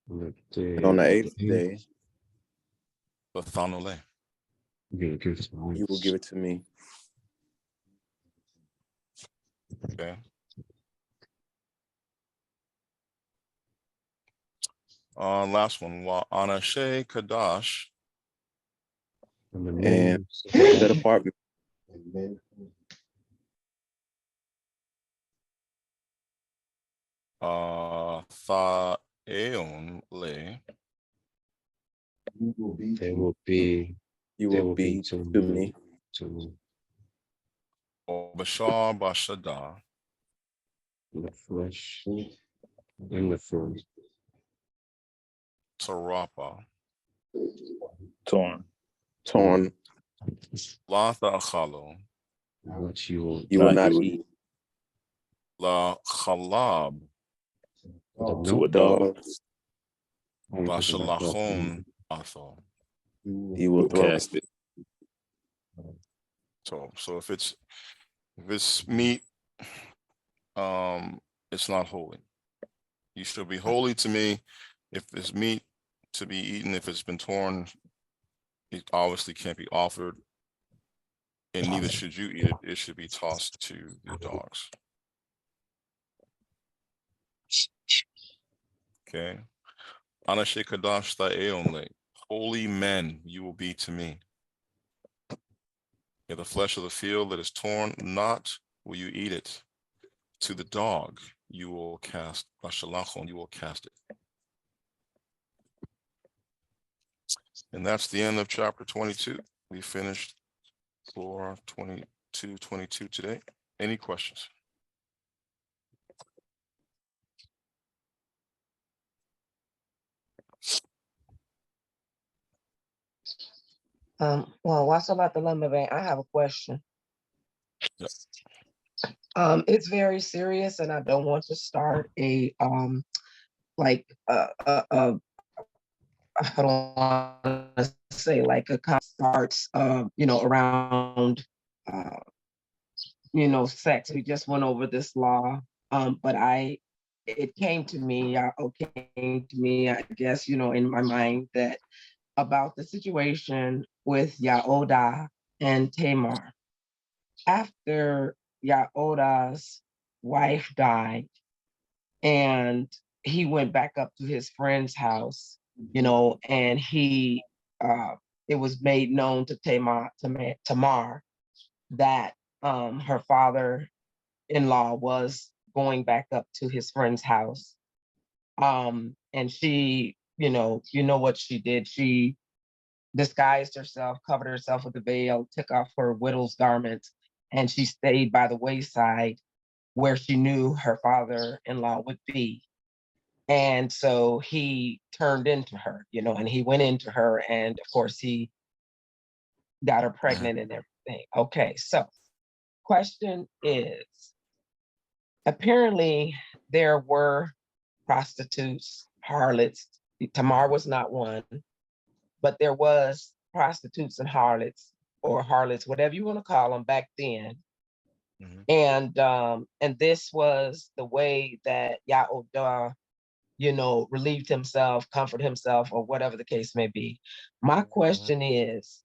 S8: And on the 8th day,
S2: Bathanule.
S8: you will give it to me.
S2: Okay. Last one. Wa Anashe Kadash.
S8: And set apart.
S2: Tha'eon le.
S11: They will be
S8: to me.
S2: Bashar Bashada.
S11: In the flesh. In the food.
S2: Tarapa.
S8: Torn.
S2: La Tha'achalo.
S11: What you
S8: will not eat.
S2: La Chalab.
S8: To a dog.
S2: Bashalachon Atho.
S8: He will cast it.
S2: So if it's meat, it's not holy. You should be holy to me. If it's meat to be eaten, if it's been torn, it obviously can't be offered, and neither should you eat it. It should be tossed to the dogs. Okay. Anashe Kadash Tha'eon. Holy men you will be to me. The flesh of the field that is torn, not will you eat it. To the dog you will cast, Bashalachon, you will cast it. And that's the end of chapter 22. We finished Thorah 22 today. Any questions?
S3: Well, what's about the lumber bank? I have a question.
S2: Yes.
S3: It's very serious, and I don't want to start a I don't want to say like a starts around sex. We just went over this law, but it came to me, I guess, in my mind that about the situation with Yaodah and Tamar. After Yaodah's wife died and he went back up to his friend's house, and he it was made known to Tamar that her father-in-law was going back up to his friend's house. And she, you know what she did. She disguised herself, covered herself with a veil, took off her widow's garments, and she stayed by the wayside where she knew her father-in-law would be. And so he turned into her, and he went into her, and of course he got her pregnant and everything. Okay, so question is, apparently there were prostitutes, harlots. Tamar was not one, but there was prostitutes and harlots, or harlots, whatever you want to call them, back then. And this was the way that Yaodah, relieved himself, comforted himself, or whatever the case may be. My question is,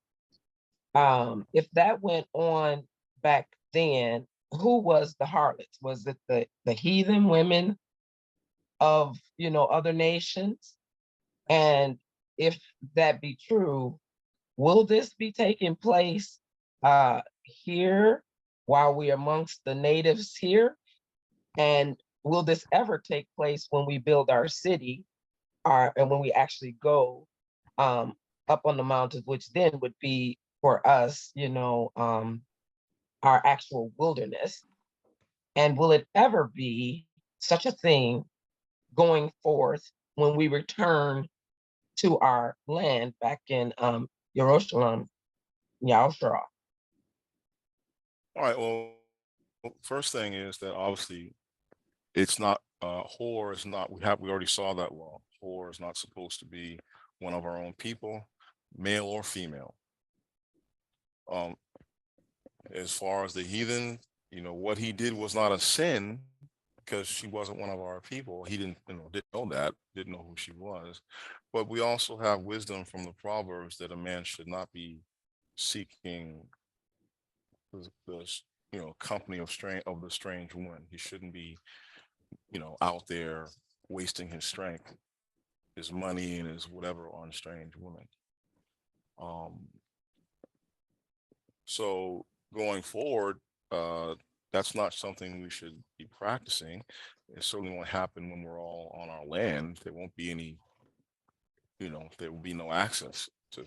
S3: If that went on back then, who was the harlots? Was it the heathen women of, you know, other nations? And if that be true, will this be taking place here while we're amongst the natives here? And will this ever take place when we build our city, and when we actually go up on the mountains, which then would be for us, you know, our actual wilderness? And will it ever be such a thing going forth when we return to our land back in Jerusalem, Yahushua?
S2: All right. Well, first thing is that obviously it's not whore is not we already saw that law. Whore is not supposed to be one of our own people, male or female. As far as the heathen, you know, what he did was not a sin because she wasn't one of our people. He didn't know that, didn't know who she was. But we also have wisdom from the Proverbs that a man should not be seeking the company of the strange woman. He shouldn't be, out there wasting his strength, his money, and his whatever on strange women. So going forward, that's not something we should be practicing. It certainly won't happen when we're all on our land. There won't be any, there will be no access to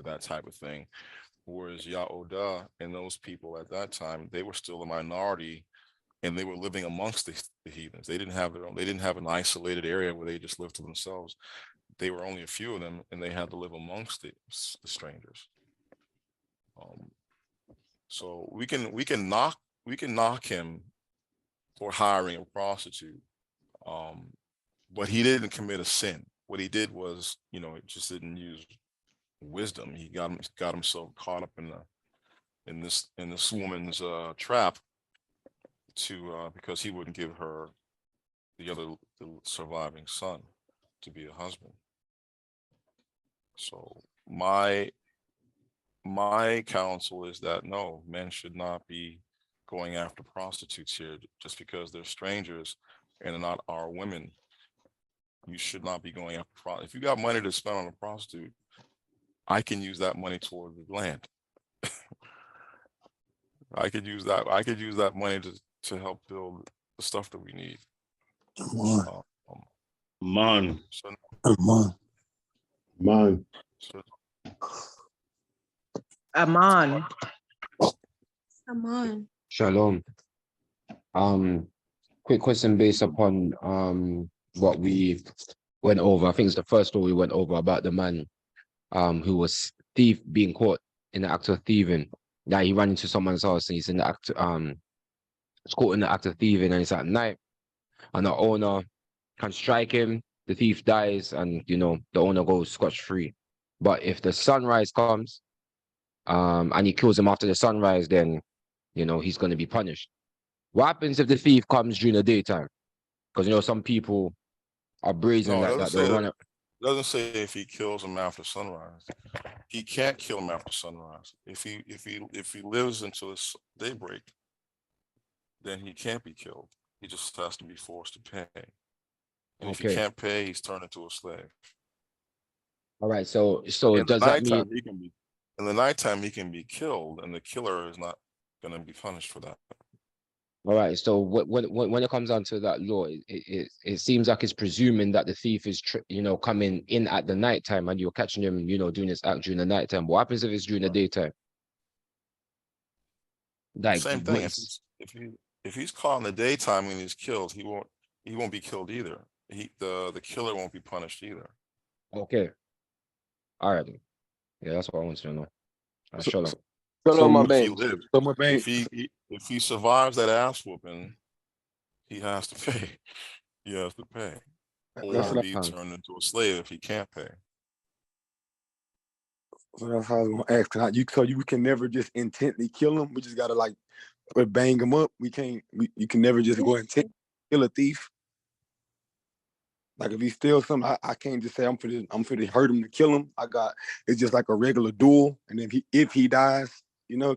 S2: that type of thing. Whereas Yaoda and those people at that time, they were still a minority, and they were living amongst the heathens. They didn't have their own. They didn't have an isolated area where they just lived to themselves. They were only a few of them, and they had to live amongst the strangers. So we can knock him for hiring a prostitute, but he didn't commit a sin. What he did was, it just didn't use wisdom. He got himself caught up in this woman's trap because he wouldn't give her the surviving son to be a husband. So my counsel is that no, men should not be going after prostitutes here just because they're strangers and they're not our women. You should not be going after if you got money to spend on a prostitute, I can use that money toward the land. I could use that money to help build the stuff that we need.
S5: Man.
S17: Aman.
S22: Aman.
S11: Shalom. Quick question based upon what we went over. I think it's the first story we went over about the man who was being caught in the act of thieving. Yeah, he ran into someone's house and he's in the act caught in the act of thieving, and it's at night, and the owner can strike him, the thief dies, and the owner goes scotch-free. But if the sunrise comes and he kills him after the sunrise, then he's going to be punished. What happens if the thief comes during the daytime? Because some people are brazen like that. They'll run it.
S2: Doesn't say if he kills him after sunrise. He can't kill him after sunrise. If he lives until daybreak, then he can't be killed. He just has to be forced to pay. And if he can't pay, he's turned into a slave.
S11: All right. So does that mean
S2: in the nighttime he can be killed, and the killer is not going to be punished for that?
S11: All right. So when it comes down to that law, it seems like it's presuming that the thief is coming in at the nighttime, and you're catching him doing this act during the nighttime. What happens if it's during the daytime? Like,
S2: same thing. If he's caught in the daytime and he's killed, he won't be killed either. The killer won't be punished either.
S11: Okay. All right. Yeah, that's what I want to know. Shalom.
S2: If he survives that ass whooping, he has to pay. He has to pay, or be turned into a slave if he can't pay.
S5: So that's how I was gonna ask. You can never just intently kill him. We just gotta bang him up. You can never just go and kill a thief. Like if he steals something, I can't just say I'm finna hurt him to kill him. It's just like a regular duel, and then if he dies, you know,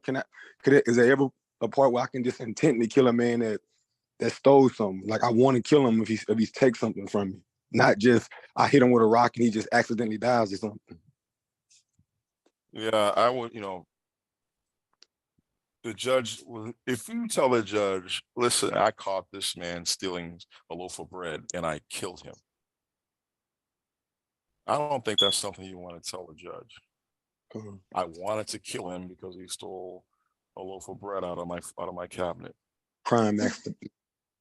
S5: is there ever a part where I can just intently kill a man that stole something? Like I want to kill him if he takes something from me, not just I hit him with a rock and he just accidentally dies or something.
S2: Yeah, I would, the judge, if you tell the judge, listen, I caught this man stealing a loaf of bread and I killed him. I don't think that's something you want to tell the judge. I wanted to kill him because he stole a loaf of bread out of my cabinet.
S5: Crime match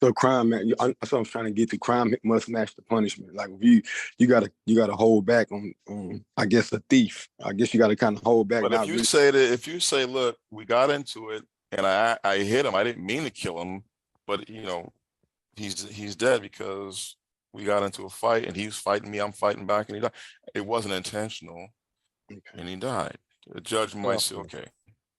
S5: the crime. That's what I'm trying to get to. Crime must match the punishment. Like if you gotta hold back on I guess a thief. I guess you gotta kind of hold back.
S2: But if you say, look, we got into it and I hit him, I didn't mean to kill him, but he's dead because we got into a fight and he was fighting me, I'm fighting back, and he died. It wasn't intentional, and he died. The judge might say, okay.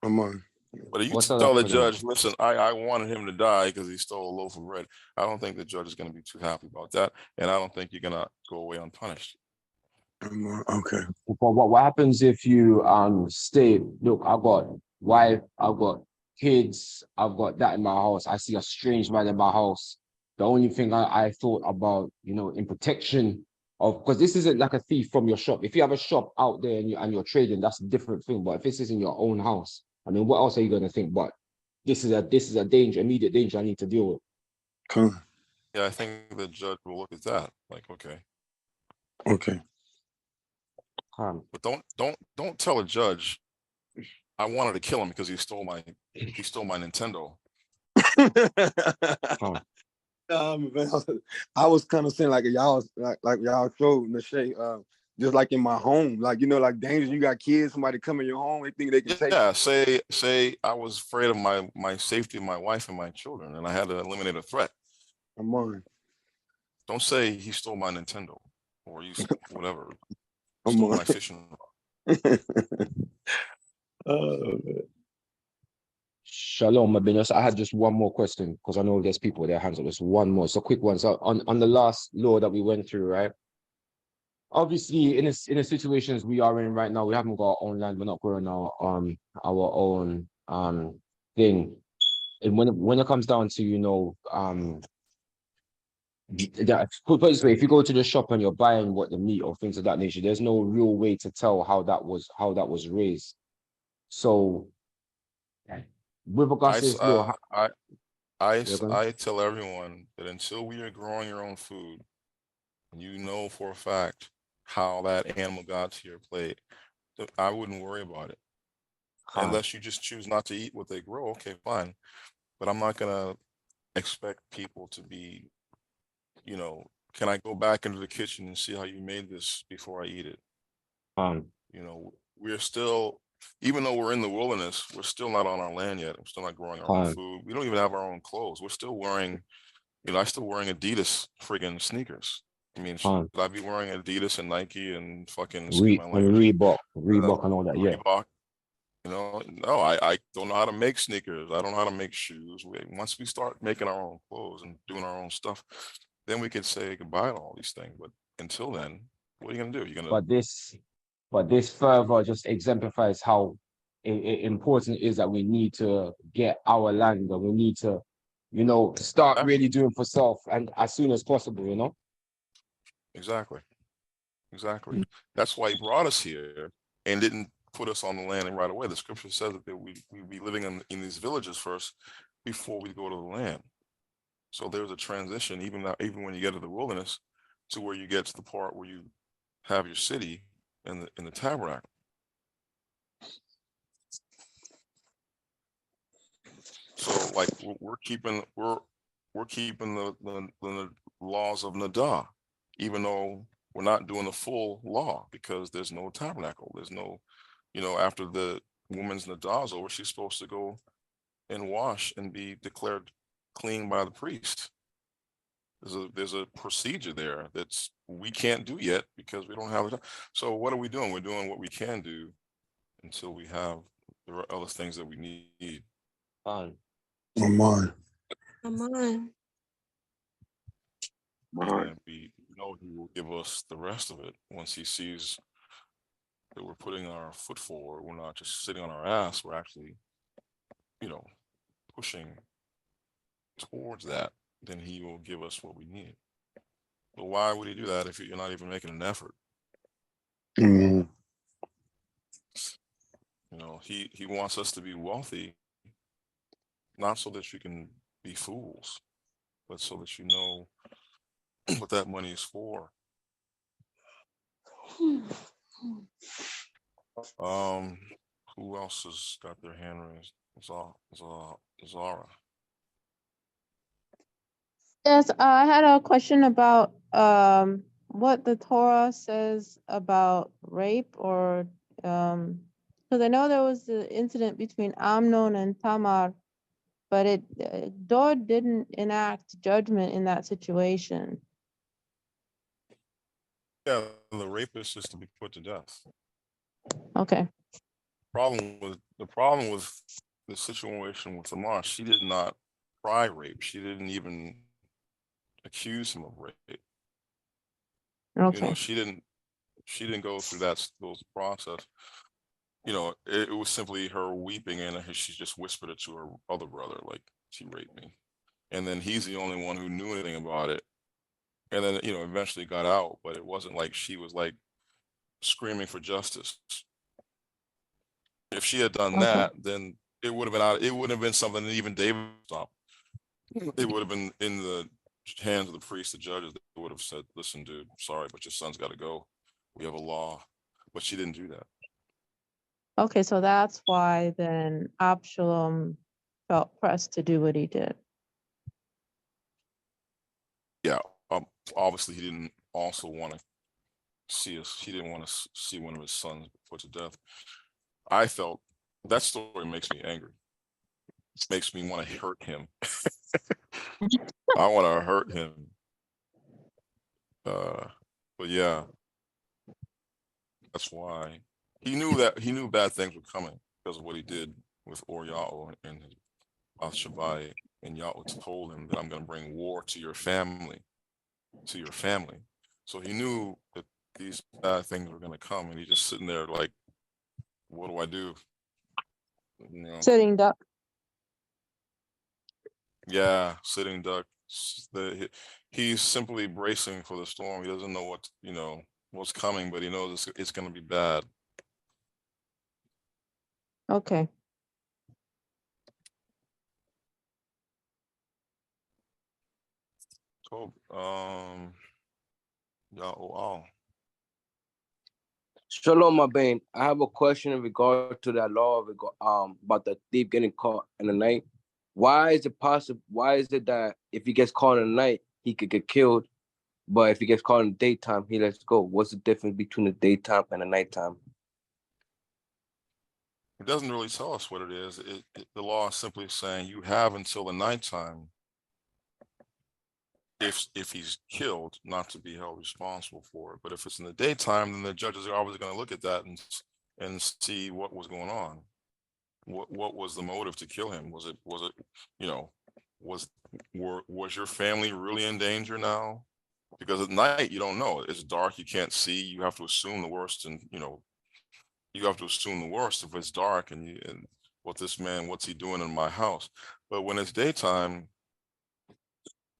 S5: Come on.
S2: But if you tell the judge, listen, I wanted him to die because he stole a loaf of bread, I don't think the judge is going to be too happy about that, and I don't think you're going to go away unpunished.
S5: Okay.
S11: But what happens if you state, look, I've got wife, I've got kids, I've got that in my house, I see a strange man in my house. The only thing I thought about, in protection of, because this isn't like a thief from your shop. If you have a shop out there and you're trading, that's a different thing. But if this is in your own house, I mean, what else are you going to think? But this is a danger, immediate danger I need to deal with.
S2: Yeah, I think the judge will look at that like, okay.
S5: Okay.
S2: But don't tell a judge I wanted to kill him because he stole my Nintendo.
S5: I was kind of saying like y'all showed Nashay, just like in my home, like like danger. You got kids, somebody come in your home, they think they can take.
S2: Yeah, say I was afraid of my safety, my wife and my children, and I had to eliminate a threat.
S5: Come on.
S2: Don't say he stole my Nintendo or whatever. Stole my fishing rod.
S11: Shalom, Mabinos. I had just one more question because I know there's people with their hands up. Just one more. So quick one. So on the last law that we went through, right? Obviously, in the situations we are in right now, we haven't got our own land. We're not growing our own thing. And when it comes down to put it this way, if you go to the shop and you're buying the meat or things of that nature, there's no real way to tell how that was raised. So with regards to this law,
S2: I tell everyone that until we are growing your own food, you know for a fact how that animal got to your plate, I wouldn't worry about it. Unless you just choose not to eat what they grow, okay, fine. But I'm not gonna expect people to be, can I go back into the kitchen and see how you made this before I eat it? We're still, even though we're in the wilderness, we're still not on our land yet. We're still not growing our own food. We don't even have our own clothes. We're still wearing, I'm still wearing Adidas friggin' sneakers. I mean, should I be wearing Adidas and Nike and fucking
S11: Reebok and all that?
S2: Reebok. No, I don't know how to make sneakers. I don't know how to make shoes. Once we start making our own clothes and doing our own stuff, then we could say goodbye to all these things. But until then, what are you gonna do? You're gonna.
S11: But this further just exemplifies how important it is that we need to get our land and we need to, start really doing for self and as soon as possible,
S2: Exactly. That's why he brought us here and didn't put us on the land right away. The scripture says that we be living in these villages first before we go to the land. So there's a transition, even when you get to the wilderness, to where you get to the part where you have your city in the tabernacle. So like we're keeping the laws of Nadah, even though we're not doing the full law because there's no tabernacle. There's no, after the woman's Nadah is over, she's supposed to go and wash and be declared clean by the priest. There's a procedure there that's we can't do yet because we don't have it. So what are we doing? We're doing what we can do until we have the other things that we need.
S5: Come on.
S15: Come on.
S2: We're gonna be know he will give us the rest of it once he sees that we're putting our foot forward. We're not just sitting on our ass. We're actually, pushing towards that. Then he will give us what we need. But why would he do that if you're not even making an effort?
S5: Mhm.
S2: He wants us to be wealthy, not so that you can be fools, but so that you know what that money is for. Who else has got their hand raised? Zara.
S18: Yes, I had a question about what the Torah says about rape, or because I know there was the incident between Amnon and Tamar, but God didn't enact judgment in that situation.
S2: Yeah, the rapist is to be put to death.
S18: Okay.
S2: The problem with the situation with Tamar, she did not try rape. She didn't even accuse him of rape.
S18: Okay.
S2: She didn't go through those process. It was simply her weeping, and she just whispered it to her other brother, like, she raped me. And then he's the only one who knew anything about it. And then, eventually got out, but it wasn't like she was like screaming for justice. If she had done that, then it would have been out. It wouldn't have been something that even David stopped. It would have been in the hands of the priests, the judges. They would have said, "Listen, dude, sorry, but your son's got to go. We have a law." But she didn't do that.
S18: Okay, so that's why then Absalom felt pressed to do what he did.
S2: Yeah. Obviously, he didn't also want to see us. He didn't want to see one of his sons put to death. I felt that story makes me angry. Makes me want to hurt him. I want to hurt him. But yeah, that's why he knew bad things were coming because of what he did with Oriao and Shabath, and Yahweh told him that I'm going to bring war to your family. So he knew that these bad things were going to come, and he's just sitting there like, what do I do?
S18: Sitting duck.
S2: Yeah, sitting duck. He's simply bracing for the storm. He doesn't know what's coming, but he knows it's going to be bad.
S18: Okay.
S2: So, Ya'ol.
S20: Shalom, Aben. I have a question in regard to that law about the thief getting caught in the night. Why is it possible? Why is it that if he gets caught in the night, he could get killed, but if he gets caught in the daytime, he lets go? What's the difference between the daytime and the nighttime?
S2: It doesn't really tell us what it is. The law is simply saying you have until the nighttime, if he's killed, not to be held responsible for it. But if it's in the daytime, then the judges are always going to look at that and see what was going on. What was the motive to kill him? Was it was your family really in danger now? Because at night you don't know. It's dark, you can't see. You have to assume the worst, and you have to assume the worst if it's dark and what's he doing in my house? But when it's daytime,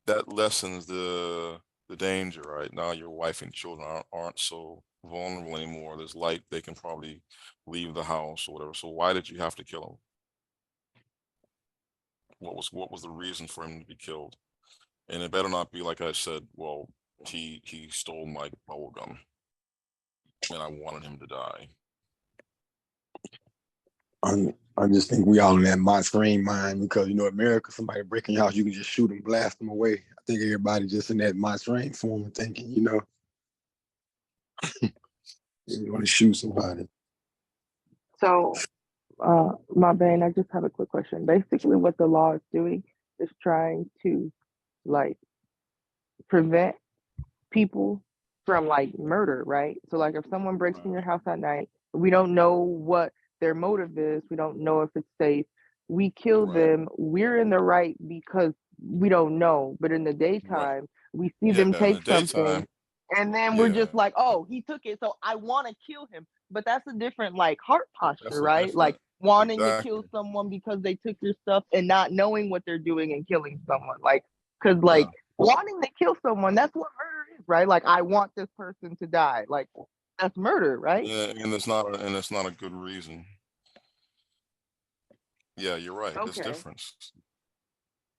S2: that lessens the danger, right? Now your wife and children aren't so vulnerable anymore. There's light, they can probably leave the house or whatever. So why did you have to kill him? What was the reason for him to be killed? And it better not be like I said, well, he stole my bubble gum and I wanted him to die.
S5: I just think we all in that my screen mind because America, somebody breaking your house, you can just shoot them, blast them away. I think everybody just in that my screen form thinking, you want to shoot somebody.
S17: So, my bad, I just have a quick question. Basically, what the law is doing is trying to prevent people from murder, right? So if someone breaks in your house at night, we don't know what their motive is. We don't know if it's safe. We kill them. We're in the right because we don't know. But in the daytime, we see them take something. And then we're
S2: Yeah.
S17: just like, oh, he took it, so I want to kill him. But that's a different like heart posture, right? Like wanting to kill someone because they took your stuff and not knowing what they're doing and killing someone. Like, because like wanting to kill someone, that's what murder is, right? Like, I want this person to die. Like, that's murder, right?
S2: Yeah, and it's not a good reason. Yeah, you're right. There's
S17: Okay.
S2: difference.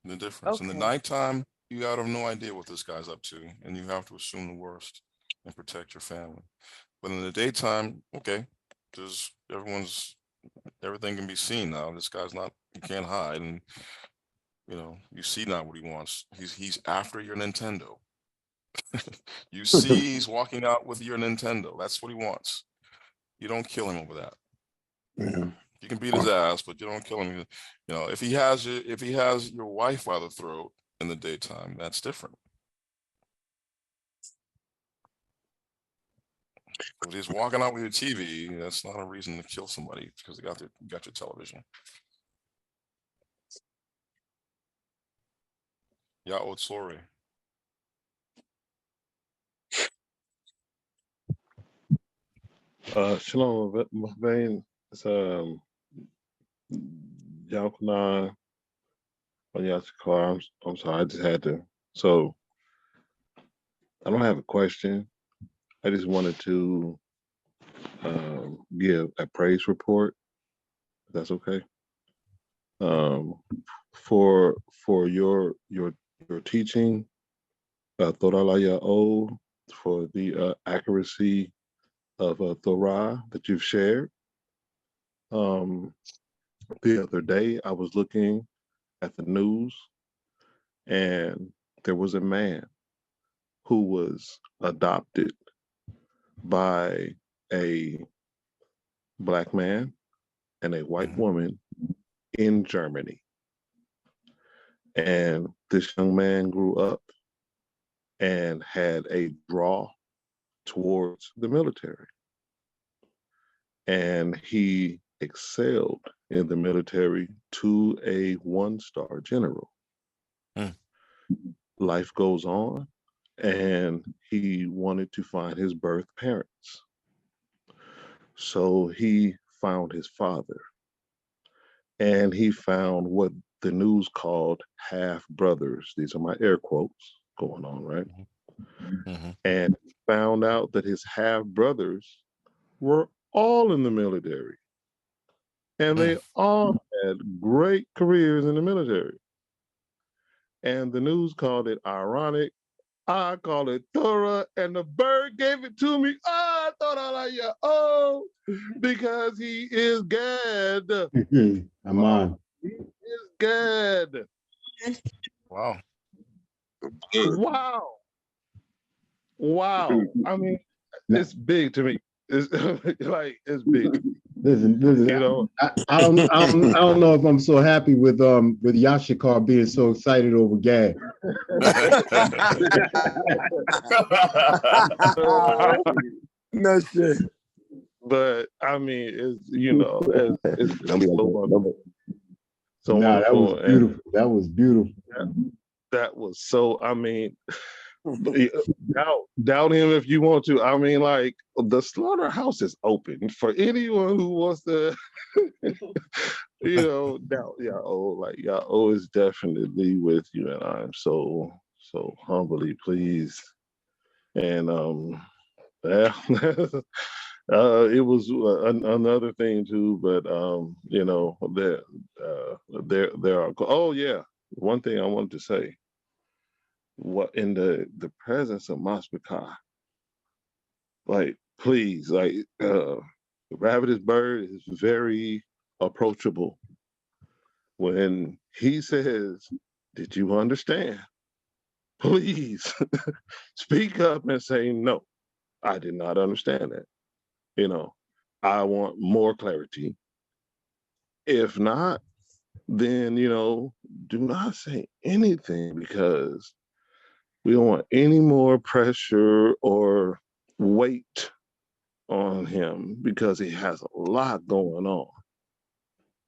S2: The difference. In the
S17: Okay.
S2: nighttime, you have no idea what this guy's up to, and you have to assume the worst and protect your family. But in the daytime, okay, there's everything can be seen now. This guy's not, you can't hide, and you see not what he wants. He's after your Nintendo. You see he's walking out with your Nintendo. That's what he wants. You don't kill him over that.
S1: Yeah.
S2: You can beat his ass, but you don't kill him. If he has your wife by the throat in the daytime, that's different. If he's walking out with your TV, that's not a reason to kill somebody because they got your television. Yeah, sorry.
S9: Shalom, Mahvain. It's Yalkanan on Yashikar. I'm sorry, I just had to. So I don't have a question. I just wanted to give a praise report. If that's okay. For your teaching, Thorah for the accuracy of Thorah that you've shared. The other day, I was looking at the news, and there was a man who was adopted by a Black man and a white woman in Germany. And this young man grew up and had a draw towards the military. And he excelled in the military to a 1-star general. Life goes on, and he wanted to find his birth parents. So he found his father, and he found what the news called half brothers. These are my air quotes going on, right? And found out that his half brothers were all in the military, and they all had great careers in the military. And the news called it ironic. I call it Thorah, and the bird gave it to me. I thought I like because he is good.
S1: I'm on.
S9: He is good.
S2: Wow.
S9: Wow. Wow. I mean, it's big to me. It's like it's big.
S1: Listen. I don't know if I'm so happy with Yashikar being so excited over Gad.
S5: No shit.
S9: But I mean, it's so
S1: nah, that was
S9: wonderful.
S1: beautiful. That was beautiful.
S9: That was so. I mean, doubt him if you want to. I mean, like, the slaughterhouse is open for anyone who wants to. Doubt Yao is definitely with you, and I'm so humbly pleased. And it was another thing too, but there are. Oh yeah, one thing I wanted to say. What in the presence of Maspika, like, please, like, the rabbitous bird is very approachable. When he says, "Did you understand?" Please speak up and say, "No, I did not understand that." I want more clarity. If not, then do not say anything, because we don't want any more pressure or weight on him, because he has a lot going on.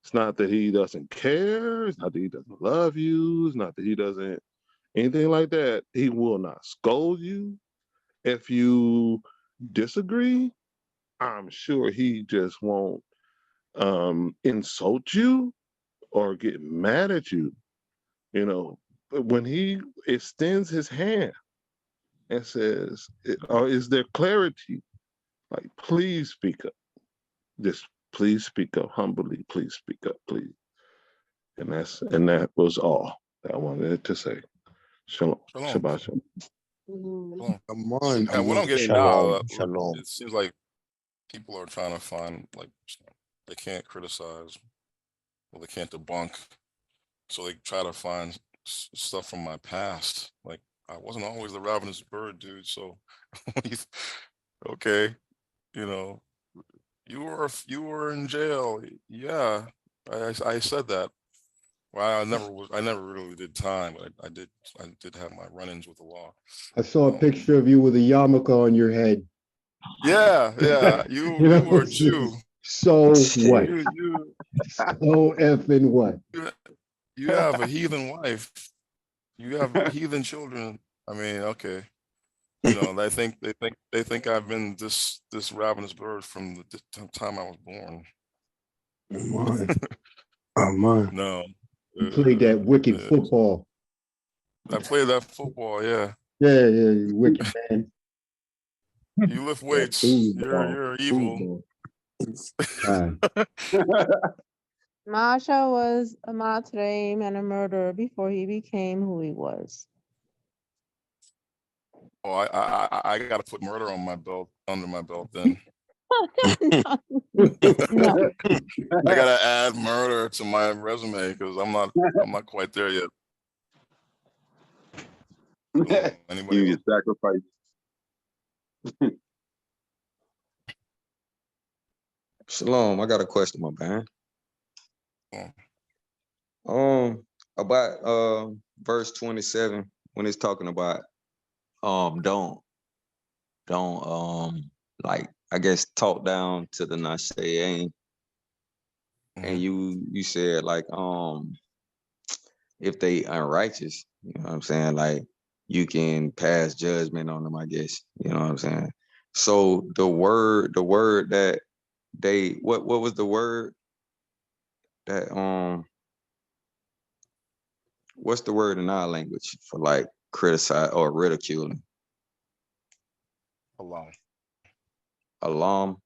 S9: It's not that he doesn't care. It's not that he doesn't love you. It's not that he doesn't anything like that. He will not scold you. if you disagree, I'm sure he just won't insult you or get mad at you. You know, but when he extends his hand and says, or is there clarity? Like, please speak up. Just please speak up humbly. Please speak up, please. And that was all that I wanted to say. Shalom.
S2: Shalom.
S9: Shabbat shalom.
S5: Come on.
S2: Yeah, what I'm getting
S7: Shalom.
S2: now,
S7: Shalom.
S2: it seems like people are trying to find, like, they can't criticize, or they can't debunk, so they try to find stuff from my past. Like, I wasn't always the ravenous bird, dude. So, okay, you know, you were in jail. Yeah, I said that. Well, I never really did time, but I did have my run-ins with the law.
S1: I saw a picture of you with a yarmulke on your head.
S2: Yeah, you were a Jew.
S1: So what?
S2: You
S1: So effing what?
S2: you have a heathen wife. You have heathen children. I mean, okay. You know, they think I've been this ravenous bird from the time I was born. No.
S1: You played that wicked football.
S2: I played that football, yeah.
S1: Yeah, you wicked man.
S2: You lift weights. You're evil.
S18: Masha was a matrem and a murderer before he became who he was.
S2: Oh, I got to put murder on my belt, under my belt then.
S18: No.
S2: I gotta add murder to my resume because I'm not quite there yet. Anybody
S10: You
S2: else?
S10: sacrifice.
S11: Shalom, I got a question, my man. About verse 27 when it's talking about don't like I guess talk down to the Nashaim. And you said like if they unrighteous, you know what I'm saying? Like you can pass judgment on them, I guess. You know what I'm saying? So the word that they what was the word that what's the word in our language for like criticize or ridiculing?
S2: Alarm.
S11: Alarm.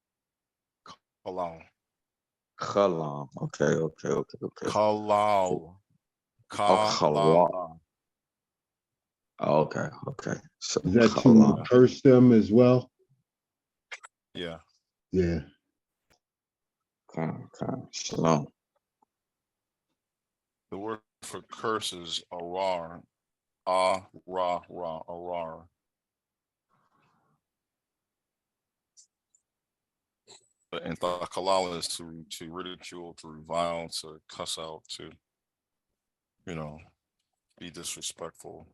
S2: Alarm.
S11: Khalam. Okay.
S2: Kalal.
S11: Khalal. Okay. So
S1: Is that to curse them as well?
S2: Yeah.
S11: Yeah. Okay. Shalom.
S2: The word for curse is arar. Arar. And kalal is to ridicule, to revile, to cuss out, to, you know, be disrespectful.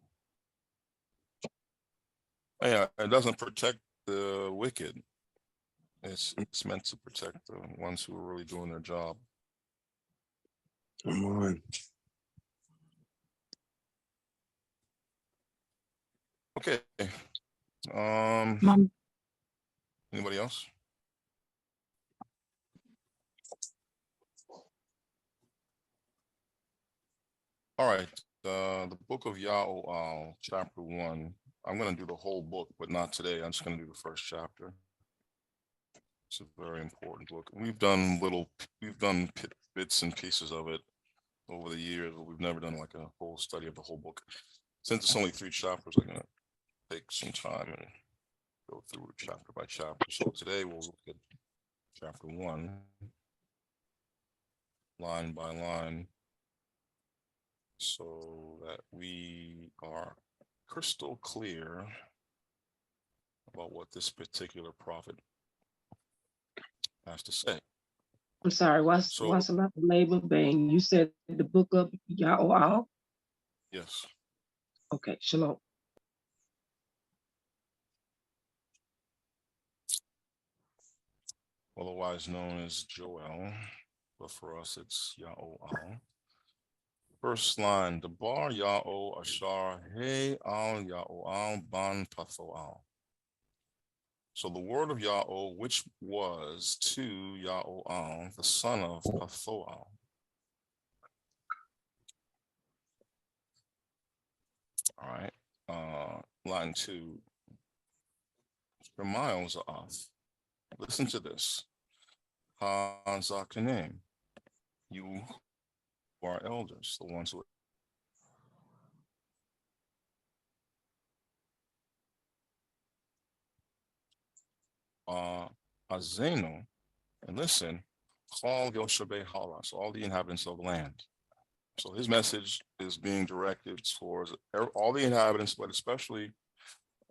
S2: Yeah, it doesn't protect the wicked. It's meant to protect the ones who are really doing their job.
S5: Come on.
S2: Okay. Anybody else? All right. The book of Ya'ol, chapter 1. I'm going to do the whole book, but not today. I'm just going to do the first chapter. It's a very important book. We've done bits and pieces of it over the years, but we've never done like a whole study of the whole book. Since it's only 3 chapters, I'm going to take some time and go through it chapter by chapter. So today we'll look at chapter 1, line by line, so that we are crystal clear about what this particular prophet has to say.
S3: I'm sorry, what's about the labor bang? You said the book of Ya'ol?
S2: Yes.
S3: Okay, shalom.
S2: Otherwise known as Joel, but for us it's Ya'ol. First line, the bar Ya'ol Ashar Hey Al Ya'ol Ban Pathoal. So the word of Yahweh, which was to Yahweh, the son of Thorah. All right. Line 2. Your miles are off. Listen to this. Hazakanim. You who are elders, the ones who Azenu, and listen, call Yoshabei Hala, so all the inhabitants of the land. So his message is being directed towards all the inhabitants, but especially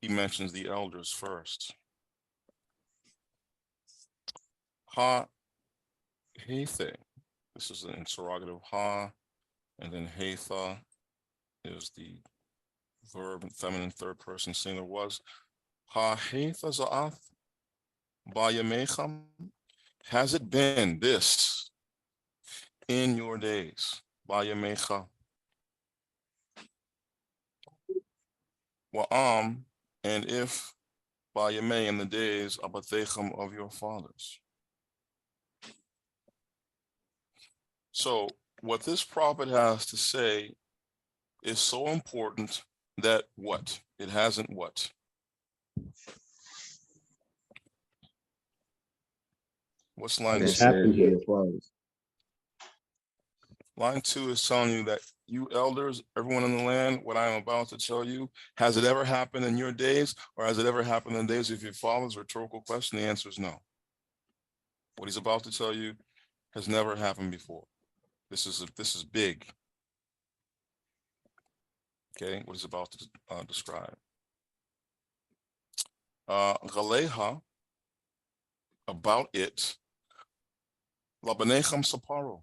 S2: he mentions the elders first. Ha Hethe. This is an interrogative ha, and then Hetha is the verb in feminine third person singular was. Ha Hetha Za'ath Bayamecham. Has it been this in your days? Bayamecha. Wa'am, and if Bayame in the days Abathechem of your fathers. So what this prophet has to say is so important that what? It hasn't what? What's line 2?
S1: Happened to your fathers.
S2: Line 2 is telling you that you elders, everyone in the land, what I am about to tell you, has it ever happened in your days, or has it ever happened in the days of your fathers? Rhetorical question. The answer is no. What he's about to tell you has never happened before. This is big. Okay, what he's about to describe. Galeha, about it, Labanecham Saparo.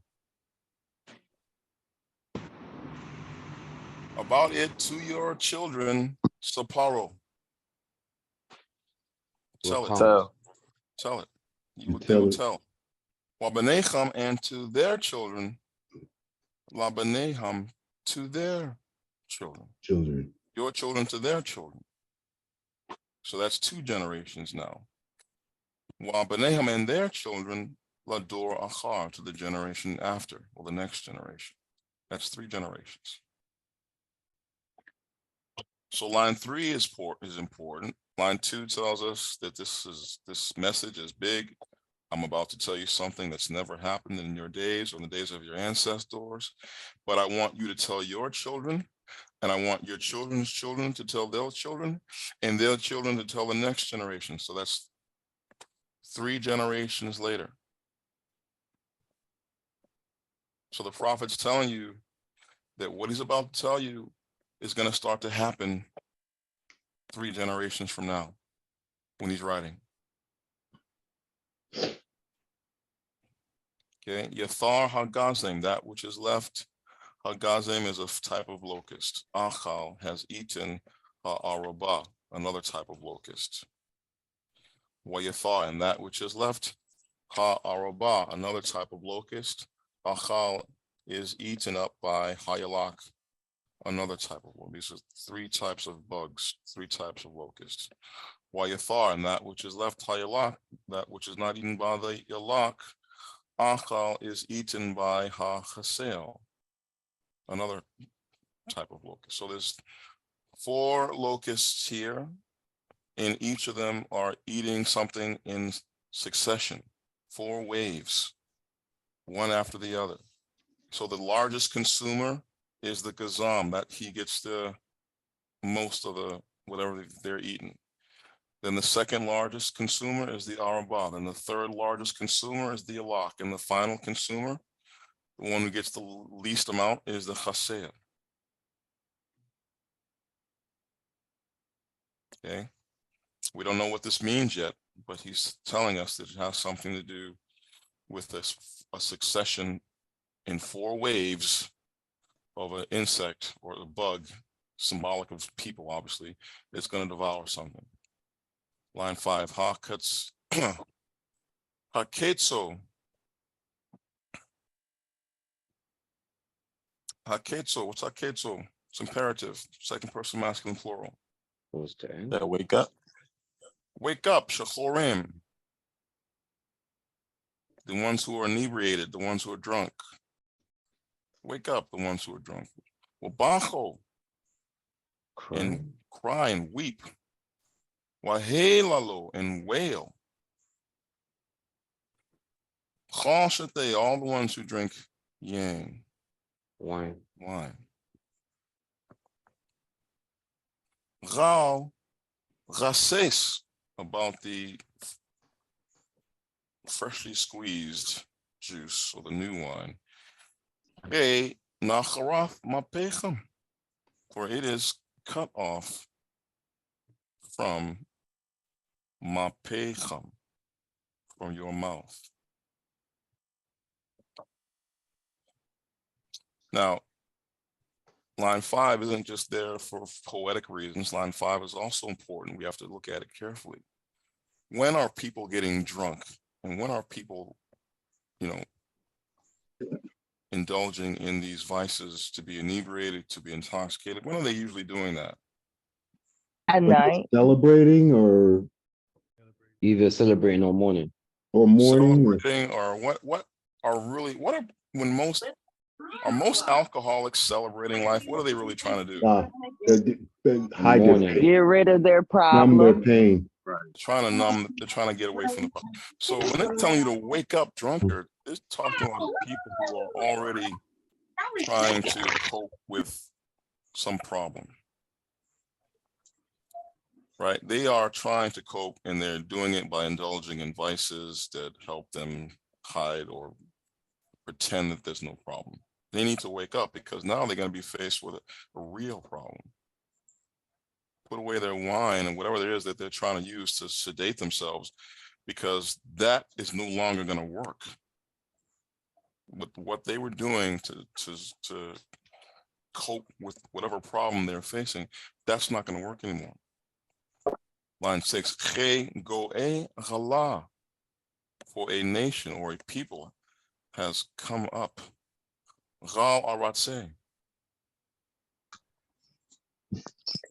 S2: About it to your children, Saparo. Tell it. Tell it. They will tell. Labanecham, and to their children, Labanecham, to their children. Your children to their children. So that's 2 generations now. Labanecham and their children, Lador Akhad, to the generation after, or the next generation. That's 3 generations. So line 3 is important. Line 2 tells us that this message is big. I'm about to tell you something that's never happened in your days or in the days of your ancestors, but I want you to tell your children, and I want your children's children to tell their children, and their children to tell the next generation. So that's 3 generations later. So the prophet's telling you that what he's about to tell you is going to start to happen 3 generations from now when he's writing. Okay, Yathar Hagazim, that which is left. Hagazim is a type of locust. Achal has eaten Arabah, another type of locust. Wayathar, and that which is left. Arabah, another type of locust. Achal is eaten up by Hayalak, another type of locust. These are 3 types of bugs, 3 types of locusts. Wayathar, and that which is left. Hayalak, that which is not eaten by the Yalak. Achal is eaten by Ha-Chasel, another type of locust. So there's 4 locusts here, and each of them are eating something in succession, 4 waves, one after the other. So the largest consumer is the Gazam, that he gets the most of the whatever they're eating. Then the second largest consumer is the Arabah. Then the third largest consumer is the Alak. And the final consumer, the one who gets the least amount, is the Chasea. Okay. We don't know what this means yet, but he's telling us that it has something to do with a succession in 4 waves of an insect or a bug, symbolic of people, obviously, it's going to devour something. Line 5, Haketso. Haketso. Haketso, what's Haketso? It's imperative, second person masculine plural.
S11: What's the end?
S7: That wake up.
S2: Wake up, Shachorim. The ones who are inebriated, the ones who are drunk. Wake up, the ones who are drunk. Wabacho. And cry and weep. Wahelalo and wail. Chashate, all the ones who drink yang.
S11: Wine.
S2: Gal, rases, about the freshly squeezed juice or the new wine. Hey, nacharath mapechem, for it is cut off from mapechem, from your mouth. Now, line 5 isn't just there for poetic reasons. Line 5 is also important. We have to look at it carefully. When are people getting drunk? And when are people, indulging in these vices to be inebriated, to be intoxicated? When are they usually doing that?
S17: At night.
S1: Celebrating or
S11: either celebrating or mourning.
S1: Or mourning.
S2: Celebrating or what are when most alcoholics celebrating life? What are they really trying to do?
S1: Hide their pain.
S17: Get rid of their problem.
S1: Numb their pain.
S2: Right. They're trying to get away from the problem. So when they're telling you to wake up, drunkard, they're talking about people who are already trying to cope with some problem. Right? They are trying to cope, and they're doing it by indulging in vices that help them hide or pretend that there's no problem. They need to wake up because now they're going to be faced with a real problem. Put away their wine and whatever it is that they're trying to use to sedate themselves, because that is no longer going to work. With what they were doing to cope with whatever problem they're facing, that's not going to work anymore. Line 6, Che goe gala, for a nation or a people has come up. Gal aratse,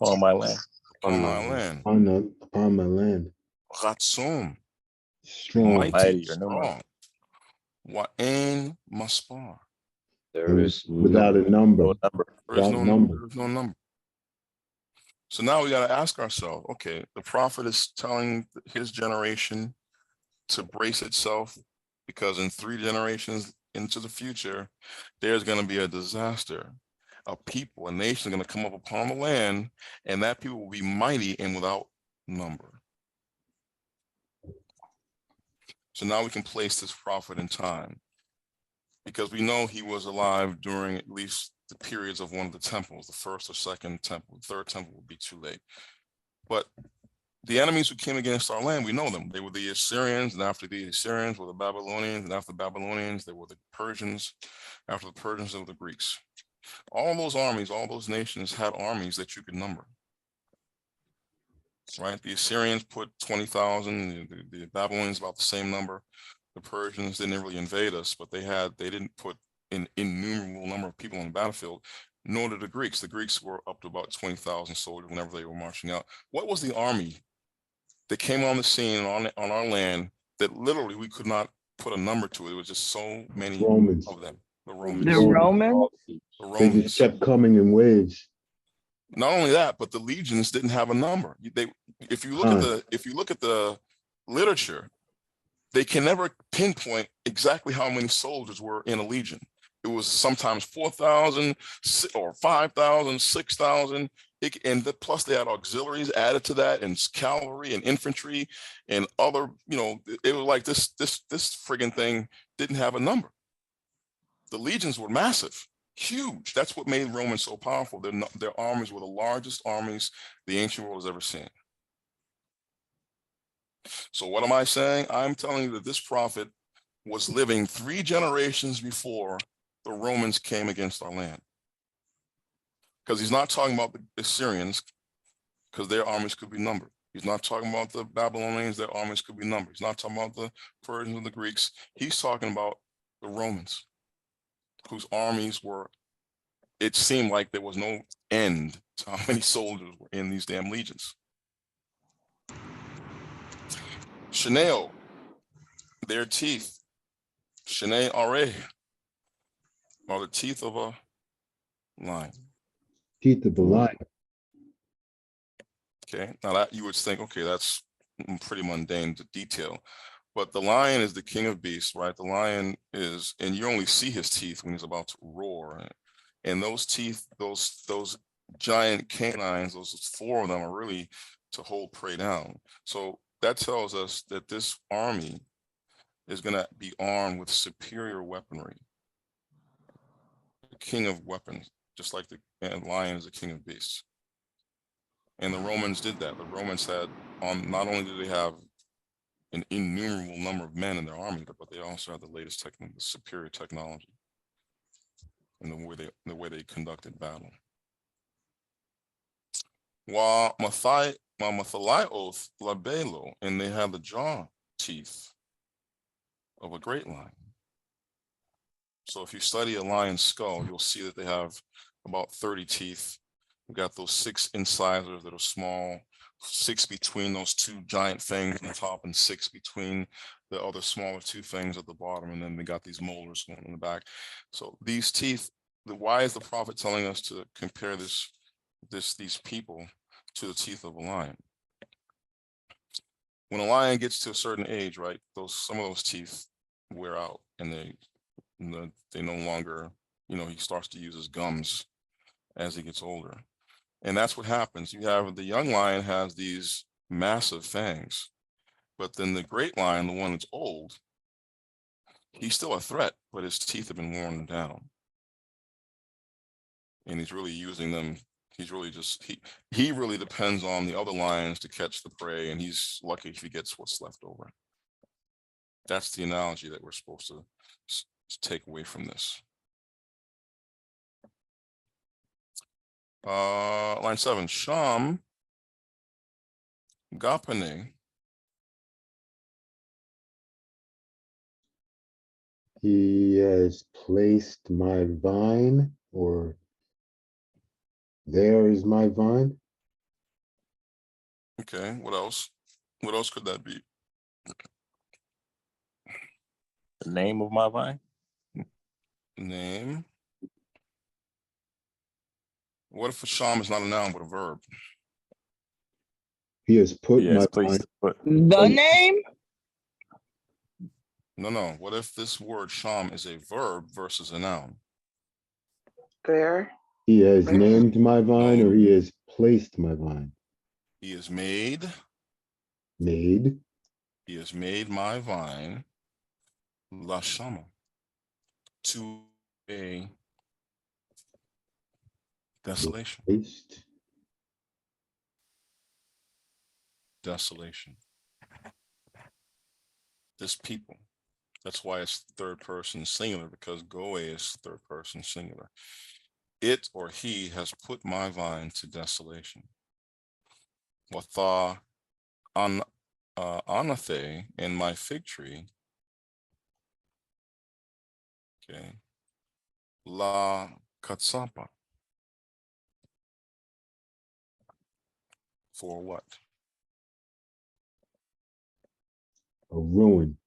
S7: on my land.
S2: Upon my land.
S1: Upon my land.
S2: Ratzon,
S1: Strong.
S2: mighty, strong. Wa'en maspar.
S11: There is
S1: without a number.
S2: There is no number. So now we got to ask ourselves, okay, the prophet is telling his generation to brace itself, because in 3 generations into the future, there's going to be a disaster. A people, a nation is going to come up upon the land, and that people will be mighty and without number. So now we can place this prophet in time, because we know he was alive during at least the periods of one of the temples, the first or second temple. The third temple would be too late. But the enemies who came against our land, we know them. They were the Assyrians, and after the Assyrians were the Babylonians, and after the Babylonians, they were the Persians. After the Persians, they were the Greeks. All those armies, all those nations had armies that you could number. Right? The Assyrians put 20,000, the Babylonians about the same number. The Persians didn't really invade us, but they didn't put an innumerable number of people on the battlefield, nor did the Greeks. The Greeks were up to about 20,000 soldiers whenever they were marching out. What was the army that came on the scene on our land that literally we could not put a number to it? It was just so many of them. The Romans.
S17: The Romans?
S2: The Romans.
S1: They just kept coming in waves.
S2: Not only that, but the legions didn't have a number. If you look at the literature, they can never pinpoint exactly how many soldiers were in a legion. It was sometimes 4,000 or 5,000, 6,000, and plus they had auxiliaries added to that, and cavalry and infantry and other. It was like this friggin' thing didn't have a number. The legions were massive, huge. That's what made Romans so powerful. Their armies were the largest armies the ancient world has ever seen. So what am I saying? I'm telling you that this prophet was living 3 generations before the Romans came against our land. Because he's not talking about the Assyrians, because their armies could be numbered. He's not talking about the Babylonians, their armies could be numbered. He's not talking about the Persians or the Greeks. He's talking about the Romans, whose armies were, it seemed like there was no end to how many soldiers were in these damn legions. Sheneo, their teeth. Shene are the teeth of a lion.
S1: Teeth of a lion.
S2: Okay, now that you would think, okay, that's pretty mundane detail, but the lion is the king of beasts, right? The lion is, and you only see his teeth when he's about to roar, and those teeth, those giant canines, those 4 of them are really to hold prey down. So that tells us that this army is going to be armed with superior weaponry. The king of weapons, just like the lion is the king of beasts. And the Romans did that. The Romans had, not only did they have an innumerable number of men in their army, but they also had the latest technique, the superior technology, and the way they conducted battle. While Mathalioth labelo, and they had the jaw teeth of a great lion. So if you study a lion's skull, you'll see that they have about 30 teeth. We've got those 6 incisors that are small, 6 between those 2 giant fangs on the top and 6 between the other smaller 2 fangs at the bottom. And then they got these molars going in the back. So these teeth, why is the prophet telling us to compare these people to the teeth of a lion? When a lion gets to a certain age, right, some of those teeth wear out and they no longer, he starts to use his gums as he gets older. And that's what happens. You have the young lion has these massive fangs, but then the great lion, the one that's old, he's still a threat, but his teeth have been worn down. And he's really using them. He's really he really depends on the other lions to catch the prey, and he's lucky if he gets what's left over. That's the analogy that we're supposed to take away from this. Line 7, Sham Gapane.
S1: He has placed my vine, or there is my vine.
S2: Okay, what else? What else could that be?
S7: The name of my vine?
S2: Name. What if a sham is not a noun but a verb?
S1: He has put my vine.
S17: The name?
S2: No. What if this word sham is a verb versus a noun?
S17: There.
S1: He has named my vine, or he has placed my vine.
S2: He has made.
S1: Made.
S2: He has made my vine la shama, to a desolation. Desolation. This people. That's why it's 3rd person singular, because goe is 3rd person singular. It or he has put my vine to desolation. Watha anathe, in my fig tree. Okay. La katsapa. For what?
S1: A ruin.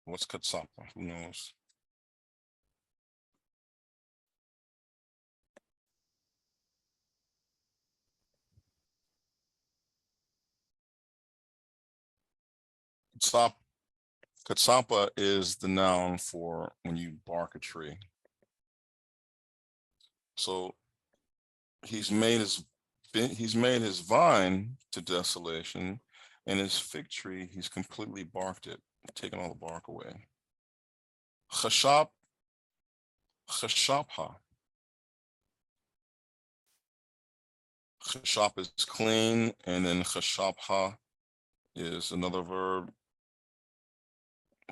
S2: What's katsapa? Who knows? Katsapa is the noun for when you bark a tree. So he's made his vine to desolation, and his fig tree, he's completely barked it, taken all the bark away. Chashapha. Chashap is clean, and then chashapha is another verb.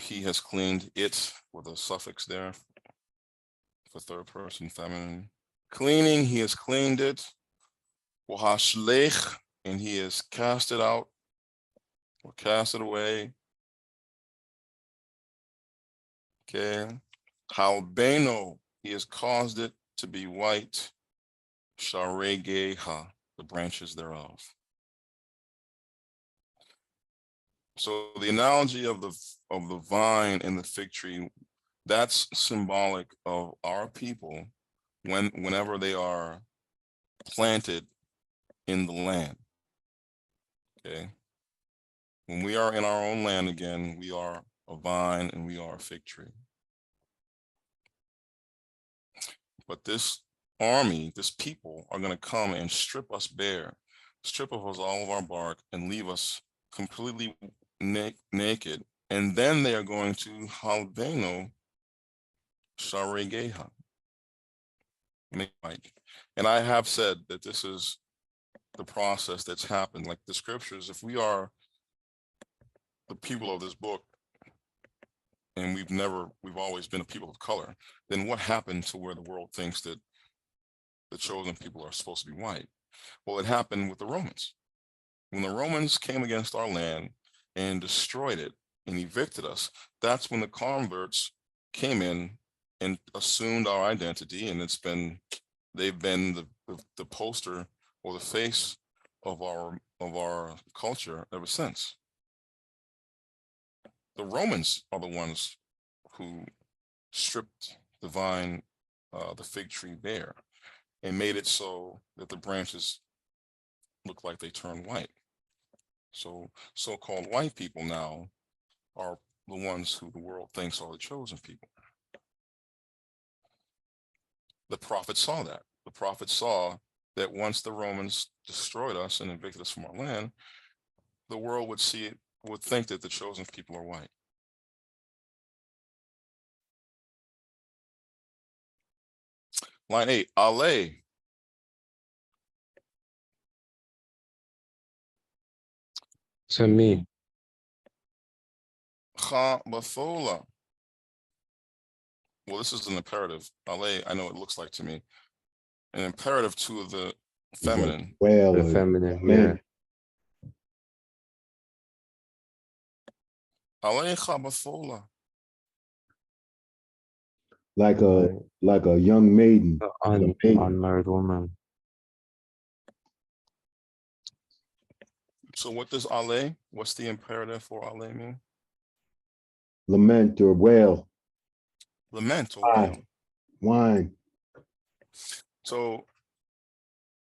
S2: He has cleaned it, with a suffix there for 3rd person feminine. Cleaning, he has cleaned it. Wahashlech, and he has cast it out or cast it away. Okay. Halbeno, he has caused it to be white. Sharegeha, the branches thereof. So the analogy of the vine and the fig tree, that's symbolic of our people whenever they are planted in the land. Okay. When we are in our own land again, we are a vine and we are a fig tree. But this army, this people are going to come and strip us bare, strip of us all of our bark and leave us completely naked. And then they are going to halbeno sharegeha. And I have said that this is the process that's happened. Like the scriptures, if we are the people of this book, and we've always been a people of color, then what happened to where the world thinks that the chosen people are supposed to be white? Well, it happened with the Romans. When the Romans came against our land and destroyed it and evicted us, that's when the converts came in and assumed our identity, and they've been the poster or the face of our culture ever since. The Romans are the ones who stripped the vine, the fig tree bare, and made it so that the branches look like they turn white. So so-called white people now are the ones who the world thinks are the chosen people. The prophet saw that. The prophet saw that once the Romans destroyed us and evicted us from our land, the world would think that the chosen people are white. Line 8, Ale.
S11: To me.
S2: Shabathola. Well, this is an imperative. Ale, I know it looks like to me. An imperative to the feminine.
S1: Well,
S11: The feminine,
S1: man.
S2: Ale Shabathola.
S1: Like a young maiden.
S11: Unmarried woman.
S2: So what does Ale, what's the imperative for Ale mean?
S1: Lament or wail.
S2: Lament or wail.
S1: Whine.
S2: So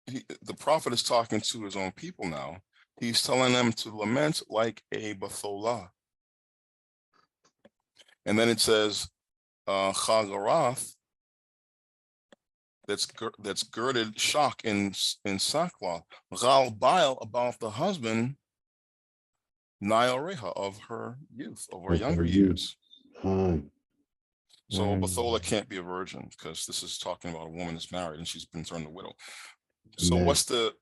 S2: the prophet is talking to his own people now. He's telling them to lament like a Batholah. And then it says, Chagarath, that's girded shock in sackcloth. Gal bile about the husband, Nioreha, of her youth, of her younger years. So Bathola can't be a virgin because this is talking about a woman that's married and she's been turned a widow. So what's the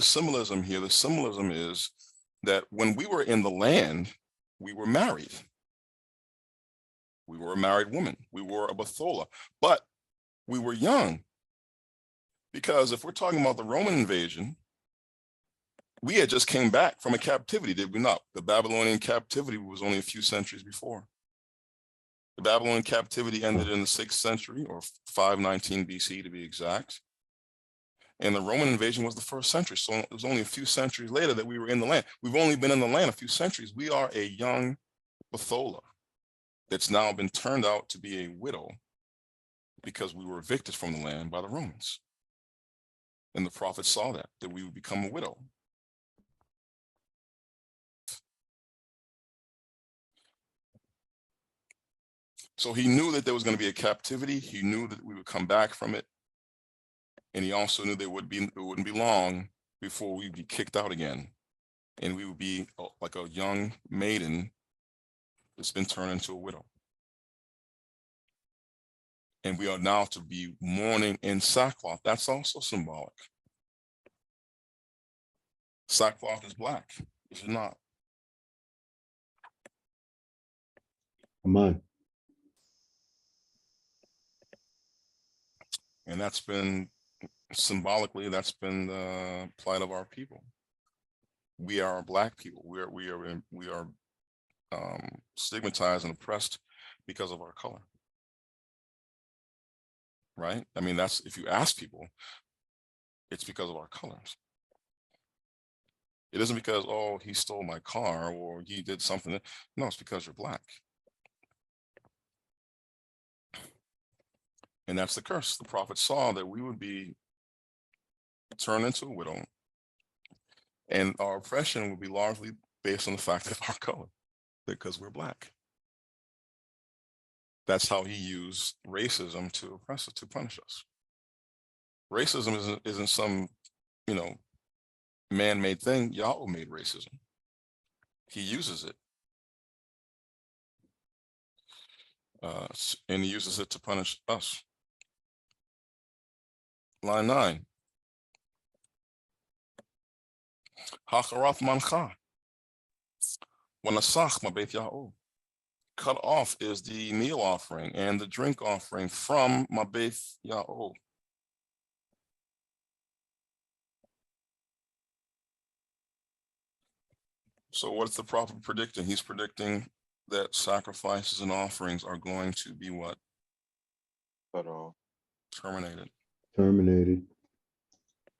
S2: symbolism here? The symbolism is that when we were in the land, we were married. We were a married woman. We were a Bathola, but we were young. Because if we're talking about the Roman invasion, we had just came back from a captivity, did we not? The Babylonian captivity was only a few centuries before. The Babylonian captivity ended in the 6th century, or 519 BC to be exact. And the Roman invasion was the 1st century. So it was only a few centuries later that we were in the land. We've only been in the land a few centuries. We are a young Bathola that's now been turned out to be a widow because we were evicted from the land by the Romans. And the prophet saw that we would become a widow. So he knew that there was going to be a captivity. He knew that we would come back from it. And he also knew it wouldn't be long before we'd be kicked out again. And we would be like a young maiden that's been turned into a widow. And we are now to be mourning in sackcloth. That's also symbolic. Sackcloth is black, is it not?
S1: Come on.
S2: And that's been symbolically, that's been the plight of our people. We are black people. We are stigmatized and oppressed because of our color. right? I mean, that's, if you ask people, it's because of our colors. It isn't because, oh, he stole my car or he did something. No, it's because you're black. And that's the curse. The prophet saw that we would be turned into a widow, and our oppression would be largely based on the fact of our color, because we're black. That's how he used racism to oppress us, to punish us. Racism isn't some, man-made thing. Yahweh made racism. He uses it. And he uses it to punish us. Line 9. Hacharath mancha. Wanasach mabeit Yahweh. Cut off is the meal offering and the drink offering from mabeit Yahweh. So what's the prophet predicting? He's predicting that sacrifices and offerings are going to be what?
S8: Cut off.
S2: Terminated.
S1: Terminated.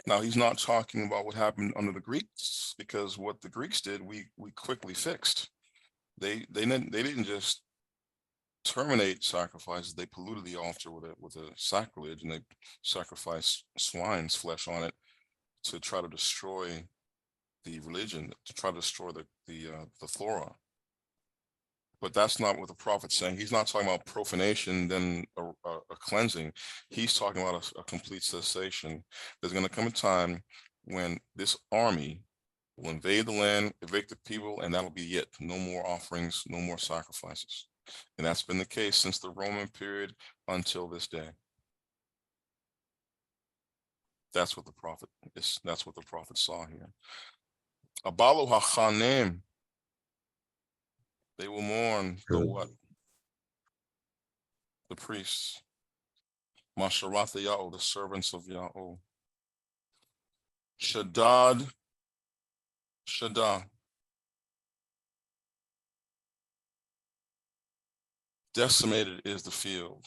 S2: Now, he's not talking about what happened under the Greeks, because what the Greeks did, we quickly fixed. They didn't just terminate sacrifices. They polluted the altar with a sacrilege, and they sacrificed swine's flesh on it to try to destroy the religion, to try to destroy the Thorah. But that's not what the prophet's saying. He's not talking about profanation, then a cleansing. He's talking about a complete cessation. There's going to come a time when this army will invade the land, evict the people, and that'll be it. No more offerings, no more sacrifices. And that's been the case since the Roman period until this day. That's what the prophet is. That's what the prophet saw here. Abalu hachanem. They will mourn the what? The priests. Masharatha Yahweh, the servants of Yahweh. Shaddad. Decimated is the field.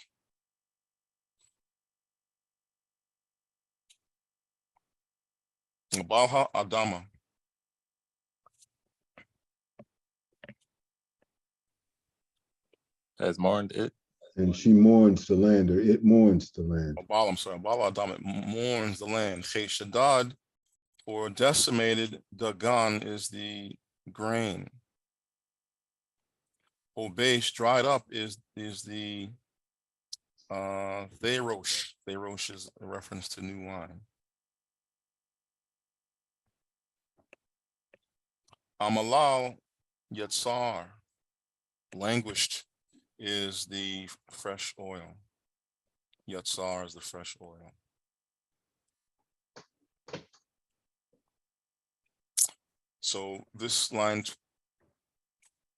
S2: Balha Adama.
S7: Has mourned it.
S1: And she mourns the land, or it mourns the land.
S2: I'm sorry. Balha Adama mourns the land. Shaddad, or decimated, Dagan is the grain. Obesh, dried up, is the Therosh. Therosh is a reference to new wine. Amalal Yatsar, languished, is the fresh oil. Yatsar is the fresh oil. So this line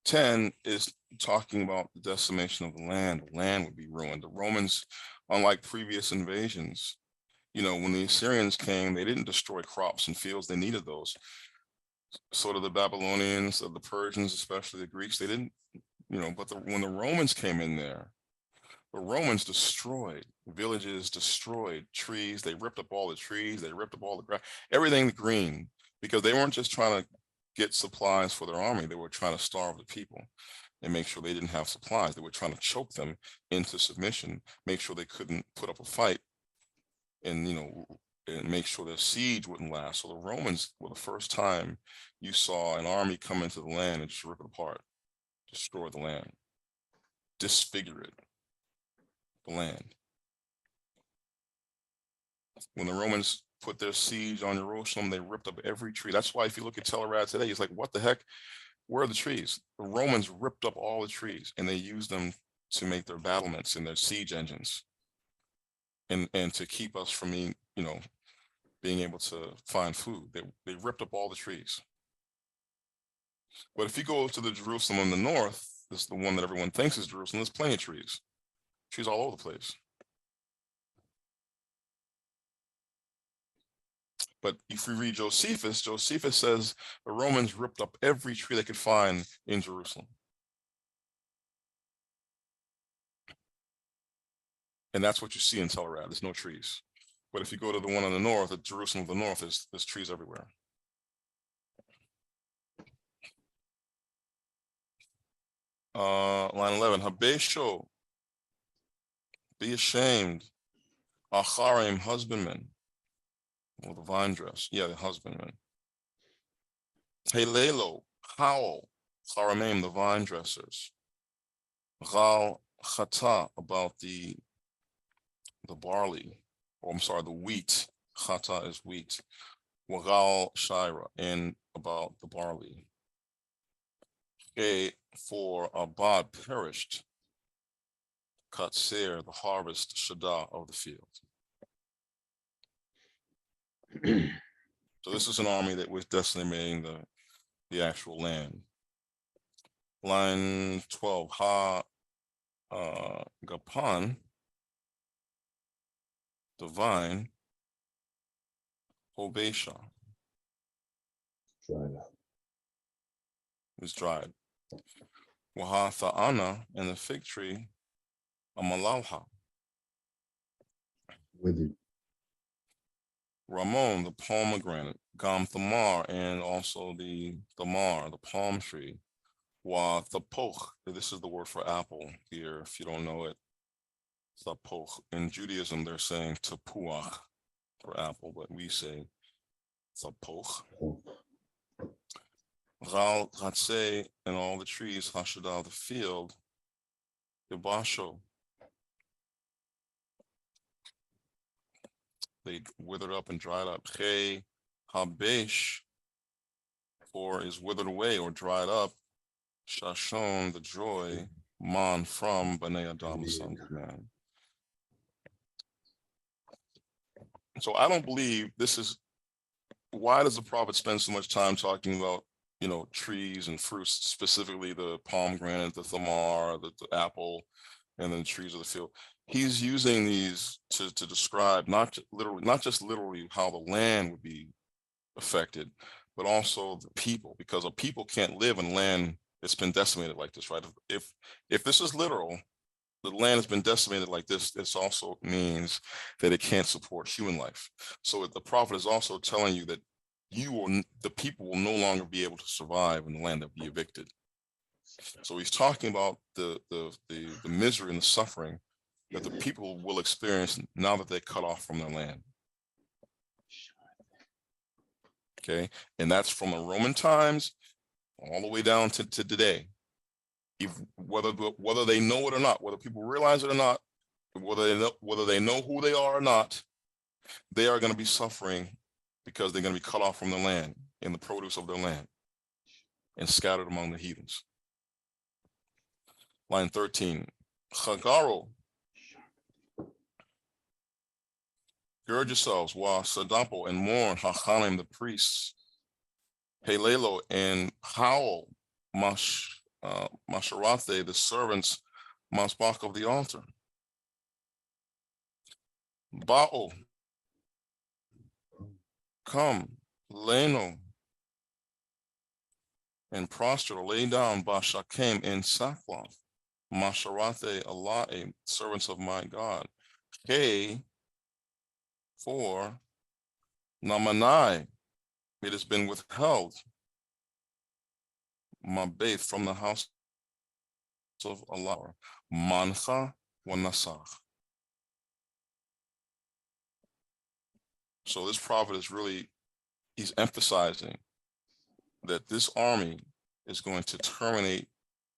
S2: 10 is talking about the decimation of the land. The land would be ruined. The Romans, unlike previous invasions, when the Assyrians came, they didn't destroy crops and fields. They needed those. So did the Babylonians, the Persians, especially the Greeks. They didn't, but when the Romans came in there, the Romans destroyed villages, destroyed trees. They ripped up all the trees. They ripped up all the grass, everything green, because they weren't just trying to get supplies for their army. They were trying to starve the people and make sure they didn't have supplies. They were trying to choke them into submission, make sure they couldn't put up a fight, and and make sure their siege wouldn't last. So the Romans were the first time you saw an army come into the land and just rip it apart, destroy the land, disfigure it, the land. When the Romans put their siege on Jerusalem, they ripped up every tree. That's why if you look at Telluride today, it's like, what the heck? Where are the trees? The Romans ripped up all the trees, and they used them to make their battlements and their siege engines, and to keep us from being able to find food. They ripped up all the trees. But if you go to the Jerusalem in the north, this is the one that everyone thinks is Jerusalem, there's plenty of trees all over the place. But if we read Josephus says the Romans ripped up every tree they could find in Jerusalem. And that's what you see in Thorah. There's no trees. But if you go to the one in the north, at Jerusalem of the north, there's trees everywhere. Line 11, Habesho, be ashamed. Acharim, husbandmen. Well, the vine dress. Yeah, the husbandmen. Helelo, howl. Charamim, the vine dressers. Gal chata, about the barley. Or I'm sorry, the wheat. Chata is wheat. Wagal shira, and about the barley. For Abad perished. Katser, the harvest, Shada, of the field. So this is an army that was decimating the actual land. Line 12, Gapan, the vine, Hobesha, is dried. Wahatha'ana, and the fig tree, Amalalha.
S1: Withered.
S2: Ramon, the pomegranate, Gam Thamar, and also the Thamar, the palm tree. Wa Thapoch, this is the word for apple here, if you don't know it. Thapoch. In Judaism, they're saying Tapuach for apple, but we say Thapoch. Gal Hatse, and all the trees, Hashada, the field, Yabasho. They withered up and dried up. Che Habesh, or is withered away or dried up. Shashon, the joy, Man, from Bnei Adam, the sons of man. So I don't believe this is, why does the prophet spend so much time talking about, trees and fruits, specifically the pomegranate, the thamar, the apple, and then the trees of the field? He's using these to describe not just literally how the land would be affected, but also the people, because a people can't live in land that's been decimated like this, right? If this is literal, the land has been decimated like this, this also means that it can't support human life. So the prophet is also telling you that the people will no longer be able to survive in the land, they'll be evicted. So he's talking about the misery and the suffering that the people will experience now that they're cut off from their land. Okay, and that's from the Roman times all the way down to today. Whether they know it or not, whether people realize it or not, whether they know who they are or not, they are going to be suffering because they're going to be cut off from their land and the produce of their land and scattered among the heathens. Line 13, Chagaro, gird yourselves, wa Sadampo, and mourn, Hachanim, the priests, Helelo, and howl, Masharathe, the servants, Masbach of the altar. Ba'o, come, Leno, and prostrate or lay down, Bashakem, in sackcloth, Masharathe, Alae, servants of my God. Hey, for Namanai, it has been withheld, Mabeth, from the house of Allah, Mancha wa Nasach. So this prophet is he's emphasizing that this army is going to terminate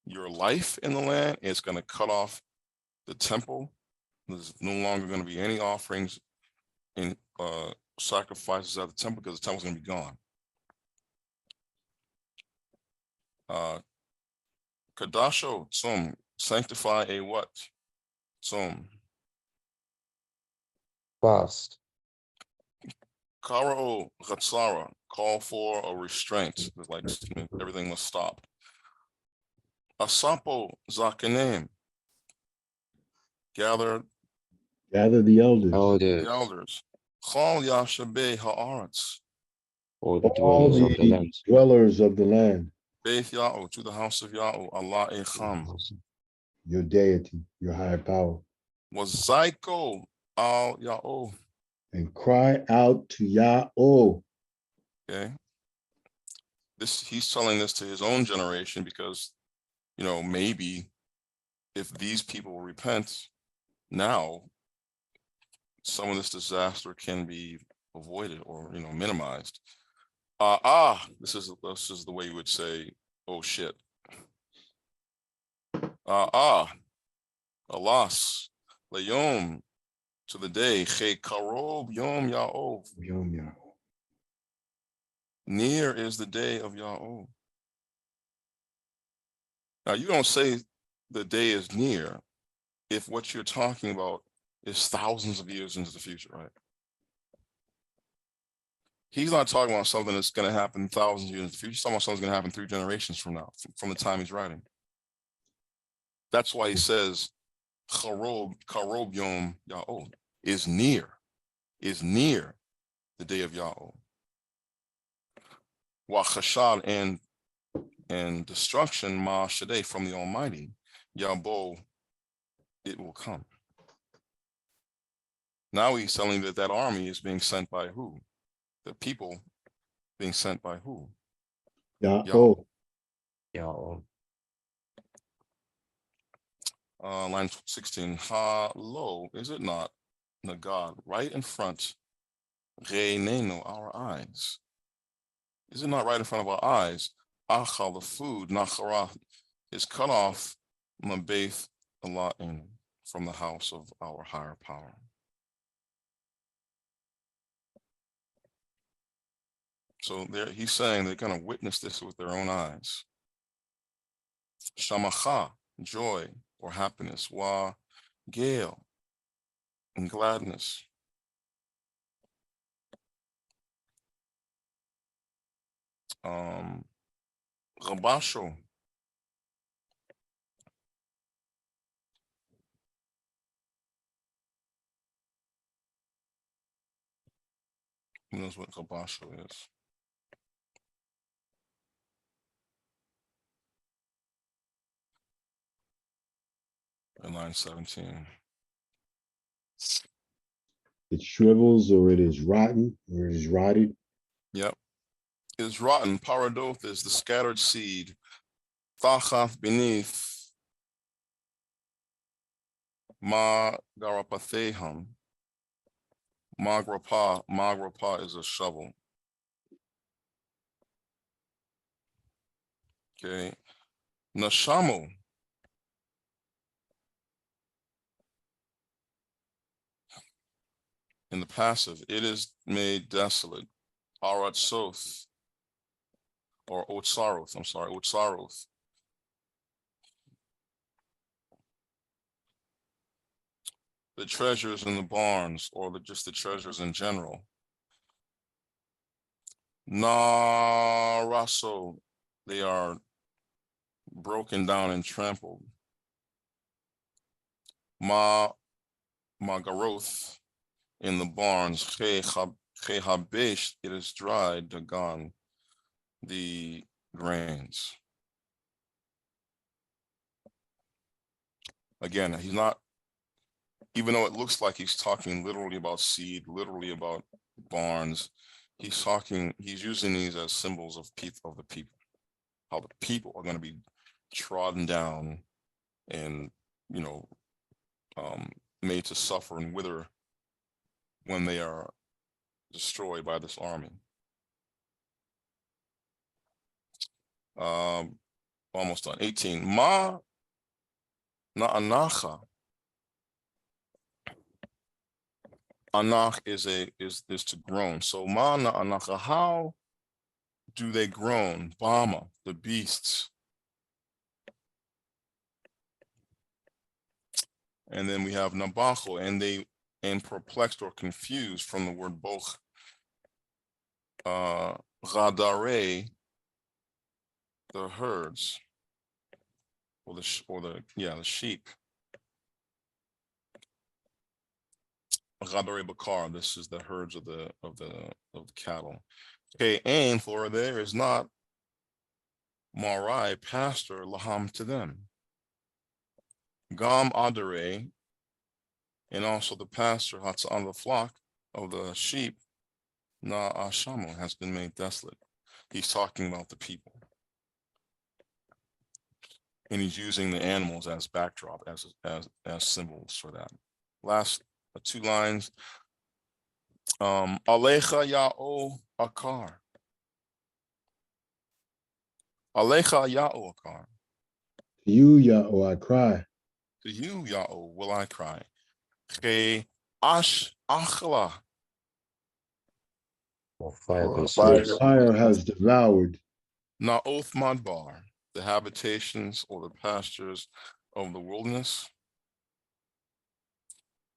S2: your life in the land. It's going to cut off the temple. There's no longer going to be any offerings and sacrifices at the temple because the temple's going to be gone. Kadasho, Tzum, sanctify a what? Tzum.
S11: Fast.
S2: Kara'o Chatzara, call for a restraint. It's like everything must stop. Asapo Zakanim, gather
S1: the elders.
S2: The elders. Chal Yashabe Haaretz,
S11: All the
S1: All
S11: dwellers of the land.
S1: dwellers of the land.
S2: Beit Ya'u, to the house of Ya'u, Allah Echam.
S1: Your deity, your higher power.
S2: Was Zyko al Ya'o.
S1: And cry out to Yahweh.
S2: Okay. He's telling this to his own generation because, maybe if these people repent now, some of this disaster can be avoided or minimized. This is the way you would say, oh shit. Alas, Layom, to the day, Che Karob Yom Ya'ov.
S1: Yom Yah.
S2: Near is the day of Ya'ov. Now you don't say the day is near if what you're talking about is thousands of years into the future, right? He's not talking about something that's going to happen thousands of years in the future. He's talking about something's going to happen 3 generations from now, from the time he's writing. That's why he says, Karob Yom Ya'od is near the day of Ya'od. Wa Chashad and destruction, Ma Shadeh, from the Almighty, Yabo, it will come. Now he's telling that army is being sent by who? The people being sent by who?
S1: Yahweh.
S11: Yahweh.
S2: Line 16. Ha lo, is it not, Nagad, right in front, Reinenu, our eyes. Is it not right in front of our eyes? Akhad, the food, Nachara, is cut off, Mabeth Alain, from the house of our higher power. So he's saying they're going to witness this with their own eyes. Shamacha, joy or happiness. Wa Gael, and gladness. Rabasho. Who knows what Rabasho is? In line 17.
S1: It shrivels or it is rotten or it is rotted.
S2: Yep. It is rotten. Paradoth is the scattered seed. Thachath beneath. Ma Garapatheham. Magrapa is a shovel. Okay. Nashamu. In the passive, it is made desolate. Aratsoth, or Otsaroth, Otsaroth. The treasures in the barns, or just the treasures in general. Naraso, they are broken down and trampled. Magaroth, in the barns. Chehabesh, it is dried. Dagan, the grains. Again, he's not, even though it looks like he's talking literally about seed, literally about barns, he's using these as symbols of the people, how the people are going to be trodden down and, made to suffer and wither when they are destroyed by this army. Almost done. 18. Ma na'anacha. Anach is to groan. So ma na'anacha, how do they groan? Bama, the beasts. And then we have nabacho, and perplexed or confused from the word boch. Radare, the herds, or the sheep. Radare bakar, this is the herds of the cattle. Okay, and for there is not marai, pastor, laham to them. Gam adare, and also the pasture on the flock of the sheep, Na Ashamo, has been made desolate. He's talking about the people. And he's using the animals as backdrop, as symbols for that. Last 2 lines. Alecha Ya'o Akar. Alecha Ya'o Akar.
S1: To you, Yahweh, I cry.
S2: To you, Ya'o, will I cry. Che Ash Achla.
S1: Fire has devoured.
S2: Na'oth Madbar, the habitations or the pastures of the wilderness.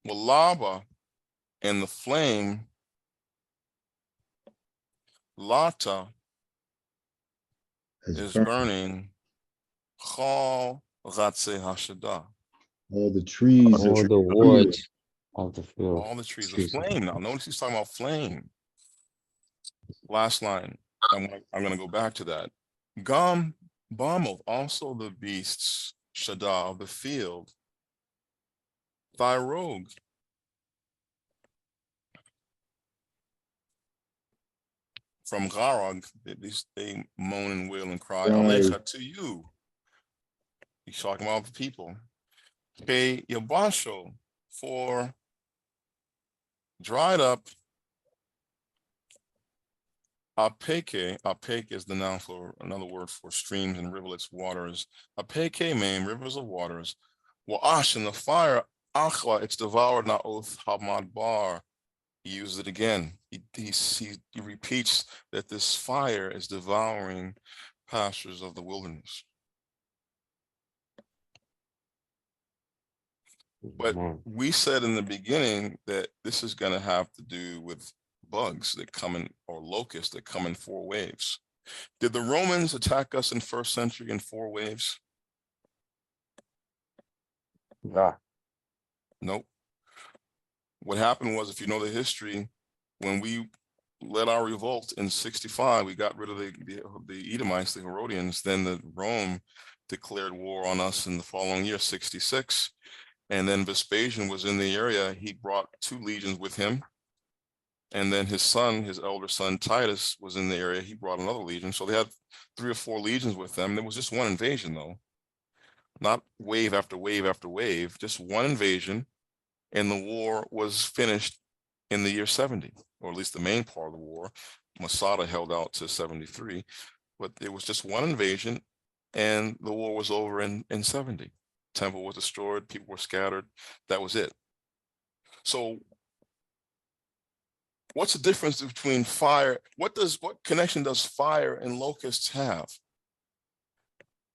S2: Walaba, and the flame, Lata, is burning Chal Ratse Hashada.
S1: All the trees
S11: all the wood of the field.
S2: All the trees of flame. Now, notice he's talking about flame. Last line. I'm going to go back to that. Gam Bamel, also the beasts, Shada, of the field. Thyrog. From Garag, they moan and wail and cry. Alecha, to you. He's talking about the people. Ke Yabasho, for dried up. Apeke, apeke is the noun for another word for streams and rivulets, waters. Apeke mean rivers of waters. Wa'ash, in the fire, achla, it's devoured, na'oth hamad bar. He uses it again. He repeats that this fire is devouring pastures of the wilderness. But we said in the beginning that this is going to have to do with bugs that come in, or locusts that come in 4 waves. Did the Romans attack us in 1st century in 4 waves?
S11: Yeah.
S2: Nope. What happened was, if you know the history, when we led our revolt in 65, we got rid of the Edomites, the Herodians. Then the Rome declared war on us in the following year, 66. And then Vespasian was in the area. He brought 2 legions with him. And then his son, his elder son, Titus, was in the area. He brought another legion. So they had 3 or 4 legions with them. There was just one invasion, though. Not wave after wave after wave, just one invasion. And the war was finished in the year 70, or at least the main part of the war. Masada held out to 73. But it was just one invasion, and the war was over in 70. Temple was destroyed, people were scattered. That was it. So what's the difference between fire? What connection does fire and locusts have?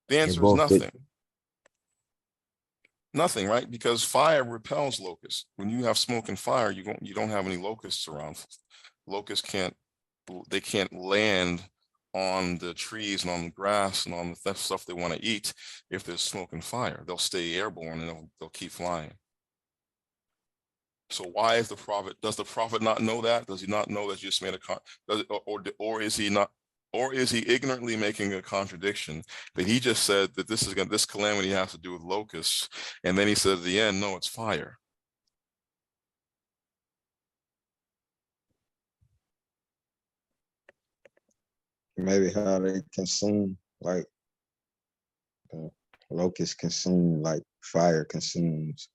S2: The answer is nothing. Nothing, right? Because fire repels locusts. When you have smoke and fire, you don't have any locusts around. Locusts can't land on the trees and on the grass and on the stuff they want to eat. If there's smoke and fire, they'll stay airborne and they'll keep flying. So why is does the prophet not know that? Does he not know that you just made or is he not, or is he ignorantly making a contradiction that he just said that this calamity has to do with locusts, and then he said at the end, no, it's fire.
S5: Maybe how they consume, like locusts consume, like fire consumes.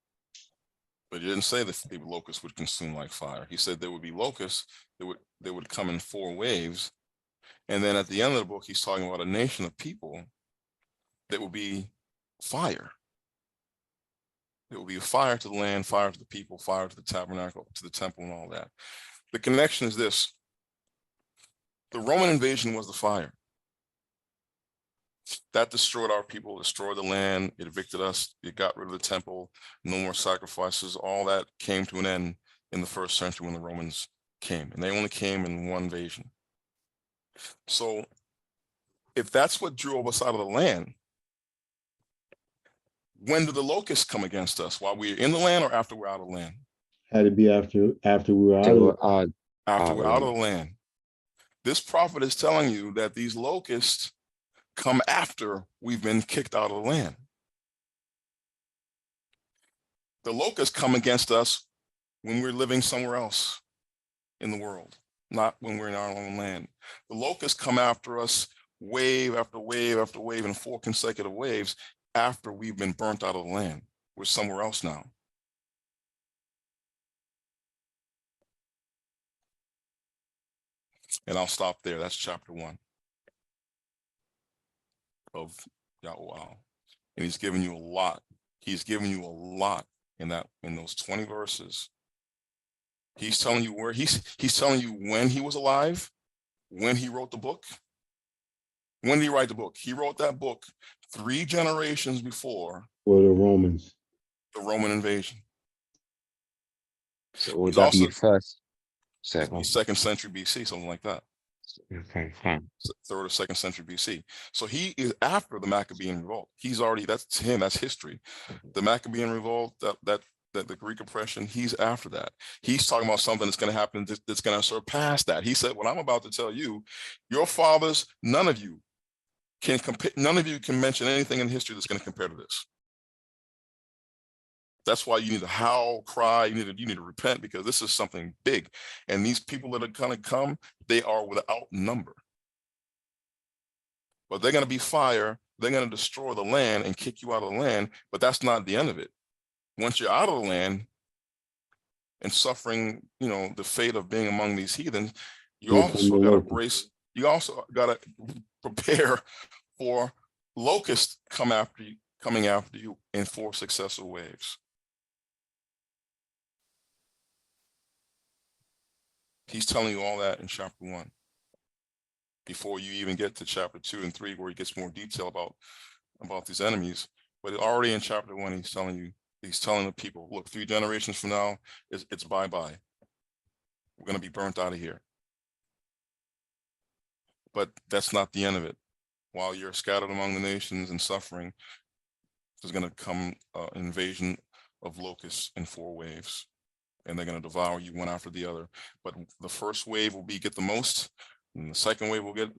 S2: But he didn't say that the locusts would consume like fire. He said there would be locusts that would come in 4 waves. And then at the end of the book, he's talking about a nation of people that will be fire. It will be fire to the land, fire to the people, fire to the tabernacle, to the temple, and all that. The connection is this. The Roman invasion was the fire. That destroyed our people, destroyed the land, it evicted us, it got rid of the temple, no more sacrifices. All that came to an end in the 1st century when the Romans came, and they only came in 1 invasion. So if that's what drove us out of the land, when did the locusts come against us? While we were in the land or after we're out of the land?
S1: Had to be after we were out
S2: of the land. This prophet is telling you that these locusts come after we've been kicked out of the land. The locusts come against us when we're living somewhere else in the world, not when we're in our own land. The locusts come after us wave after wave after wave in 4 consecutive waves after we've been burnt out of the land. We're somewhere else now. And I'll stop there. That's chapter 1 of Yahuwah. And he's given you a lot. He's given you a lot in those 20 verses. He's telling you where he's telling you when he was alive, when he wrote the book. When did he write the book? He wrote that book 3 generations before
S1: For the Romans.
S2: The Roman invasion.
S11: So would that be first, second?
S2: 2nd century BC, something like that.
S11: Okay, fine.
S2: 3rd or 2nd century BC. So he is after the Maccabean revolt. He's already, that's him, that's history. The Maccabean revolt, that the Greek oppression, he's after that. He's talking about something that's going to happen that's going to surpass that. He said, what I'm about to tell you, your fathers, none of you can compare, none of you can mention anything in history that's going to compare to this. That's why you need to howl, cry, you need to repent, because this is something big. And these people that are going to come, they are without number. But they're going to be fire. They're going to destroy the land and kick you out of the land. But that's not the end of it. Once you're out of the land and suffering, the fate of being among these heathens, you also got to brace. You also got to prepare for locusts coming after you in 4 successive waves. He's telling you all that in chapter 1, before you even get to chapter 2 and 3, where he gets more detail about these enemies. But already in chapter 1, he's telling the people, look, 3 generations from now, it's bye-bye. We're going to be burnt out of here. But that's not the end of it. While you're scattered among the nations and suffering, there's going to come an invasion of locusts in 4 waves. And they're going to devour you one after the other. But the first wave will be get the most, and the second wave will get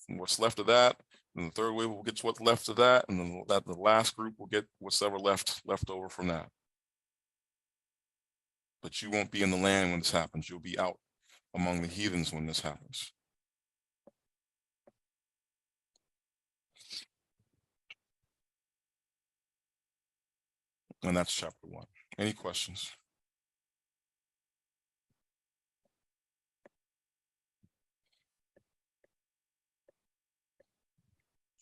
S2: what's left of that, and the third wave will get what's left of that, and then the last group will get what's ever left over from that. But you won't be in the land when this happens. You'll be out among the heathens when this happens. And that's chapter 1. Any questions?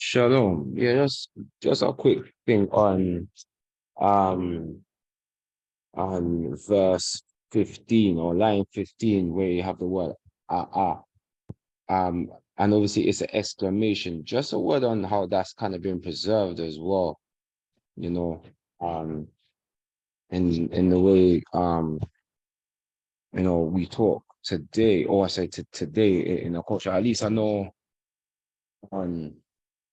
S11: Shalom. Yeah, just a quick thing on verse 15 or line 15, where you have the word and obviously it's an exclamation. Just a word on how that's kind of been preserved as well, in the way we talk today, or I say today in a culture. At least I know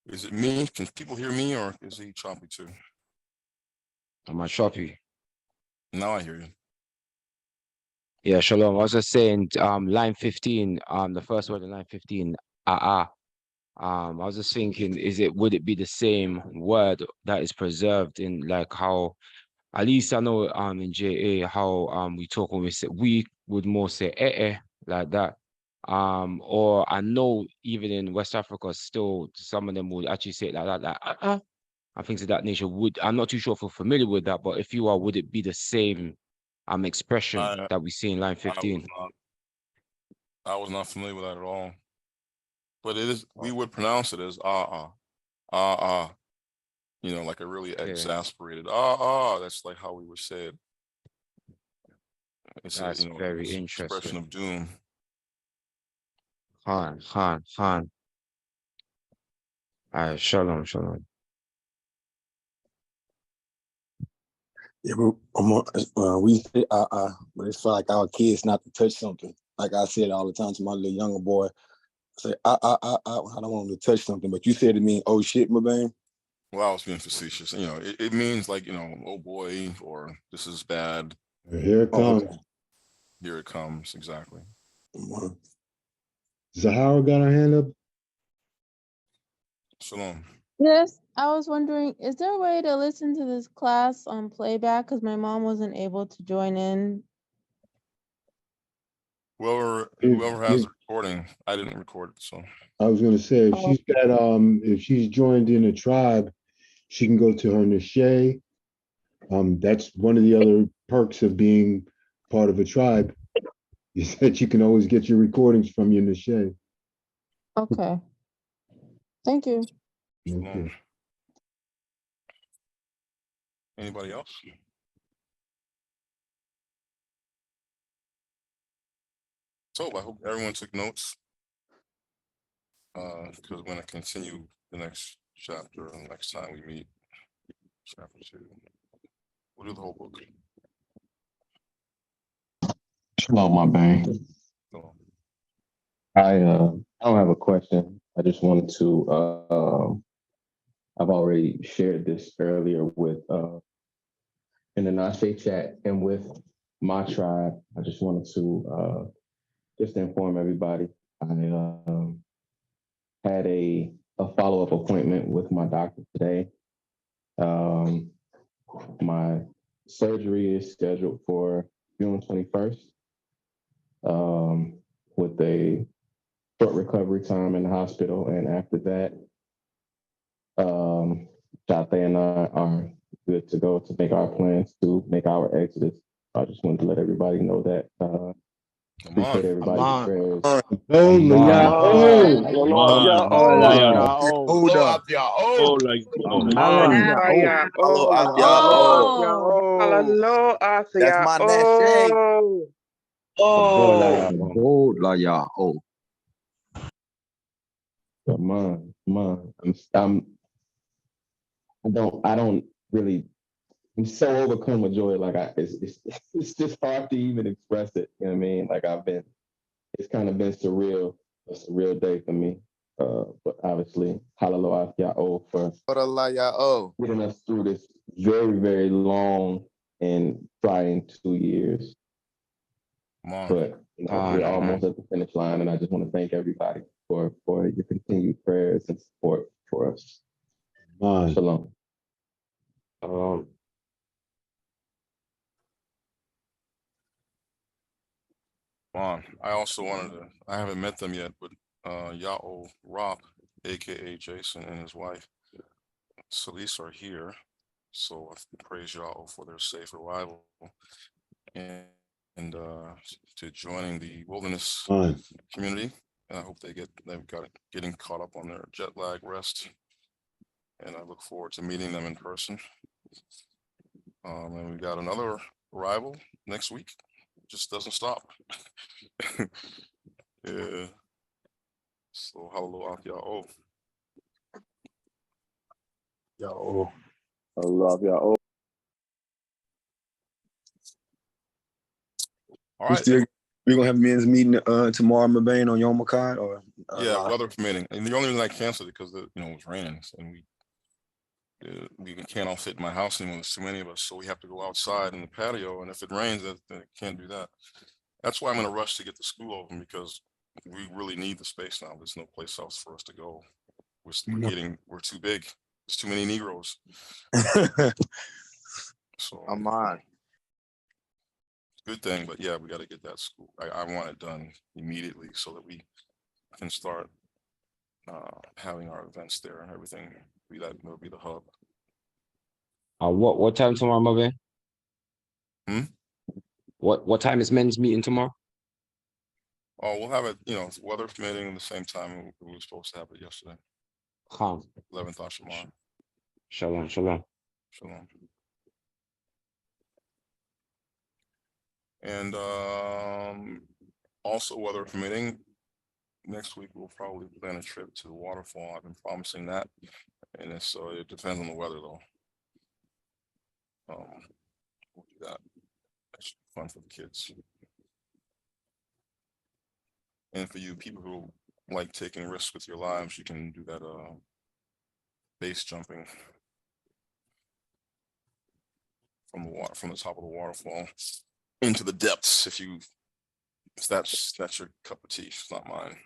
S2: Is it me? Can people hear me, or is he choppy too?
S11: Am I choppy?
S2: Now I hear you.
S11: Yeah, shalom. I was just saying, line 15, the first word in line 15, I was just thinking, would it be the same word that is preserved in, like, how, at least I know in JA how we talk when we would more say like that. Or I know even in West Africa still some of them would actually say it like that, like and things of that nature. I'm not too sure if you're familiar with that, but if you are, would it be the same expression that we see in line 15?
S2: I was not familiar with that at all. But it is, we would pronounce it as like a really exasperated that's like how we would say it. It's
S11: That's very
S2: it's
S11: interesting.
S2: Expression of doom.
S11: Khan. Shalom.
S5: Yeah, but we say but it's for like our kids not to touch something. Like I said all the time to my little younger boy, I say I don't want him to touch something. But you said to me, oh shit, my man.
S2: Well, I was being facetious. It means like, oh boy, or this is bad.
S1: Here it comes.
S2: Okay. Here it comes, exactly.
S1: Zahara got her hand up.
S2: Shalom.
S18: Yes, I was wondering, is there a way to listen to this class on playback? Because my mom wasn't able to join in.
S2: Whoever
S1: If-
S2: has
S1: if-
S2: the recording, I didn't record it, so
S1: I was gonna say, if
S18: Oh,
S1: she's got if she's joined in a tribe, she can go to her Nashe. That's one of the other perks of being part of a tribe, is that you can always get your recordings from your Nashe.
S18: okay. Thank you.
S1: Okay.
S2: anybody else? So I hope everyone took notes. Because we're going to continue the next chapter and next time we meet. Chapter 2. We'll do the whole book.
S7: Shalom, my bang.
S2: So,
S7: I don't have a question. I just wanted to I've already shared this earlier with in the Nashe chat and with my tribe. I just wanted to just inform everybody. I had a follow-up appointment with my doctor today. My surgery is scheduled for June 21st, with a short recovery time in the hospital. And after that, Jate and I are good to go to make our plans to make our exodus. I just wanted to let everybody know that. Appreciate everybody's prayers.
S1: Oh,
S4: That's my Nashe.
S7: Come on. I don't really. I'm so overcome with joy. Like it's just hard to even express it. You know what I mean? Like it's kind of been surreal. A surreal day for me. But obviously, hallelujah for getting us through this very, very long and trying 2 years. But we're almost at the finish line, and I just want to thank everybody for your continued prayers and support for us. Shalom.
S2: I also wanted to, I haven't met them yet, but Ya'o Rob, aka Jason, and his wife Celise are here. So I praise Ya'o for their safe arrival and to joining the wilderness community. And I hope they've got it getting caught up on their jet lag rest. And I look forward to meeting them in person. And we got another arrival next week. It just doesn't stop. Yeah. So hallelujah, Ya'o.
S7: Ya'o. Hallelujah.
S2: All right.
S5: We're gonna have a men's meeting tomorrow, Mabane, on Yom Akhad, or
S2: yeah, weather permitting. And the only reason I canceled it because it was raining, and we can't all fit in my house anymore. There's too many of us, so we have to go outside in the patio. And if it rains, then can't do that. That's why I'm in a rush to get the school open, because we really need the space now. There's no place else for us to go. We're too big. There's too many Negroes. So I'm on. Good thing, but yeah, we got to get that school. I want it done immediately so that we can start having our events there and everything. Will be the hub.
S11: What time tomorrow, Mabane? What time is men's meeting tomorrow?
S2: Oh, we'll have it, weather permitting, the same time we were supposed to have it yesterday. 11th Ashamar.
S11: Shalom.
S2: Shalom. And also, weather permitting, next week we'll probably plan a trip to the waterfall. I've been promising that, and it depends on the weather though. We'll do that. That should be fun for the kids. And for you people who like taking risks with your lives, you can do that base jumping from the top of the waterfall into the depths if that's your cup of tea. It's not mine.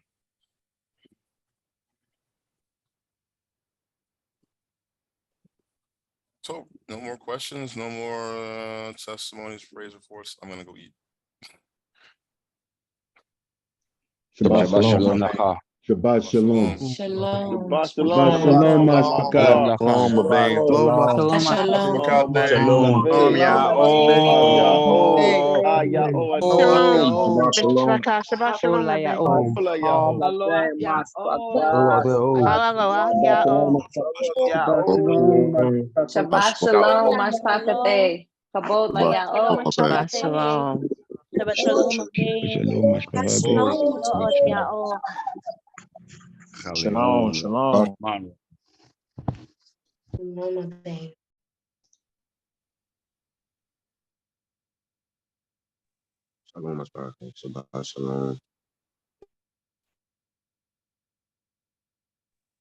S2: So no more questions, no more testimonies, praise reports. I'm gonna go eat.
S1: Shabbat shalom.
S11: Shalom.
S1: Shabbat shalom.
S3: Shalom.
S9: Shabbat
S1: Shabbat
S9: shalom.
S1: shalom,
S11: Shalom
S1: Maspaka.
S11: Lacha.
S10: Shalom,
S9: Shalom,
S10: Shalom,
S9: Shalom.
S10: Shalom,
S11: Shalom.
S10: Shabbat Shalom, my baby.
S9: Hola, Yahoo.
S10: Hallelujah,
S21: Shabbat shalom, mashpachate. Kabod la ya'o.
S10: Shabbat Shalom.
S13: Shabbat Shalom,
S1: Shalom, Maspaka.
S19: Shalom, shalom.
S11: Shalom, Maspaka. Shabbat shalom.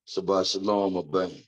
S11: Shabbat shalom, my baby.